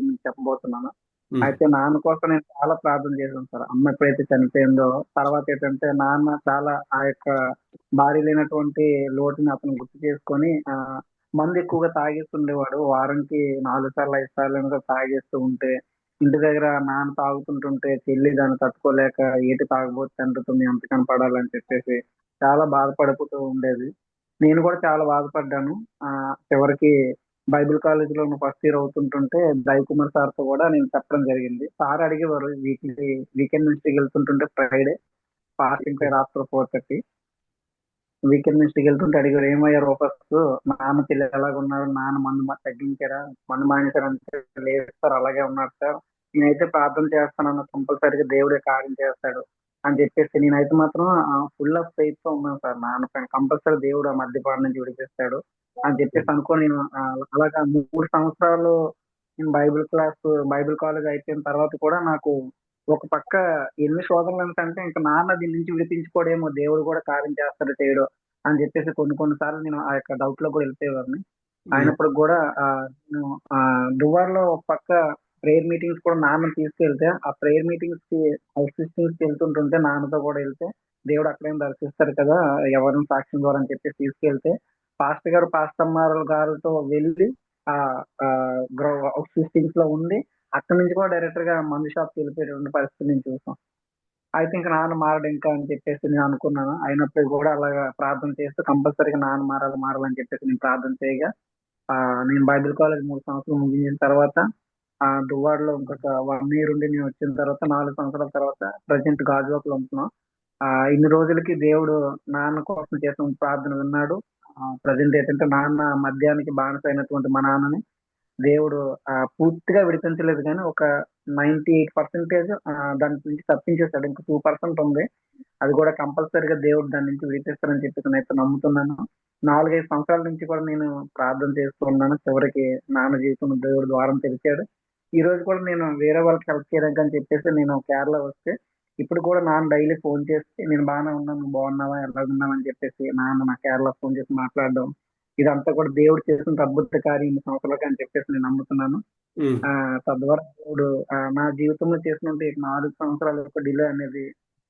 మీకు చెప్పబోతున్నాను. అయితే నాన్న కోసం నేను చాలా ప్రార్థన చేశాను సార్. అమ్మ ఎప్పుడైతే చనిపోయిందో తర్వాత ఏంటంటే నాన్న చాలా ఆ యొక్క భార్య లేనటువంటి లోటుని అతను గుర్తు చేసుకొని మందు ఎక్కువగా తాగేస్తుండేవాడు. వారానికి 4 సార్లు 5 సార్లు తాగేస్తూ ఉంటే ఇంటి దగ్గర నాన్న తాగుతుంటుంటే చెల్లి దాన్ని తట్టుకోలేక ఏటి తాగబోతు తండ్రితో ఎంతకని పడాలని చెప్పేసి చాలా బాధపడిపోతూ ఉండేది. నేను కూడా చాలా బాధపడ్డాను. చివరికి బైబిల్ కాలేజీలో ఫస్ట్ ఇయర్ అవుతుంటుంటే దయ్ కుమార్ సార్తో కూడా నేను చెప్పడం జరిగింది. సార్ అడిగేవారు వీకెండ్ మినిస్ట్రీకి వెళ్తుంటుంటే Friday parking prayer after 4:30 weekend మినిస్ట్రీకి వెళ్తుంటే అడిగారు, ఏమయ్యా రూపస్ నాన్న చెల్లి ఎలాగున్నారు, నాన్న మందు తగ్గించారా, మందు మానేశారంటే లేదు సార్ అలాగే ఉన్నారు సార్, నేనైతే ప్రార్థన చేస్తానన్న కంపల్సరీగా దేవుడే కార్యం చేస్తాడు అని చెప్పేసి నేనైతే మాత్రం ఫుల్ ఆఫ్ ఫెయిత్ తో ఉన్నాను సార్. నాన్న పైన కంపల్సరీ దేవుడు ఆ మద్యపానం నుంచి విడిపిస్తాడు అని చెప్పేసి అనుకో నేను అలాగా 3 సంవత్సరాలు నేను బైబిల్ కాలేజ్ అయిపోయిన తర్వాత కూడా నాకు ఒక పక్క ఎన్ని శోధనలు అంటే ఇంకా నాన్న దీని నుంచి విడిపించుకోడేమో, దేవుడు కూడా కార్యం చేస్తాడు చేయడు అని చెప్పేసి కొన్నిసార్లు నేను ఆ యొక్క డౌట్ లో కూడా వెళ్ళిపోయేవాడిని. అయినప్పుడు కూడా నేను దువార్లో ఒక పక్క ప్రేయర్ మీటింగ్స్ కూడా నాన్న తీసుకెళ్తే ఆ ప్రేయర్ మీటింగ్స్ కి అసిస్టెంట్స్ వెళ్తుంటుంటే నాన్నతో కూడా వెళ్తే దేవుడు అక్కడేం దర్శిస్తారు కదా ఎవరిని సాక్ష్యం ద్వారా అని చెప్పేసి తీసుకెళ్తే పాస్టర్ గారితో వెళ్ళి ఆ అసిస్టెంట్స్ లో ఉండి అక్కడి నుంచి కూడా డైరెక్టర్ గా మందు షాప్కి వెళ్ళిపోయేటువంటి పరిస్థితి నేను చూసాం. అయితే ఇంకా నాన్న మారడు ఇంకా అని చెప్పేసి నేను అనుకున్నాను. అయినప్పుడు కూడా అలాగా ప్రార్థన చేస్తూ కంపల్సరీగా నాన్న మారాలని చెప్పేసి నేను ప్రార్థన చేయగా నేను బైబిల్ కాలేజ్ 3 సంవత్సరాలు ముగించిన తర్వాత దువ్వాడలో ఇంకొక 1 year ఉండి నేను వచ్చిన తర్వాత 4 సంవత్సరాల తర్వాత ప్రజెంట్ గాజువాకలో ఉంటున్నాం. ఇన్ని రోజులకి దేవుడు నాన్న కోసం చేసిన ప్రార్థన విన్నాడు. ప్రజెంట్ ఏంటంటే నాన్న మద్యానికి బానిసైనటువంటి మా నాన్నని దేవుడు పూర్తిగా విడిపించలేదు కానీ ఒక 98% దాని నుంచి తప్పించేస్తాడు. ఇంకా 2% ఉంది, అది కూడా కంపల్సరీగా దేవుడు దాని నుంచి విడిపిస్తారని చెప్పేసి నేను అయితే నమ్ముతున్నాను. 4-5 సంవత్సరాల నుంచి కూడా నేను ప్రార్థన చేస్తూ ఉన్నాను. చివరికి నాన్న జీవితంలో దేవుడు ద్వారం తెరిచాడు. ఈ రోజు కూడా నేను వేరే వాళ్ళకి హెల్ప్ చేయడానికి అని చెప్పేసి నేను కేరళ వస్తే ఇప్పుడు కూడా నాన్న డైలీ ఫోన్ చేసి నేను బాగానే ఉన్నాను, నువ్వు బాగున్నావా, ఎలా ఉన్నావు అని చెప్పేసి నాన్న నా కేరళ ఫోన్ చేసి మాట్లాడడం ఇదంతా కూడా దేవుడు చేసిన అద్భుత కార్యం 2 సంవత్సరాలకి అని చెప్పేసి నేను నమ్ముతున్నాను. తద్వారా దేవుడు నా జీవితంలో చేసిన 4 సంవత్సరాల యొక్క డిలే అనేది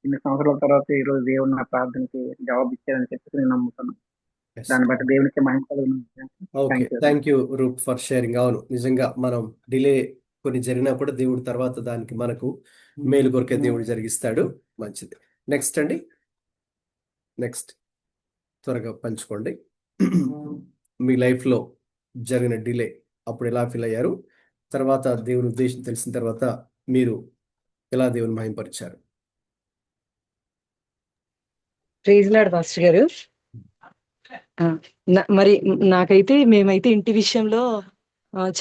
2 సంవత్సరాల తర్వాత ఈ రోజు దేవుడు నా ప్రార్థనకి జవాబు ఇచ్చారని చెప్పేసి నేను నమ్ముతున్నాను. దాన్ని బట్టి దేవునికి మహిమ. Thank you Roop for sharing. అవును, నిజంగా మనం డిలే కొన్ని జరిగినా కూడా దేవుడు తర్వాత దానికి మనకు మేలు కొరికే దేవుడు జరిగిస్తాడు. మంచిది. నెక్స్ట్ అండి, నెక్స్ట్ త్వరగా పంచుకోండి. మీ లైఫ్లో జరిగిన డిలే అప్పుడు ఎలా ఫీల్ అయ్యారు? తర్వాత దేవుని ఉద్దేశం తెలిసిన తర్వాత మీరు ఎలా దేవుని మహింపరిచారు? ప్రైజ్ లార్డ్ పాస్టర్ గారు. మరి నాకైతే మేమైతే ఇంటి విషయంలో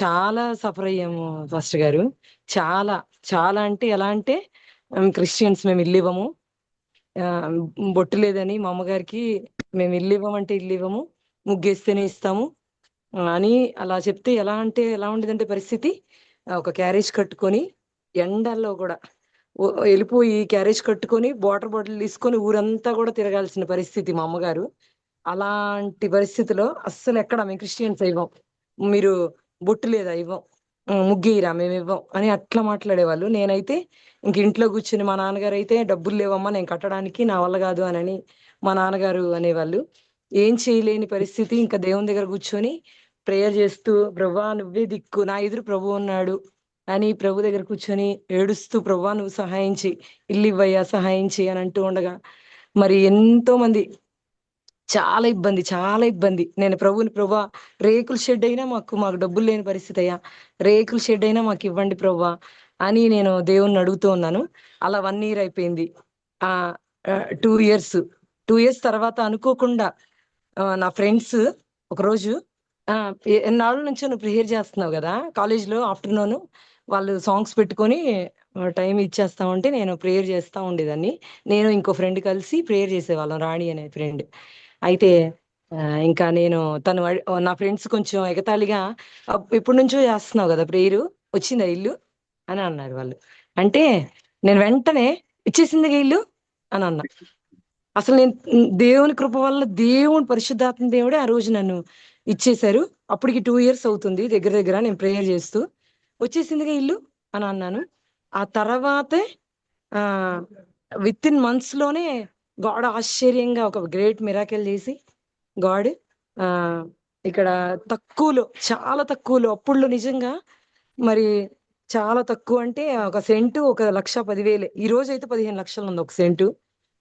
చాలా సఫర్ అయ్యాము పాస్టర్ గారు. చాలా చాలా అంటే ఎలా అంటే క్రిస్టియన్స్ మేము ఇల్లు ఇవ్వము, ఆ, బొట్టు లేదని మా అమ్మగారికి మేము ఇల్లు ఇవ్వమంటే ఇల్లు ఇవ్వము, ముగ్గేస్తేనే ఇస్తాము అని అలా చెప్తే ఎలా అంటే ఎలా ఉండేదంటే పరిస్థితి, ఒక క్యారేజ్ కట్టుకొని ఎండల్లో కూడా వెళ్ళిపోయి క్యారేజ్ కట్టుకొని వాటర్ బాటిల్ తీసుకొని ఊరంతా కూడా తిరగాల్సిన పరిస్థితి మా అమ్మగారు. అలాంటి పరిస్థితిలో అస్సలు ఎక్కడ మేము క్రిస్టియన్స్ ఇవ్వం, మీరు బొట్టు లేదా ఇవ్వం, ముగ్గేయరా మేము ఇవ్వం అని అట్లా మాట్లాడేవాళ్ళు. నేనైతే ఇంక ఇంట్లో కూర్చుని మా నాన్నగారు అయితే డబ్బులు లేవమ్మా నేను కట్టడానికి, నా వల్ల కాదు అని మా నాన్నగారు అనేవాళ్ళు. ఏం చేయలేని పరిస్థితి, ఇంకా దేవుని దగ్గర కూర్చొని ప్రేయర్ చేస్తూ ప్రభువా నువ్వే దిక్కు, నా ఎదురు ప్రభు ఉన్నాడు అని ప్రభు దగ్గర కూర్చొని ఏడుస్తూ ప్రభువా నువ్వు సహాయించి, ఇల్లు ఇవ్వయ్యా సహాయించి అని అంటూ ఉండగా మరి ఎంతో మంది చాలా ఇబ్బంది, చాలా ఇబ్బంది. నేను ప్రభువా రేకుల షెడ్ అయినా మాకు డబ్బులు లేని పరిస్థితి అయ్యా, రేకుల షెడ్ అయినా మాకు ఇవ్వండి ప్రభువా అని నేను దేవుణ్ణి అడుగుతూ ఉన్నాను. అలా 1 year అయిపోయింది. ఆ 2 years 2 years తర్వాత అనుకోకుండా నా ఫ్రెండ్స్ ఒకరోజు ఎన్నాళ్ళ నుంచో నువ్వు ప్రేయర్ చేస్తున్నావు కదా కాలేజ్లో ఆఫ్టర్నూన్, వాళ్ళు సాంగ్స్ పెట్టుకొని టైం ఇచ్చేస్తామంటే నేను ప్రేయర్ చేస్తా ఉండేదాన్ని. నేను ఇంకో ఫ్రెండ్ కలిసి ప్రేయర్ చేసేవాళ్ళం, రాణి అనే ఫ్రెండ్. అయితే ఇంకా నేను నా ఫ్రెండ్స్ కొంచెం ఎగతాళిగా ఎప్పటి నుంచో చేస్తున్నావు కదా ప్రేయరు, వచ్చిందా ఇల్లు అని అన్నారు వాళ్ళు. అంటే నేను వెంటనే ఇచ్చేసింది ఇల్లు అని అన్నా. అసలు నేను దేవుని కృప వల్ల దేవుని పరిశుద్ధాత్మ దేవుడే ఆ రోజు నన్ను ఇచ్చేశారు. అప్పటికి 2 years అవుతుంది దగ్గర దగ్గర నేను ప్రేయర్ చేస్తూ, వచ్చేసిందిగా ఇల్లు అని అన్నాను. ఆ తర్వాతే విత్ ఇన్ మంత్స్ లోనే గాడ్ ఆశ్చర్యంగా ఒక గ్రేట్ మిరాకిల్ చేసి గాడ్ ఇక్కడ తక్కువలో, చాలా తక్కువలో, అప్పుడులో నిజంగా మరి చాలా తక్కువ అంటే ఒక సెంటు 1,10,000, ఈ రోజు అయితే 15 లక్షలు ఉంది ఒక సెంటు.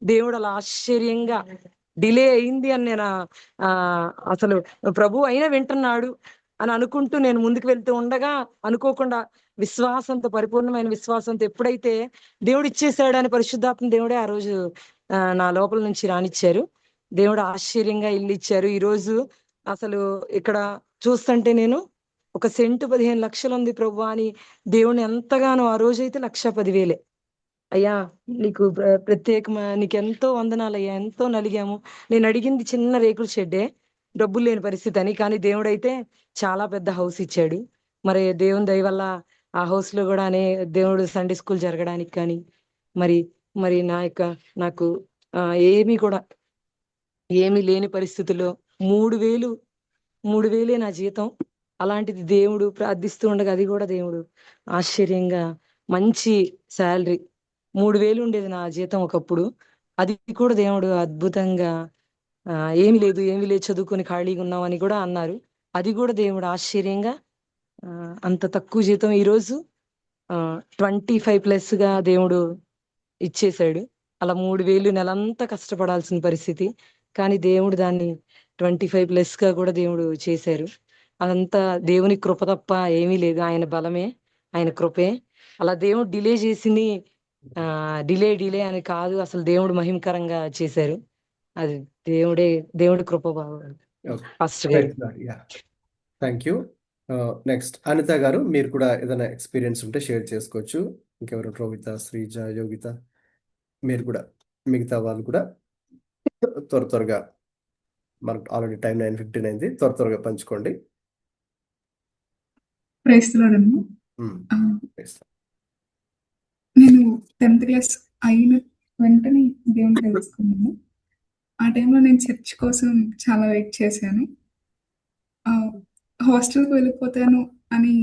దేవుడు అలా ఆశ్చర్యంగా డిలే అయింది అని నేను అసలు ప్రభు అయినా వింటున్నాడు అని అనుకుంటూ నేను ముందుకు వెళ్తూ ఉండగా అనుకోకుండా విశ్వాసంతో, పరిపూర్ణమైన విశ్వాసంతో ఎప్పుడైతే దేవుడు ఇచ్చేసాడని పరిశుద్ధాత్మ దేవుడే ఆ రోజు నా లోపల నుంచి రానిచ్చారు. దేవుడు ఆశ్చర్యంగా ఇల్లు ఇచ్చారు. ఈ రోజు అసలు ఇక్కడ చూస్తుంటే నేను ఒక సెంటు 15 లక్షలు ఉంది ప్రభు అని దేవుని ఎంతగానో, ఆ రోజైతే 1,10,000 అయ్యా నీకు నీకు ఎంతో వందనాలు అయ్యా, ఎంతో నలిగాము. నేను అడిగింది చిన్న రేకుల షెడ్డే, డబ్బులు లేని పరిస్థితి అని, కానీ దేవుడైతే చాలా పెద్ద హౌస్ ఇచ్చాడు. మరి దేవుని దయ వల్ల ఆ హౌస్ లో కూడా దేవుడు సండే స్కూల్ జరగడానికి కానీ మరి మరి నాకు ఏమీ లేని పరిస్థితుల్లో 3,000 నా జీతం. అలాంటిది దేవుడు ప్రార్థిస్తూ ఉండగా అది కూడా దేవుడు ఆశ్చర్యంగా మంచి శాలరీ 3,000 ఉండేది నా జీతం ఒకప్పుడు, అది కూడా దేవుడు అద్భుతంగా ఏమి లేదు చదువుకొని ఖాళీగా ఉన్నామని కూడా అన్నారు. అది కూడా దేవుడు ఆశ్చర్యంగా అంత తక్కువ జీతం ఈరోజు 25+ గా దేవుడు ఇచ్చేశాడు. అలా 3,000 నెలంతా కష్టపడాల్సిన పరిస్థితి, కానీ దేవుడు దాన్ని 25+ గా కూడా దేవుడు చేశారు. అదంతా దేవుని కృప తప్ప ఏమీ లేదు, ఆయన బలమే, ఆయన కృపే. అలా దేవుడు డిలే చేసింది డిలే అని కాదు, అసలు దేవుడు మహిమకరంగా చేశారు. అది దేవుడి కృప. First thank you. Next Anitha గారు, మీరు కూడా ఏదైనా ఎక్స్పీరియన్స్ ఉంటే షేర్ చేసుకోవచ్చు. ఇంకెవరు, రోహిత, శ్రీజ, యోగిత, మీరు కూడా, మిగతా వాళ్ళు కూడా త్వరగా, మనకు ఆల్రెడీ టైం 9:15 అయింది, త్వరగా పంచుకోండి. నేను 10th class అయిన వెంటనే దేవుని తెలుసుకున్నాను. ఆ టైంలో నేను చర్చ్ కోసం చాలా వెయిట్ చేశాను. హాస్టల్కి వెళ్ళిపోతాను అని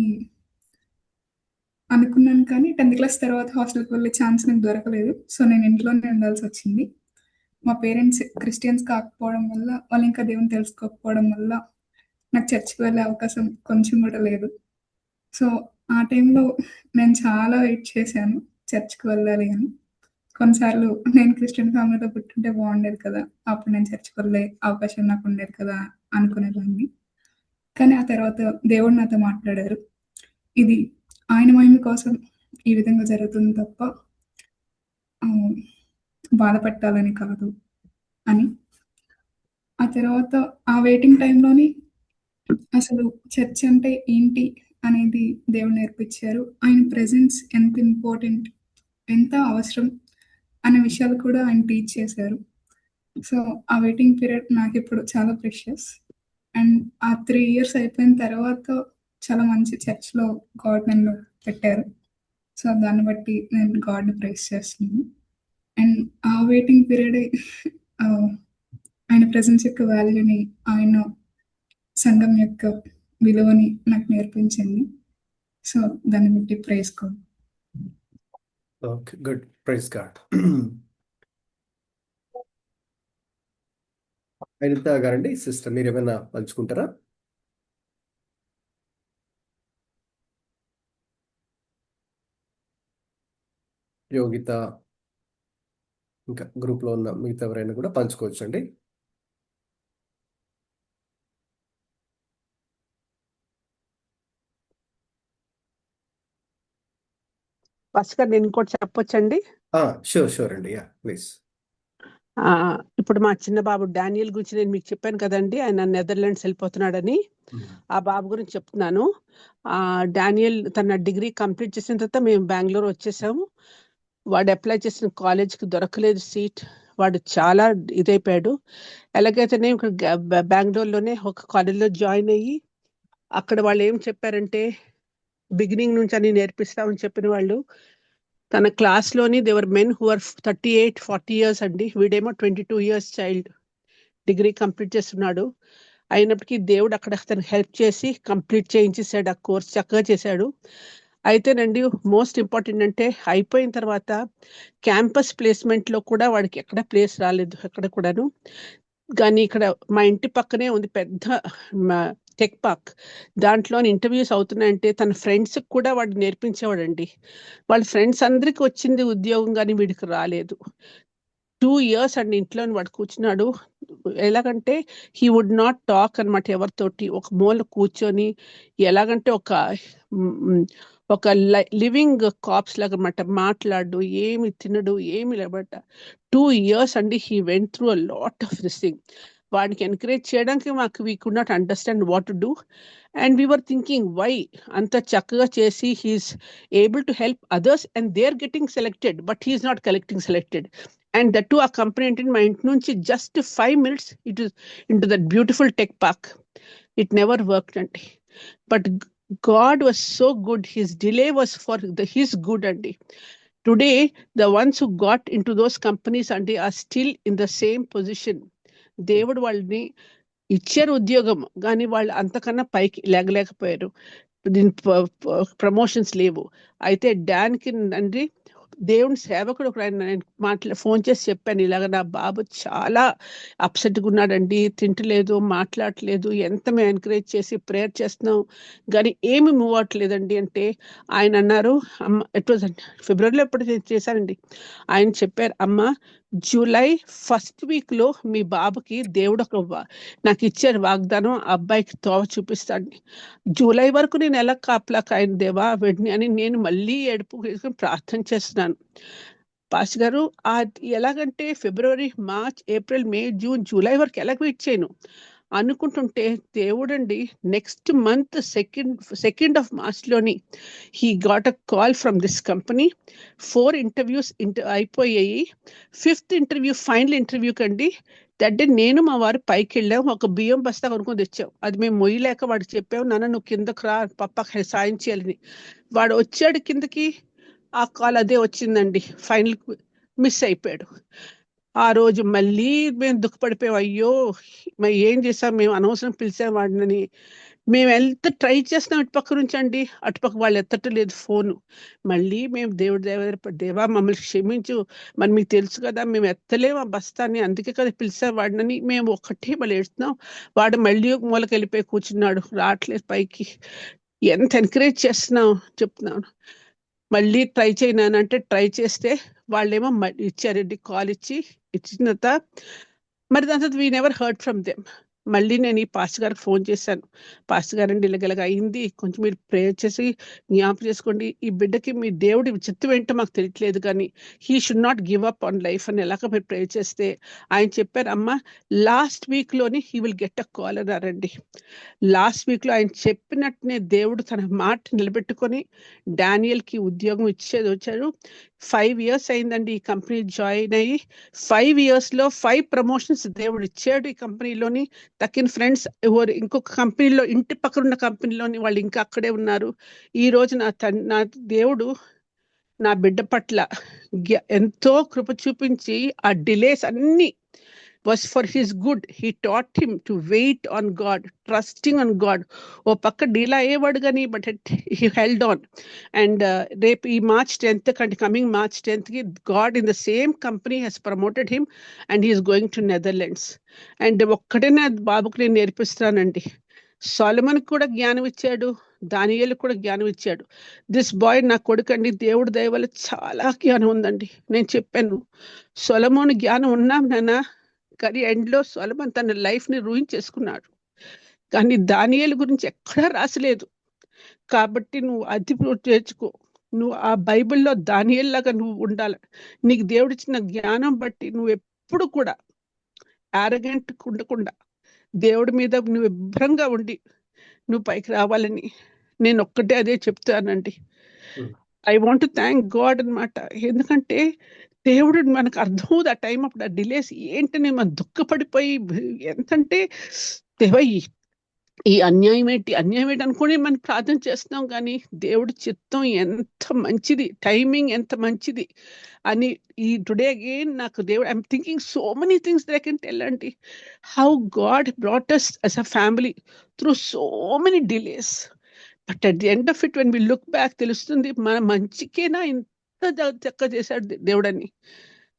అనుకున్నాను, కానీ 10th class తర్వాత హాస్టల్కి వెళ్ళే ఛాన్స్ నాకు దొరకలేదు. సో నేను ఇంట్లోనే ఉండాల్సి వచ్చింది. మా పేరెంట్స్ క్రిస్టియన్స్ కాకపోవడం వల్ల, వాళ్ళు ఇంకా దేవుని తెలుసుకోకపోవడం వల్ల నాకు చర్చ్కి వెళ్ళే అవకాశం కొంచెం కూడా లేదు. సో ఆ టైంలో నేను చాలా వెయిట్ చేశాను చర్చ్కి వెళ్ళాలి అని. కొన్నిసార్లు నేను క్రిస్టియన్ ఫ్యామిలీలో పుట్టుంటే బాగుండేది కదా, అప్పుడు నేను చర్చ్కి వెళ్ళే అవకాశం నాకు ఉండేది కదా అనుకునేదాన్ని. కానీ ఆ తర్వాత దేవుడు నాతో మాట్లాడారు, ఇది ఆయన మహిమ కోసం ఈ విధంగా జరుగుతుంది తప్ప బాధపట్టాలని కాదు అని. ఆ తర్వాత ఆ వెయిటింగ్ టైంలోని అసలు చర్చ్ అంటే ఏంటి అనేది దేవుడు నేర్పించారు. ఆయన ప్రెజెన్స్ ఎంత ఇంపార్టెంట్, ఎంత అవసరం అనే విషయాలు కూడా ఆయన టీచ్ చేశారు. సో ఆ వెయిటింగ్ పీరియడ్ నాకు ఇప్పుడు చాలా ప్రెషియస్. అండ్ ఆ 3 years అయిపోయిన తర్వాత చాలా మంచి చర్చ్లో గాడ్ నన్ను పెట్టారు. సో దాన్ని బట్టి నేను గాడ్ని ప్రైజ్ చేస్తున్నాను. అండ్ ఆ వెయిటింగ్ పీరియడ్ ఆయన ప్రెజెన్స్ యొక్క వాల్యూని, ఆయన సంఘం యొక్క విలువని నాకు నేర్పించింది. సో దాన్ని బట్టి praise God. Okay, good, praise God. Anitha గారండి, సిస్టర్, మీరు ఏమైనా పంచుకుంటారా? యోగిత, ఇంకా గ్రూప్లో ఉన్న మిగతా ఎవరైనా కూడా పంచుకోవచ్చు అండి. భాస్కర్, నేను ఇంకోటి చెప్పొచ్చండి. షూర్ అండి, యా ప్లీజ్. ఇప్పుడు మా చిన్న బాబు డానియల్ గురించి నేను మీకు చెప్పాను కదండి, ఆయన నెదర్లాండ్స్ వెళ్ళిపోతున్నాడని. ఆ బాబు గురించి చెప్తున్నాను. డానియల్ తన డిగ్రీ కంప్లీట్ చేసిన తర్వాత మేము బెంగళూరు వచ్చేసాము. వాడు అప్లై చేసిన కాలేజ్కి దొరకలేదు సీట్. వాడు చాలా ఇదైపోయాడు. ఎలాగైతే నేను ఇక్కడ బెంగళూరులోనే ఒక కాలేజ్లో జాయిన్ అయ్యి, అక్కడ వాళ్ళు ఏం చెప్పారంటే బిగినింగ్ నుంచి అని నేర్పిస్తామని చెప్పిన వాళ్ళు. తన క్లాస్లోని దేవర్ మెన్ హూ ఆర్ 38-40 years అండి. వీడేమో 22 years చైల్డ్, డిగ్రీ కంప్లీట్ చేస్తున్నాడు. అయినప్పటికీ దేవుడు అక్కడ తనకు హెల్ప్ చేసి కంప్లీట్ చేయించేసాడు. ఆ కోర్స్ చక్కగా చేశాడు. అయితేనండి మోస్ట్ ఇంపార్టెంట్ అంటే అయిపోయిన తర్వాత క్యాంపస్ ప్లేస్మెంట్లో కూడా వాడికి ఎక్కడ ప్లేస్ రాలేదు, ఎక్కడ కూడాను. కానీ ఇక్కడ మా ఇంటి పక్కనే ఉంది పెద్ద టెక్ పార్క్. దాంట్లో ఇంటర్వ్యూస్ అవుతున్నాయంటే తన ఫ్రెండ్స్కి కూడా వాడు నేర్పించేవాడండి. వాళ్ళ ఫ్రెండ్స్ అందరికి వచ్చింది ఉద్యోగం, కానీ వీడికి రాలేదు. 2 years అండి ఇంట్లో వాడు కూర్చున్నాడు. ఎలాగంటే హీ వుడ్ నాట్ టాక్ అనమాట ఎవరితోటి. ఒక మూల కూర్చొని ఎలాగంటే ఒక లివింగ్ కాప్స్ లాగా అనమాట. మాట్లాడు, ఏమి తినడు, ఏమి లేబట. 2 years అండి he went through a lot of this thing. వాడికి ఎంకరేజ్ చేయడానికి we could not understand what to do. And we were thinking why అంత చక్కగా చేసి he is able to help others and they are getting selected, but he is not collecting selected. And that too ఆ company ఏంటంటే మా ఇంటి నుంచి just 5 minutes it is into that beautiful tech park. It never worked అండి. But God was so good. His delay was for his good అండి. Today, the ones who got into those companies అండి are still in the same position. దేవుడు వాళ్ళని ఇచ్చారు ఉద్యోగం, కానీ వాళ్ళు అంతకన్నా పైకి లేగలేకపోయారు. దీని ప్రమోషన్స్ లేవు. అయితే డాన్కి అండి దేవుని సేవకుడు ఒక ఆయన ఫోన్ చేసి చెప్పాను, ఇలాగ నా బాబు చాలా అప్సెట్గా ఉన్నాడండి, తింటలేదు, మాట్లాడట్లేదు, ఎంత మేము ఎంకరేజ్ చేసి ప్రేయర్ చేస్తున్నాం కానీ ఏమి మూవ్ అవ్వట్లేదండి అంటే ఆయన అన్నారు, అమ్మ ఇట్ వాజ్ ఫిబ్రవరిలో ఎప్పుడు చేశానండి. ఆయన చెప్పారు, అమ్మ జూలై 1st weekలో మీ బాబుకి దేవుడు నాకు ఇచ్చారు వాగ్దానం, అబ్బాయికి తోవ చూపిస్తాడు. జూలై వరకు నేను ఎలా కాపలాక ఆయన దేవా వెంటనే అని నేను మళ్ళీ ఏడుపు ప్రార్థన చేస్తున్నాను. పాస్ గారు ఎలాగంటే February, March, April, May, June, July వరకు ఎలా వెయిట్ చేయను అనుకుంటుంటే దేవుడండి నెక్స్ట్ మంత్ 2nd of Marchలోని he got a call from this company. 4 interviews అయిపోయాయి. 5th interview ఫైనల్ ఇంటర్వ్యూ కండి. దట్ డే నేను మా వారు పైకి వెళ్ళాం, ఒక బియ్యం బస్తా కొనుక్కొని తెచ్చాం. అది మేము మొయ్యలేక వాడికి చెప్పాము, నాన్న నువ్వు కిందకు రా, పప్పకి సాయం చేయాలని. వాడు వచ్చాడు కిందకి, ఆ కాల్ అదే వచ్చిందండి, ఫైనల్ మిస్ అయిపోయాడు. ఆ రోజు మళ్ళీ మేము దుఃఖపడిపోయాం, అయ్యో మరి ఏం చేసాం, మేము అనవసరం పిలిచాం వాడిని. మేము ఎంత ట్రై చేస్తున్నాం ఇటుపక్క నుంచి అండి, అటుపక్క వాళ్ళు ఎత్తటం లేదు ఫోను. మళ్ళీ మేము దేవా మమ్మల్ని క్షమించు, మరి మీకు తెలుసు కదా మేము ఎత్తలేము ఆ బస్తాన్ని, అందుకే కదా పిలిచా వాడినని మేము ఒక్కటే మళ్ళీ ఏడుస్తున్నాం. వాడు మళ్ళీ ఒక మూలకి వెళ్ళిపోయి కూర్చున్నాడు, రావట్లేదు పైకి. ఎంత ఎంకరేజ్ చేస్తున్నాం చెప్తున్నాను. మళ్ళీ ట్రై చేయనానంటే ట్రై చేస్తే వాళ్ళేమో ఇచ్చారండి, కాల్ ఇచ్చిన తర్వాత మరి దాని తర్వాత we never heard from them. మళ్ళీ నేను ఈ పాస్టర్ గారికి ఫోన్ చేశాను. పాస్టర్ గారండి ఇలాగ అయింది, కొంచెం మీరు ప్రేయర్ చేసి జ్ఞాపకం చేసుకోండి, ఈ బిడ్డకి మీ దేవుడి చిత్తం ఏంటో మాకు తెలియట్లేదు, కానీ he should not give up on life అని ఎలాగ మీరు ప్రేయర్ చేస్తే ఆయన చెప్పారు, అమ్మ లాస్ట్ వీక్లోని he will get a call అన్నారండి. లాస్ట్ వీక్లో ఆయన చెప్పినట్టునే దేవుడు తన మాట నిలబెట్టుకొని డానియల్కి ఉద్యోగం వచ్చారు. 5 years అయిందండి ఈ కంపెనీ జాయిన్ అయ్యి. 5 yearsలో 5 ప్రమోషన్స్ దేవుడు ఇచ్చాడు ఈ కంపెనీలోని. తక్కిన ఫ్రెండ్స్ ఎవరు ఇంకొక కంపెనీలో, ఇంటి పక్కన ఉన్న కంపెనీలోని వాళ్ళు ఇంకా అక్కడే ఉన్నారు. ఈ రోజు నా దేవుడు నా బిడ్డ పట్ల ఎంతో కృప చూపించి ఆ డిలేస్ అన్ని was for his good. He taught him to wait on God, trusting on God. ఓ పక్క డీలా అయ్యేవాడు కానీ but he held on. And రేపు ఈ March 10th కంటే coming March 10th God in the same company has promoted him and he is going to Netherlands. And ఒక్కటే నా బాబుకు నేను నేర్పిస్తానండి, సొలొమోనుకు కూడా జ్ఞానం ఇచ్చాడు, దానియేలుకు కూడా జ్ఞానం ఇచ్చాడు. దిస్ బాయ్ నా కొడుకండి, దేవుడి దయ వల్ల చాలా జ్ఞానం ఉందండి. నేను చెప్పాను సొలొమోను జ్ఞానం ఉన్నాం నాన్న, కానీ ఎండ్లో సొలొమోన్ తన లైఫ్ని రూయిన్ చేసుకున్నాడు, కానీ దానియేలు గురించి ఎక్కడా రాసలేదు. కాబట్టి నువ్వు అది చేర్చుకో, నువ్వు ఆ బైబిల్లో దానియేలు లాగా నువ్వు ఉండాలి. నీకు దేవుడు ఇచ్చిన జ్ఞానం బట్టి నువ్వు ఎప్పుడు కూడా యారగెంట్ ఉండకుండా దేవుడి మీద నువ్వు విభ్రంగా ఉండి నువ్వు పైకి రావాలని నేను ఒక్కటే అదే చెప్తానండి. I want to thank God అనమాట. ఎందుకంటే దేవుడు మనకు అర్థమవుతుంది ఆ టైం అప్పుడు ఆ డిలేస్ ఏంటని మనం దుఃఖపడిపోయి ఎంతంటే దేవా ఈ అన్యాయం ఏంటి అనుకుని మనం ప్రార్థన చేస్తున్నాం, కానీ దేవుడి చిత్తం ఎంత మంచిది, టైమింగ్ ఎంత మంచిది అని ఈ టుడే అగైన్ నాకు దేవుడు I'm thinking so many things that I can tell అండి. How God brought us as a family through so many delays. But at the end of it when we look back తెలుస్తుంది మన మంచికేనా ఇంత చక్కగా చేశాడు దేవుడని.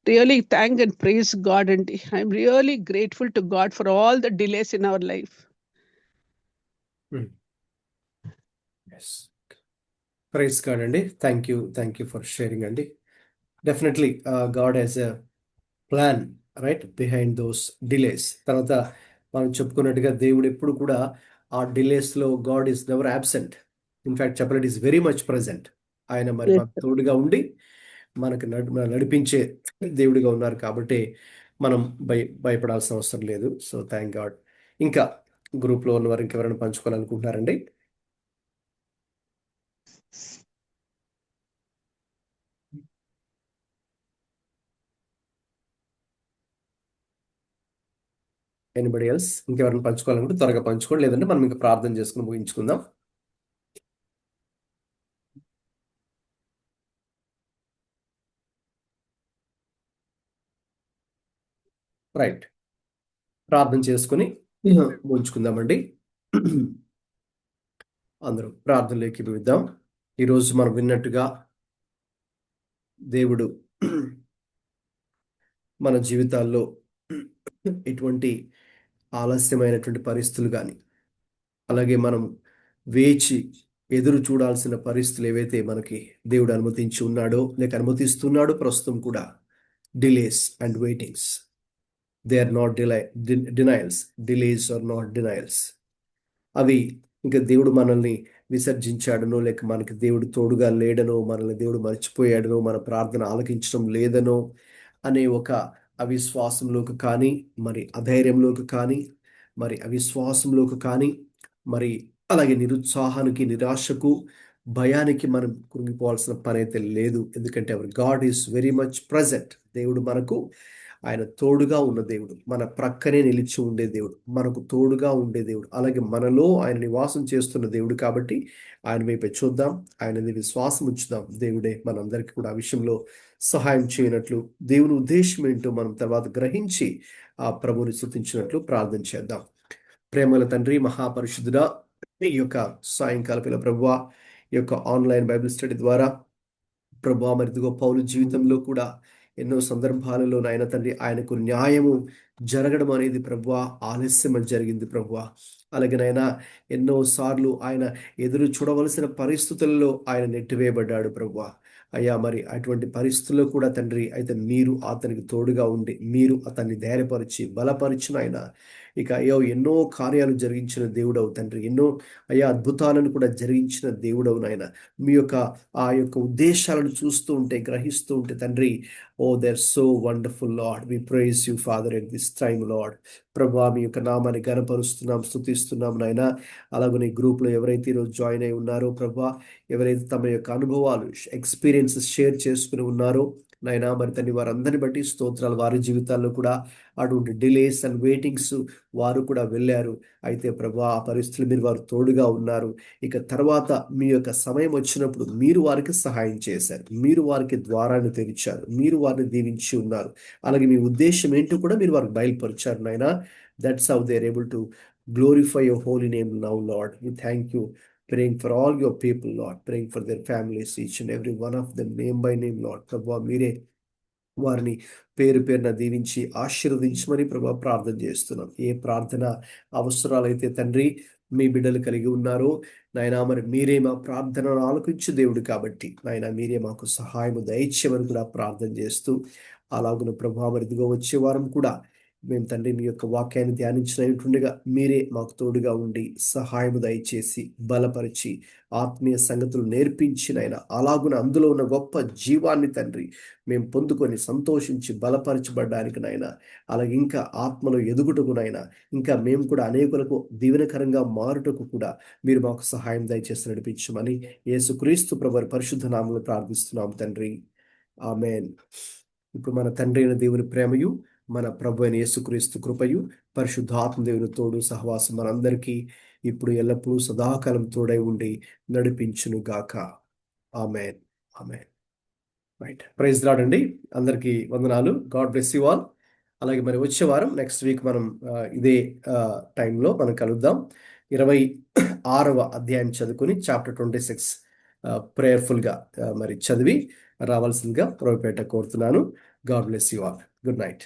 Really thank and praise God అండి. I'm really grateful to God for all the delays in our life. Praise God అండి. Thank you for sharing అండి. Definitely God has a plan right behind those delays. తర్వాత మనం చెప్పుకున్నట్టుగా దేవుడు ఎప్పుడు కూడా ఆ డిలేస్లో God is never absent. In fact చెప్పాలంటే ఈస్ వెరీ మచ్ ప్రజెంట్. ఆయన మరి Yes, మనకు తోడుగా ఉండి మనకు నడిపించే దేవుడిగా ఉన్నారు కాబట్టి మనం భయపడాల్సిన అవసరం లేదు. So thank God. ఇంకా గ్రూప్లో ఉన్నవారు ఇంకెవరైనా పంచుకోవాలనుకుంటున్నారండి? ఎనీబడి ఎల్స్ ఇంకెవరైనా పంచుకోవాలనుకుంటే త్వరగా పంచుకోండి, లేదంటే మనం ఇంకా ప్రార్థన చేసుకుని ముగించుకుందాం. రైట్, ప్రార్థన చేసుకుని ముగించుకుందామండి. అందరూ ప్రార్థనలోకి వెళ్దాం. ఈరోజు మనం విన్నట్టుగా దేవుడు మన జీవితాల్లో ఎటువంటి ఆలస్యమైనటువంటి పరిస్థితులు కానీ, అలాగే మనం వేచి ఎదురు చూడాల్సిన పరిస్థితులు ఏవైతే మనకి దేవుడు అనుమతించి ఉన్నాడో లేక అనుమతిస్తున్నాడో ప్రస్తుతం కూడా delays and waitings, they are not denials. Delays are not denials. అవి ఇంకా దేవుడు మనల్ని విసర్జించాడనో లేక మనకి దేవుడు తోడుగా లేడనో, మనల్ని దేవుడు మర్చిపోయాడనో, మన ప్రార్థన ఆలకించడం లేదనో అనే ఒక అవిశ్వాసంలోకి కానీ, మరి అధైర్యంలోకి కానీ, మరి అవిశ్వాసంలోకి కానీ, మరి అలాగే నిరుత్సాహానికి, నిరాశకు, భయానికి మనం కృంగిపోవాల్సిన పని అయితే లేదు. ఎందుకంటే hour God is very much present. దేవుడు మనకు ఆయన తోడుగా ఉన్న దేవుడు, మన ప్రక్కనే నిలిచి ఉండే దేవుడు, మనకు తోడుగా ఉండే దేవుడు, అలాగే మనలో ఆయన నివాసం చేస్తున్న దేవుడు. కాబట్టి ఆయన వైపు చూద్దాం, ఆయన విశ్వాసం ఉంచుదాం. దేవుడే మనందరికీ కూడా ఆ విషయంలో సహాయం చేయనట్లు, దేవుని ఉద్దేశం ఏంటో మనం తర్వాత గ్రహించి ఆ ప్రభువుని స్తుతించినట్లు ప్రార్థన చేద్దాం. ప్రేమల తండ్రి, మహాపరిశుద్ధుడా, ఈ యొక్క సాయంకాల ప్రభువా, ఈ యొక్క ఆన్లైన్ బైబిల్ స్టడీ ద్వారా ప్రభువా, మరి ఇదిగో పౌలు జీవితంలో కూడా ఎన్నో సందర్భాలలో నాయన తండ్రి ఆయనకు న్యాయము జరగడం అనేది ప్రభువా ఆలస్యం జరిగింది ప్రభువా. అలాగే నాయన ఎన్నో సార్లు ఆయన ఎదురు చూడవలసిన పరిస్థితుల్లో ఆయన నెట్టివేయబడ్డాడు ప్రభువా. అయ్యా, మరి అటువంటి పరిస్థితుల్లో కూడా తండ్రి అయితే మీరు అతనికి తోడుగా ఉండి మీరు అతన్ని ధైర్యపరిచి బలపరిచిన ఆయన ఇక అయ్యో ఎన్నో కార్యాలు జరిగించిన దేవుడవు తండ్రి, ఎన్నో అయ్యా అద్భుతాలను కూడా జరిగించిన దేవుడవు నాయన. మీ యొక్క ఆ యొక్క ఉద్దేశాలను చూస్తూ ఉంటే, గ్రహిస్తూ ఉంటే తండ్రి, oh there so wonderful Lord, we praise you Father at this time Lord. ప్రభా మీ యొక్క నామాన్ని గణపరుస్తున్నాం, స్తుతిస్తున్నాం నాయన. అలాగనే గ్రూప్లో ఎవరైతే ఈరోజు జాయిన్ అయి ఉన్నారో ప్రభా, ఎవరైతే తమ యొక్క అనుభవాలు ఎక్స్పీరియన్సెస్ షేర్ చేసుకుని ఉన్నారో నాయన, మరి తండ్రి వారందరిని బట్టి స్తోత్రాలు. వారి జీవితాల్లో కూడా అటువంటి డిలేస్ అండ్ వెయిటింగ్స్ వారు కూడా వెళ్ళారు. అయితే ప్రభా ఆ పరిస్థితులు మీరు వారు తోడుగా ఉన్నారు. ఇక తర్వాత మీ యొక్క సమయం వచ్చినప్పుడు మీరు వారికి సహాయం చేశారు, మీరు వారికి ద్వారాన్ని తెరిచారు, మీరు వారిని దీవించి ఉన్నారు. అలాగే మీ ఉద్దేశం ఏంటో కూడా మీరు వారికి బయలుపరిచారు నాయన. That's how they are able to glorify your holy name now, Lord. We thank you. Praying for all your people, Lord. Praying for their families, each and every one of them, name by name, Lord. ప్రభా మీరే వారిని పేరు పేరున దీవించి ఆశీర్వదించమని ప్రభా ప్రార్థన చేస్తున్నాం. ఏ ప్రార్థన అవసరాలైతే తండ్రి మీ బిడ్డలు కలిగి ఉన్నారో నాయన, మరి మీరే మా ప్రార్థనను ఆలకించు దేవుడు కాబట్టి నాయన, మీరే మాకు సహాయము దయచేయమని కూడా ప్రార్థన చేస్తూ, అలాగున ప్రభా మరి ఇదిగో వచ్చే వారం కూడా మేము తండ్రి మీ యొక్క వాక్యాన్ని ధ్యానించినట్టుండగా మీరే మాకు తోడుగా ఉండి సహాయము దయచేసి బలపరిచి ఆత్మీయ సంగతులు నేర్పించినైనా, అలాగున అందులో ఉన్న గొప్ప జీవాన్ని తండ్రి మేము పొందుకొని సంతోషించి బలపరచబడ్డానికి నాయన, అలాగే ఇంకా ఆత్మలో ఎదుగుటకునైనా, ఇంకా మేము కూడా అనేకులకు దీవెనకరంగా మారుటకు కూడా మీరు మాకు సహాయం దయచేసి నడిపించమని యేసుక్రీస్తు ప్రభువు పరిశుద్ధ నామములో ప్రార్థిస్తున్నాం తండ్రి. ఆమేన్. ఇప్పుడు మన తండ్రి అయిన దేవుని ప్రేమయు, మన ప్రభు అయిన యేసుక్రీస్తు కృపయు, పరిశుద్ధాత్మ దేవుని తోడు సహవాసం మనందరికీ ఇప్పుడు ఎల్లప్పుడూ సదాకాలం తోడై ఉండి నడిపించును గాక. ఆమేన్. ఆమేన్. రైట్. ప్రైజ్ లార్డ్ అండి. అందరికీ వందనాలు. God bless you all. అలాగే మరి వచ్చే వారం నెక్స్ట్ వీక్ మనం ఇదే టైంలో మనం కలుద్దాం. 26వ అధ్యాయం చదువుకుని చాప్టర్ 26 ప్రేయర్ఫుల్గా మరి చదివి రావాల్సిందిగా ప్రభుపేట కోరుతున్నాను. God bless you all. Good night.